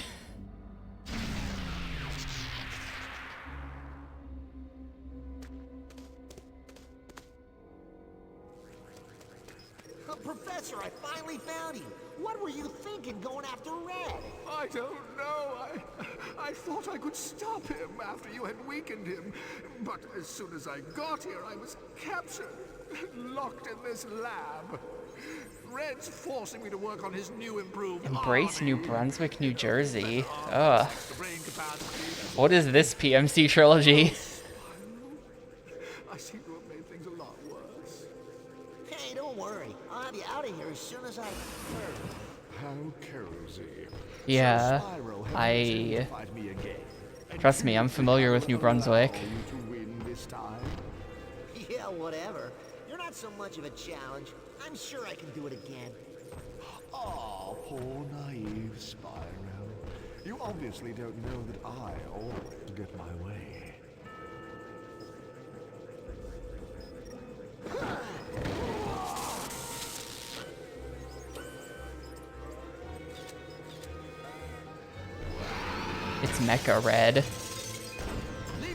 Professor, I finally found you. What were you thinking going after Red? I don't know. I thought I could stop him after you had weakened him. But as soon as I got here, I was captured, locked in this lab. Red's forcing me to work on his new improved Embrace army. New Brunswick, New Jersey. Ugh. What is this PMC trilogy? I seem to have made things a lot worse. Hey, don't worry. I'll have you out of here as soon as I... How cozy. Yeah, Fight me again. trust me, I'm familiar with New Brunswick. You to win this time? Yeah, whatever. You're not so much of a challenge. I'm sure I can do it again. Oh, poor naive Spyro. You obviously don't know that I always get my way. It's Mecha Red.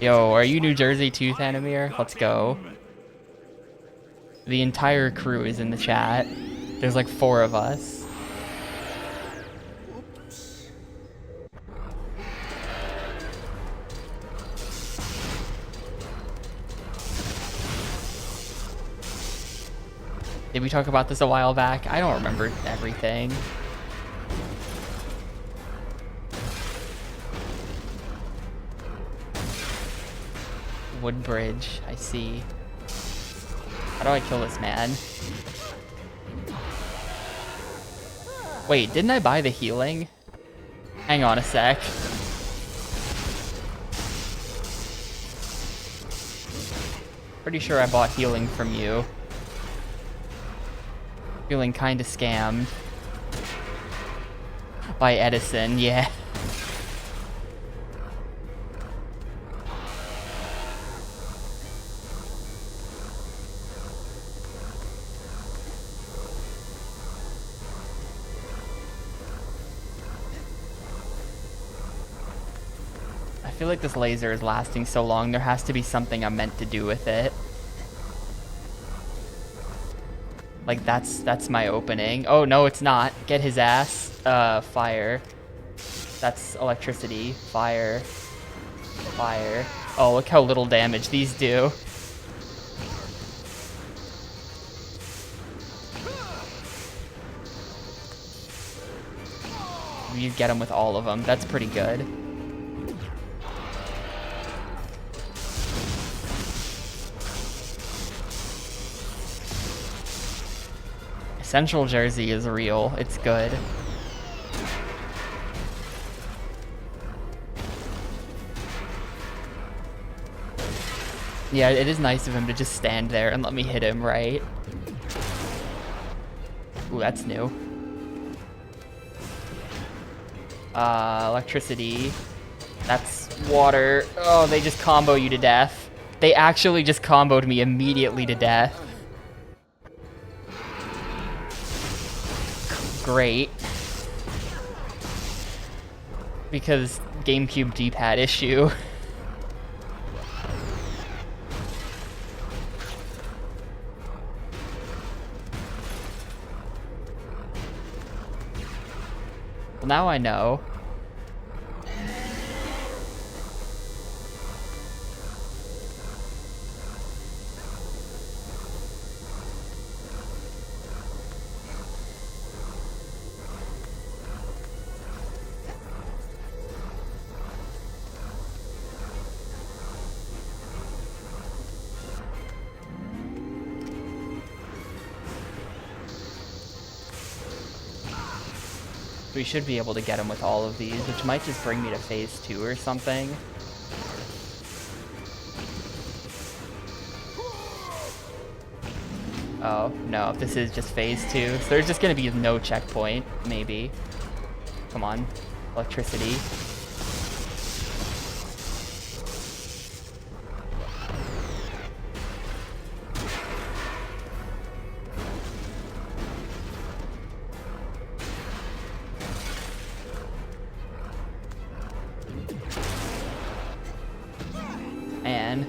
Yo, are you New Jersey too, Thanomir? Let's go. The entire crew is in the chat. There's like 4 of us. Did we talk about this a while back? I don't remember everything. Woodbridge, I see. How do I kill this man? Wait, didn't I buy the healing? Hang on a sec. Pretty sure I bought healing from you. Feeling kinda scammed. By Edison, yeah. I feel like this laser is lasting so long, there has to be something I'm meant to do with it. Like, that's my opening. Oh, no, it's not. Get his ass. Fire. That's electricity. Fire. Fire. Oh, look how little damage these do. You get them with all of them. That's pretty good. Central Jersey is real. It's good. Yeah, it is nice of him to just stand there and let me hit him, right? Ooh, that's new. Electricity. That's water. Oh, they just combo you to death. They actually just comboed me immediately to death. Great. Because GameCube D-pad issue. now I know. We should be able to get him with all of these, which might just bring me to phase 2 or something. Oh, no, this is just phase 2. So there's just gonna be no checkpoint, maybe. Come on, electricity. And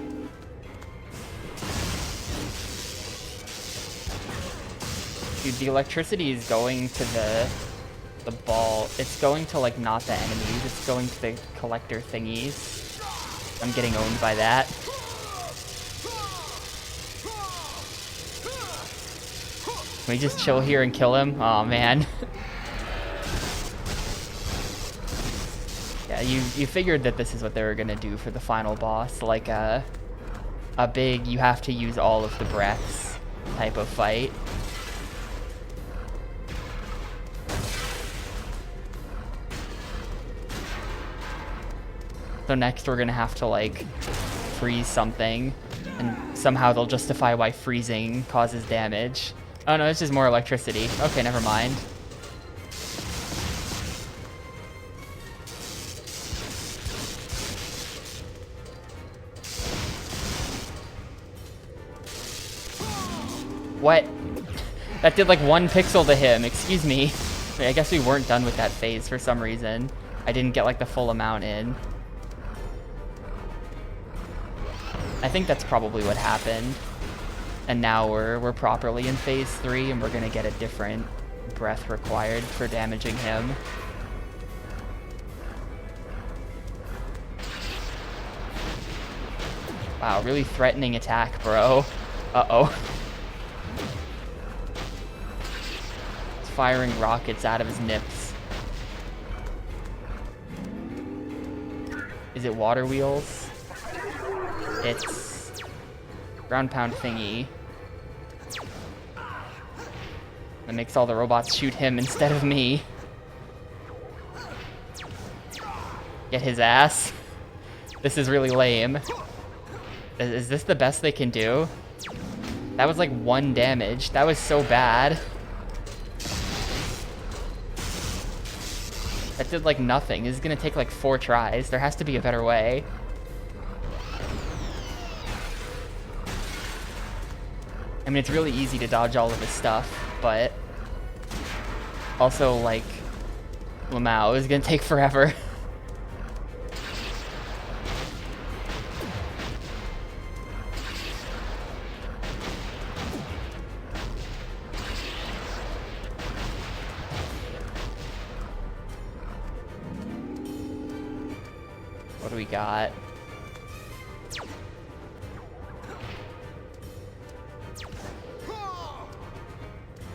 dude, the electricity is going to the ball. It's going to like not the enemies, it's going to the collector thingies. I'm getting owned by that. Can we just chill here and kill him? Oh man. Yeah, you figured that this is what they were gonna do for the final boss, like a big you have to use all of the breaths type of fight. So next we're gonna have to like freeze something, and somehow they'll justify why freezing causes damage. Oh no, it's just more electricity. Okay, never mind. What? That did like 1 pixel to him, excuse me. Wait, I guess we weren't done with that phase for some reason. I didn't get like the full amount in. I think that's probably what happened. And now we're properly in phase 3 and we're gonna get a different breath required for damaging him. Wow, really threatening attack, bro. Uh-oh. It's firing rockets out of his nips. Is it water wheels? It's ground pound thingy. That makes all the robots shoot him instead of me. Get his ass. This is really lame. Is this the best they can do? That was like 1 damage. That was so bad. That did like nothing. This is gonna take like 4 tries. There has to be a better way. I mean, it's really easy to dodge all of his stuff, but also, like, Lamau is gonna take forever. What do we got?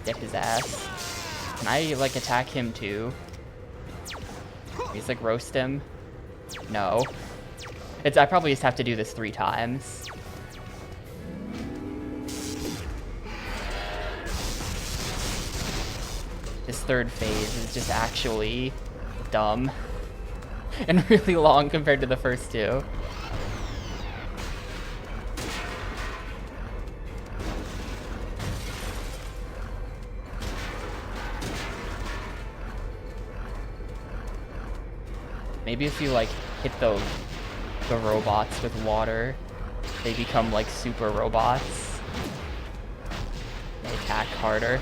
Get his ass. Can I, like, attack him too? He's like, roast him? No. I probably just have to do this 3 times. This 3rd phase is just actually dumb. And really long compared to the first 2. Maybe if you like hit the robots with water, they become like super robots. They attack harder.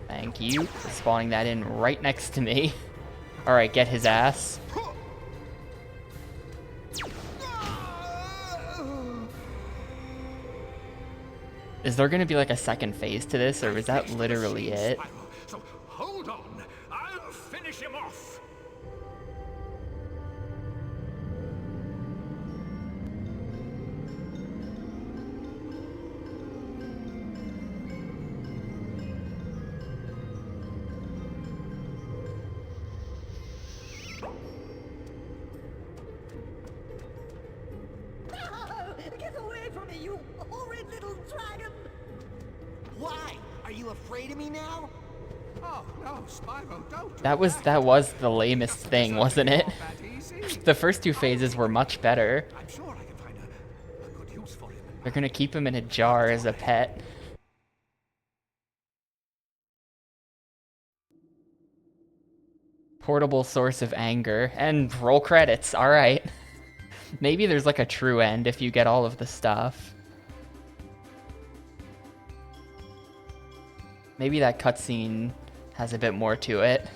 Thank you for spawning that in right next to me. Alright, get his ass. Is there gonna be like a second phase to this, or is that literally it? Spyro, so hold on. I'll finish him off. Get away from me, you horrid little dragon! Why? Are you afraid of me now? Oh, no, Spyro, don't do That was the lamest thing, wasn't it? that easy. The first two phases were much better. I'm sure I can find a good use for him. They're gonna keep him in a jar as a pet. Portable source of anger. And roll credits, alright. Maybe there's like a true end if you get all of the stuff. Maybe that cutscene has a bit more to it.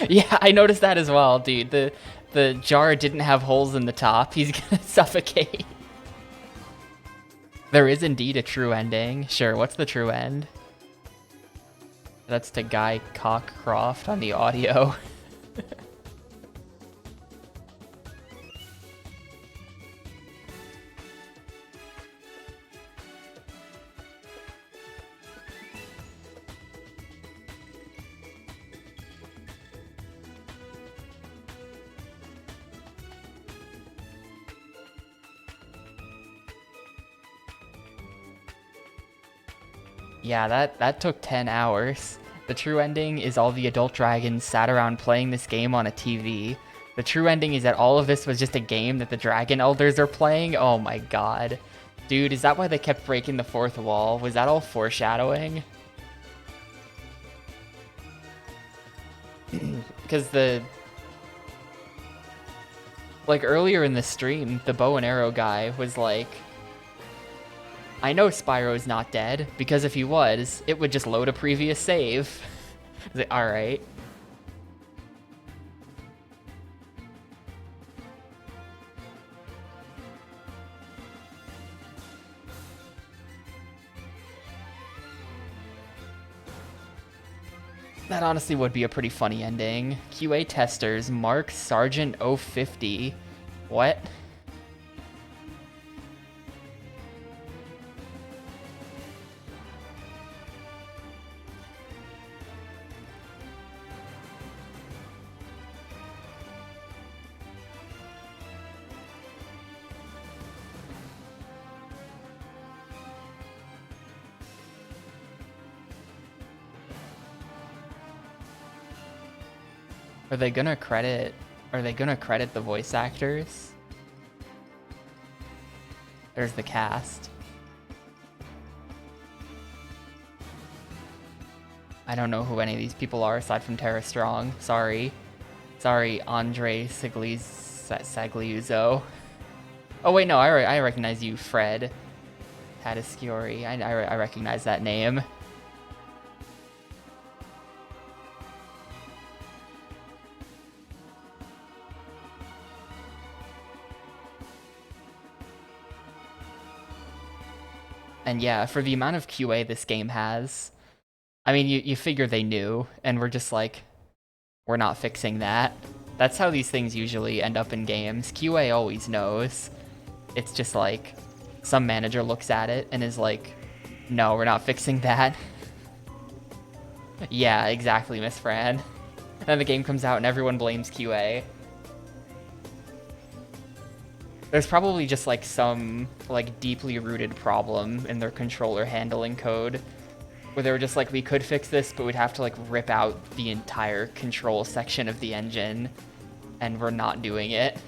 Yeah, I noticed that as well, dude. The jar didn't have holes in the top. He's gonna suffocate. There is indeed a true ending. Sure, what's the true end? That's to Guy Cockcroft on the audio. Yeah, that took 10 hours. The true ending is all the adult dragons sat around playing this game on a TV. The true ending is that all of this was just a game that the dragon elders are playing. Oh my god. Dude, is that why they kept breaking the fourth wall? Was that all foreshadowing? Because like earlier in the stream, the bow and arrow guy was like, I know Spyro's not dead, because if he was, it would just load a previous save. I was like, alright. That honestly would be a pretty funny ending. QA testers, Mark Sargent 050. What? Are they gonna credit the voice actors? There's the cast. I don't know who any of these people are aside from Tara Strong. Sorry. Sorry, Andre Sagliuzzo. Oh wait, no, I recognize you, Fred Tatasciore. I recognize that name. And yeah, for the amount of QA this game has, I mean, you figure they knew, and we're just like, we're not fixing that. That's how these things usually end up in games. QA always knows. It's just like, some manager looks at it and is like, no, we're not fixing that. Yeah, exactly, Miss Fran. And then the game comes out and everyone blames QA. There's probably just like some like deeply rooted problem in their controller handling code where they were just like, we could fix this, but we'd have to like rip out the entire control section of the engine, and we're not doing it.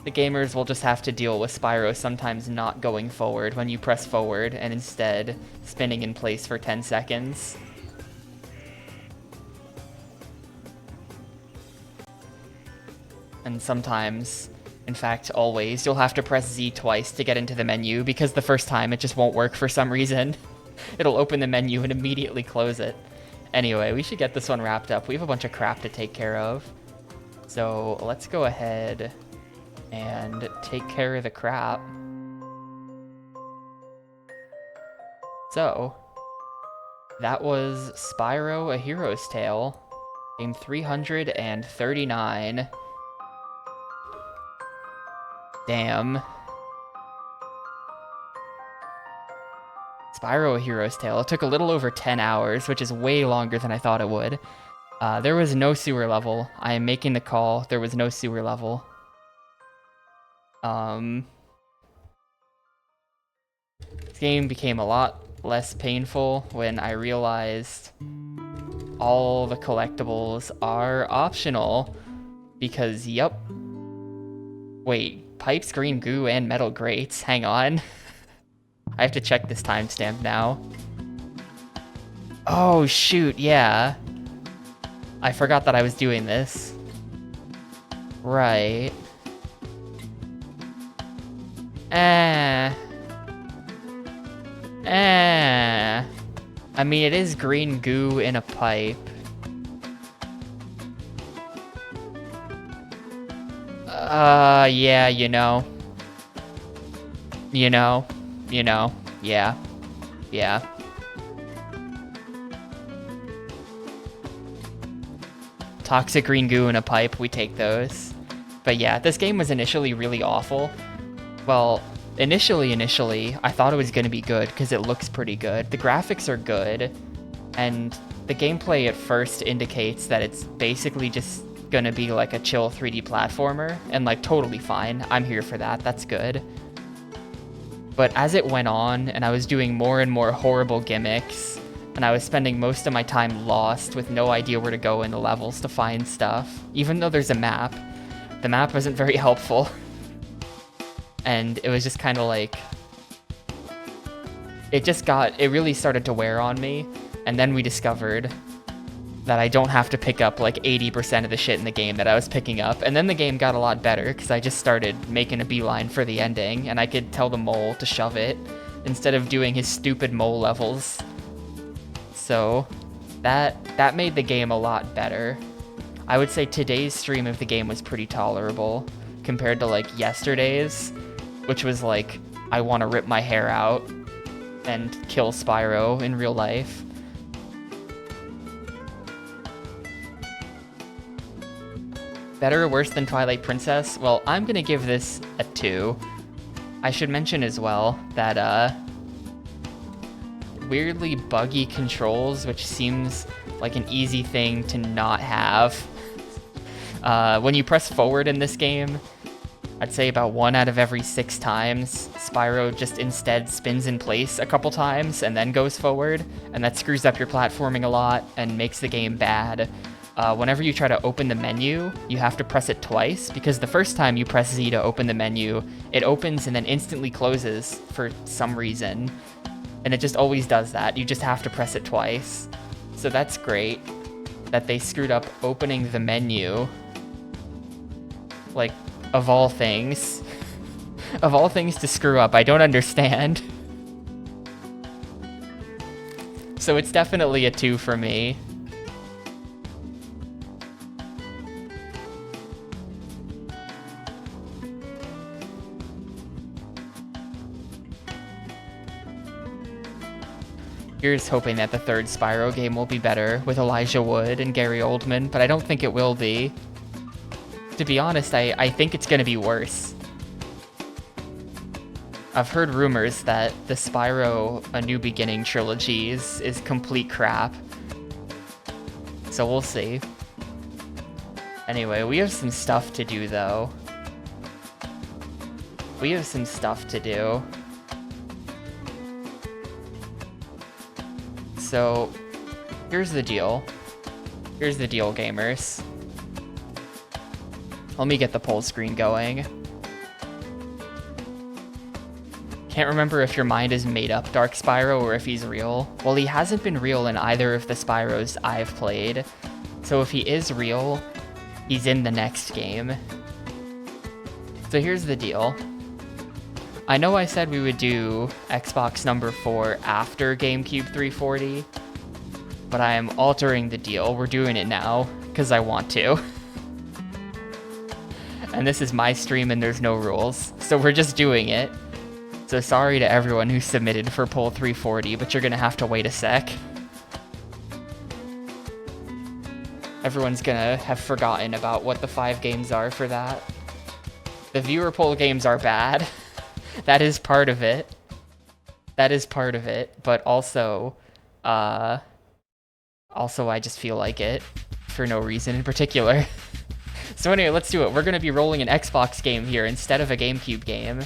The gamers will just have to deal with Spyro sometimes not going forward when you press forward and instead spinning in place for 10 seconds. And sometimes, in fact always, you'll have to press Z twice to get into the menu because the first time it just won't work for some reason. It'll open the menu and immediately close it. Anyway, we should get this one wrapped up. We have a bunch of crap to take care of. So let's go ahead and take care of the crap. So that was Spyro: A Hero's Tale, game 339. Damn. Spyro: A Hero's Tale. It took a little over 10 hours, which is way longer than I thought it would. There was no sewer level. I am making the call. There was no sewer level. This game became a lot less painful when I realized all the collectibles are optional. Because, yup. Wait, pipes, green goo, and metal grates. Hang on. I have to check this timestamp now. Oh, shoot, yeah. I forgot that I was doing this. Right. I mean, it is green goo in a pipe. Yeah, you know, yeah. Toxic green goo in a pipe, we take those. But yeah, this game was initially really awful. Well, initially, I thought it was going to be good because it looks pretty good. The graphics are good, and the gameplay at first indicates that it's basically just going to be like a chill 3D platformer, and like totally fine. I'm here for that. That's good. But as it went on, and I was doing more and more horrible gimmicks, and I was spending most of my time lost with no idea where to go in the levels to find stuff, even though there's a map, the map wasn't very helpful. And it was just kind of like, it really started to wear on me. And then we discovered that I don't have to pick up like 80% of the shit in the game that I was picking up. And then the game got a lot better because I just started making a beeline for the ending, and I could tell the mole to shove it instead of doing his stupid mole levels. So that made the game a lot better. I would say today's stream of the game was pretty tolerable compared to like yesterday's, which was like, I want to rip my hair out and kill Spyro in real life. Better or worse than Twilight Princess? Well, I'm gonna give this a 2. I should mention as well that weirdly buggy controls, which seems like an easy thing to not have. When you press forward in this game, I'd say about 1 out of every 6 times, Spyro just instead spins in place a couple times and then goes forward, and that screws up your platforming a lot and makes the game bad. Whenever you try to open the menu, you have to press it twice, because the first time you press Z to open the menu, it opens and then instantly closes for some reason. And it just always does that. You just have to press it twice. So that's great that they screwed up opening the menu. Like, of all things. Of all things to screw up, I don't understand. So it's definitely a 2 for me. Here's hoping that the third Spyro game will be better with Elijah Wood and Gary Oldman, but I don't think it will be. To be honest, I think it's gonna be worse. I've heard rumors that the Spyro A New Beginning trilogy is complete crap. So we'll see. Anyway, we have some stuff to do though. So, here's the deal. Here's the deal, gamers. Let me get the poll screen going. Can't remember if your mind is made up Dark Spyro or if he's real. Well, he hasn't been real in either of the Spyros I've played. So if he is real, he's in the next game. So here's the deal. I know I said we would do Xbox number 4 after Gamecube 340, but I am altering the deal. We're doing it now, because I want to. And this is my stream and there's no rules. So we're just doing it. So sorry to everyone who submitted for poll 340, but you're gonna have to wait a sec. Everyone's gonna have forgotten about what the 5 games are for that. The viewer poll games are bad. That is part of it. That is part of it, but also I just feel like it for no reason in particular. So anyway, let's do it. We're gonna be rolling an Xbox game here instead of a GameCube game.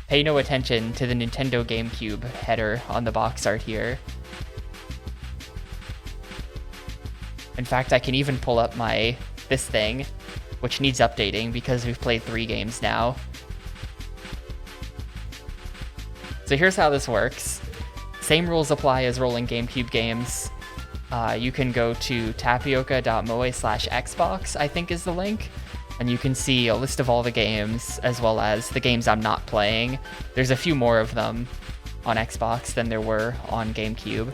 Pay no attention to the Nintendo GameCube header on the box art here. In fact, I can even pull up this thing, which needs updating because we've played 3 games now. So here's how this works. Same rules apply as rolling GameCube games. You can go to tapioca.moe/Xbox, I think is the link. And you can see a list of all the games, as well as the games I'm not playing. There's a few more of them on Xbox than there were on GameCube.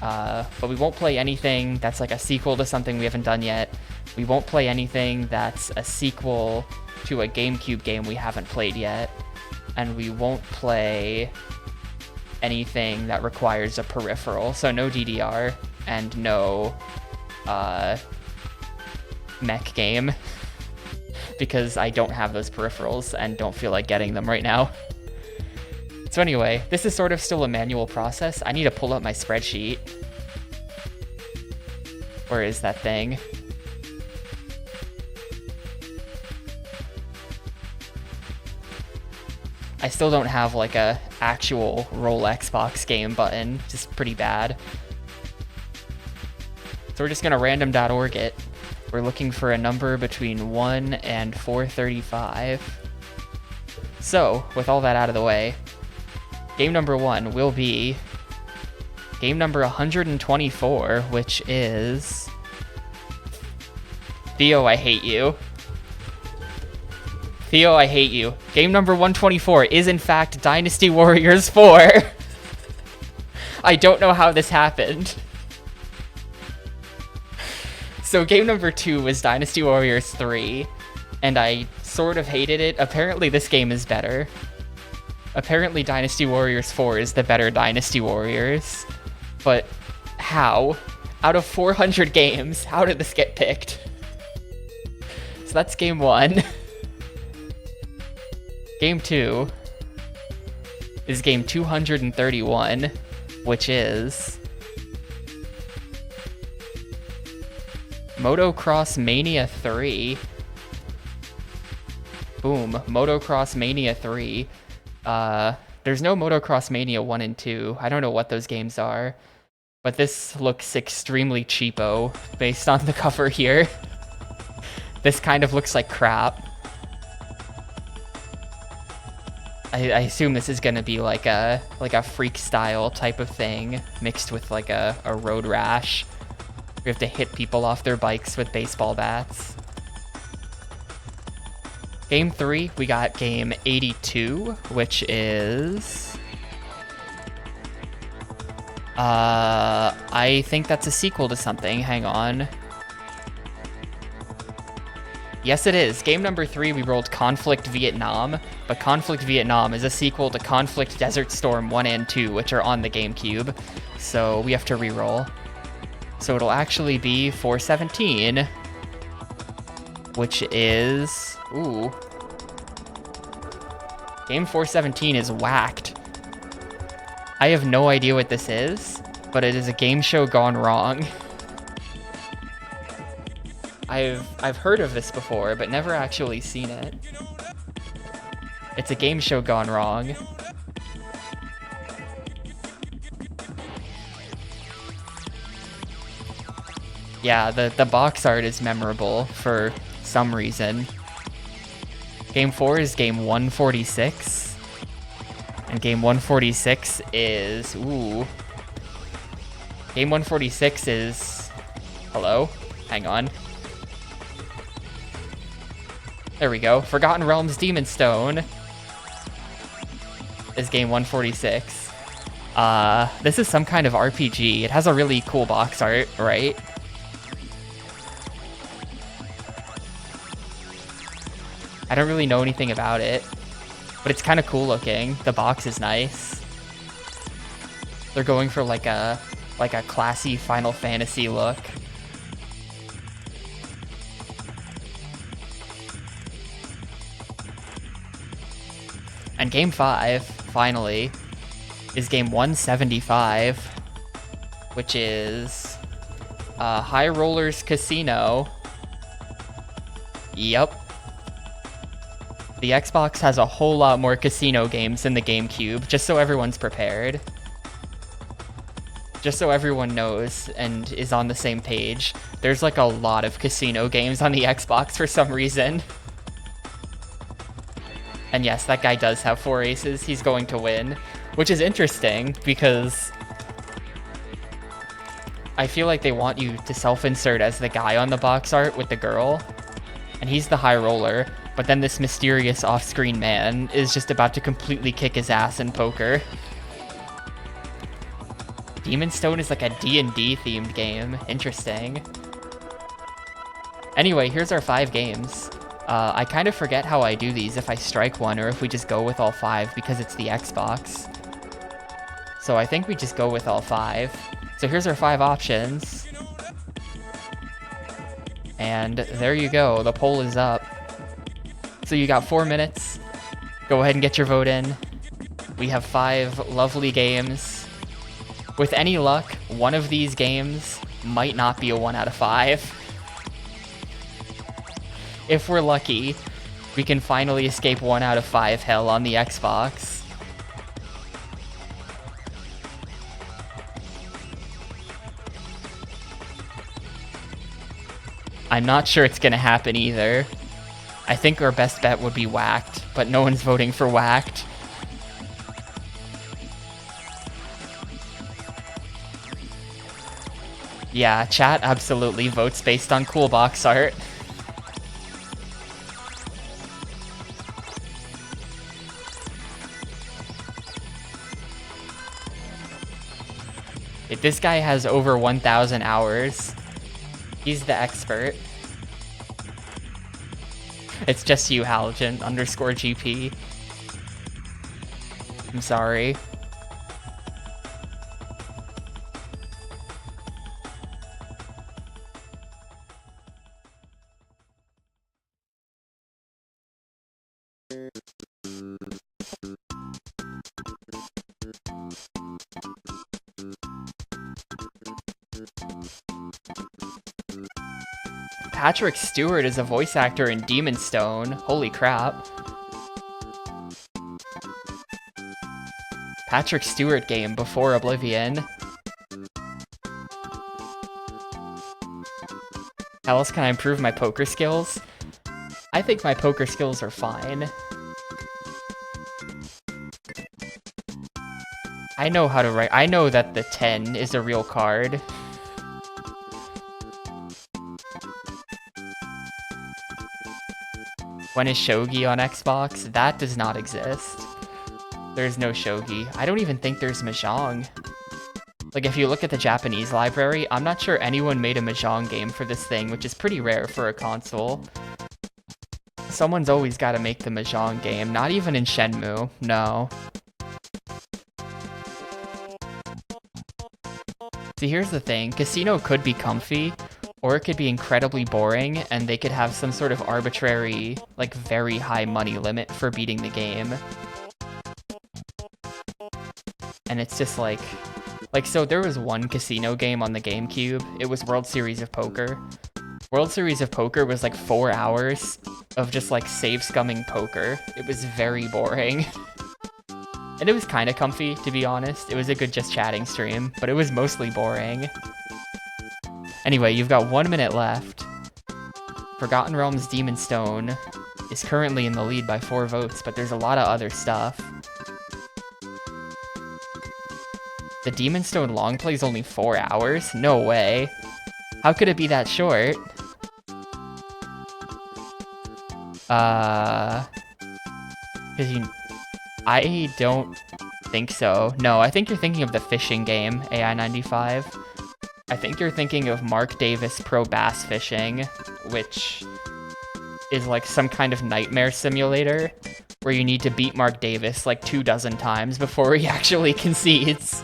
But we won't play anything that's like a sequel to something we haven't done yet. We won't play anything that's a sequel to a GameCube game we haven't played yet. And we won't play anything that requires a peripheral. So no DDR and no mech game. Because I don't have those peripherals and don't feel like getting them right now. So anyway, this is sort of still a manual process. I need to pull up my spreadsheet. Where is that thing? I still don't have like a actual roll Xbox game button, just pretty bad. So we're just gonna random.org it. We're looking for a number between 1 and 435. So, with all that out of the way, game number 1 will be game number 124, which is... Theo, I hate you. Theo, I hate you. Game number 124 is in fact Dynasty Warriors 4. I don't know how this happened. So game number 2 was Dynasty Warriors 3, and I sort of hated it. Apparently this game is better. Apparently Dynasty Warriors 4 is the better Dynasty Warriors. But how? Out of 400 games, how did this get picked? So that's game 1. Game 2 is game 231, which is... Motocross Mania 3. Boom. Motocross Mania 3. There's no Motocross Mania 1 and 2. I don't know what those games are. But this looks extremely cheapo based on the cover here. This kind of looks like crap. I assume this is gonna be like a freak style type of thing mixed with like a road rash. We have to hit people off their bikes with baseball bats. Game 3, we got game 82, which is... I think that's a sequel to something. Hang on. Yes, it is. Game number 3, we rolled Conflict Vietnam, but Conflict Vietnam is a sequel to Conflict Desert Storm 1 and 2, which are on the GameCube, so we have to re-roll. So it'll actually be 417, which is... Ooh. Game 417 is whacked. I have no idea what this is, but it is a game show gone wrong. I've heard of this before, but never actually seen it. It's a game show gone wrong. Yeah, the box art is memorable for some reason. Game 4 is game 146. And game 146 is... Ooh. Game 146 is... Hello? Hang on. There we go. Forgotten Realms Demon Stone is game 146. This is some kind of RPG. It has a really cool box art, right? I don't really know anything about it, but it's kind of cool looking. The box is nice. They're going for like a classy Final Fantasy look. And game 5, finally, is game 175, which is High Rollers Casino. Yep. The Xbox has a whole lot more casino games than the GameCube, just so everyone's prepared. Just so everyone knows and is on the same page. There's like a lot of casino games on the Xbox for some reason. And yes, that guy does have 4 aces. He's going to win, which is interesting because I feel like they want you to self-insert as the guy on the box art with the girl, and he's the high roller, but then this mysterious off-screen man is just about to completely kick his ass in poker. Demon Stone is like a D&D themed game. Interesting. Anyway, here's our 5 games. I kind of forget how I do these, if I strike one or if we just go with all 5 because it's the Xbox. So I think we just go with all 5. So here's our 5 options. And there you go, the poll is up. So you got 4 minutes. Go ahead and get your vote in. We have 5 lovely games. With any luck, one of these games might not be a 1 out of 5. If we're lucky, we can finally escape 1 out of 5 hell on the Xbox. I'm not sure it's gonna happen either. I think our best bet would be Whacked, but no one's voting for Whacked. Yeah, chat absolutely votes based on cool box art. If this guy has over 1,000 hours, he's the expert. It's just you, Halogen_GP. I'm sorry. Patrick Stewart is a voice actor in Demon Stone. Holy crap. Patrick Stewart game before Oblivion. How else can I improve my poker skills? I think my poker skills are fine. I know how to write. I know that the 10 is a real card. When is Shogi on Xbox? That does not exist. There's no Shogi. I don't even think there's Mahjong. Like, if you look at the Japanese library, I'm not sure anyone made a Mahjong game for this thing, which is pretty rare for a console. Someone's always got to make the Mahjong game, not even in Shenmue. No. See, here's the thing. Casino could be comfy, or it could be incredibly boring, and they could have some sort of arbitrary, like, very high money limit for beating the game. And it's just like, so there was one casino game on the GameCube. It was World Series of Poker. World Series of Poker was like 4 hours of just like save scumming poker. It was very boring. And it was kind of comfy, to be honest. It was a good just chatting stream, but it was mostly boring. Anyway, you've got 1 minute left. Forgotten Realms Demon Stone is currently in the lead by 4 votes, but there's a lot of other stuff. The Demon Stone long play is only 4 hours? No way. How could it be that short? I don't think so. No, I think you're thinking of the fishing game, AI95. I think you're thinking of Mark Davis Pro Bass Fishing, which is like some kind of nightmare simulator where you need to beat Mark Davis like 24 times before he actually concedes.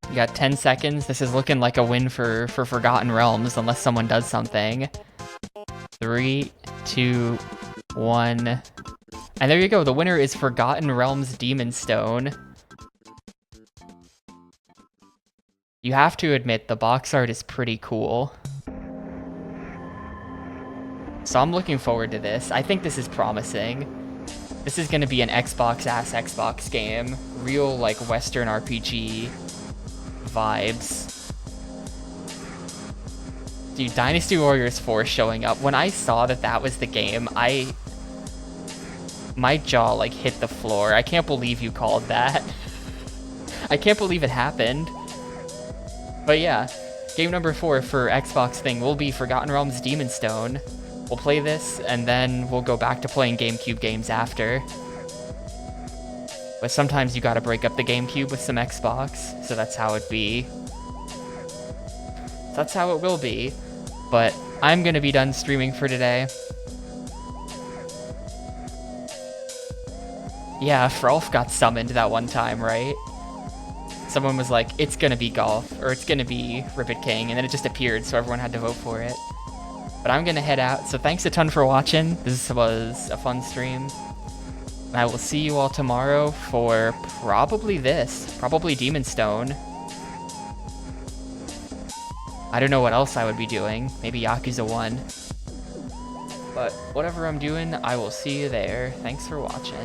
You got 10 seconds. This is looking like a win for Forgotten Realms unless someone does something. 3, 2, 1. And there you go. The winner is Forgotten Realms Demon Stone. You have to admit the box art is pretty cool. So I'm looking forward to this. I think this is promising. This is going to be an Xbox-ass Xbox game. Real, like, Western RPG vibes. Dude, Dynasty Warriors 4 showing up. When I saw that that was the game, my jaw, like, hit the floor. I can't believe you called that. I can't believe it happened. But yeah, game number 4 for Xbox thing will be Forgotten Realms Demon Stone. We'll play this, and then we'll go back to playing GameCube games after. But sometimes you gotta break up the GameCube with some Xbox, so that's how it be. That's how it will be. But I'm gonna be done streaming for today. Yeah, Frolf got summoned that one time, right? Someone was like, it's gonna be Golf, or it's gonna be Ribbit King, and then it just appeared, so everyone had to vote for it. But I'm gonna head out, so thanks a ton for watching. This was a fun stream. And I will see you all tomorrow for probably Demon Stone. I don't know what else I would be doing. Maybe Yakuza 1. But whatever I'm doing, I will see you there. Thanks for watching.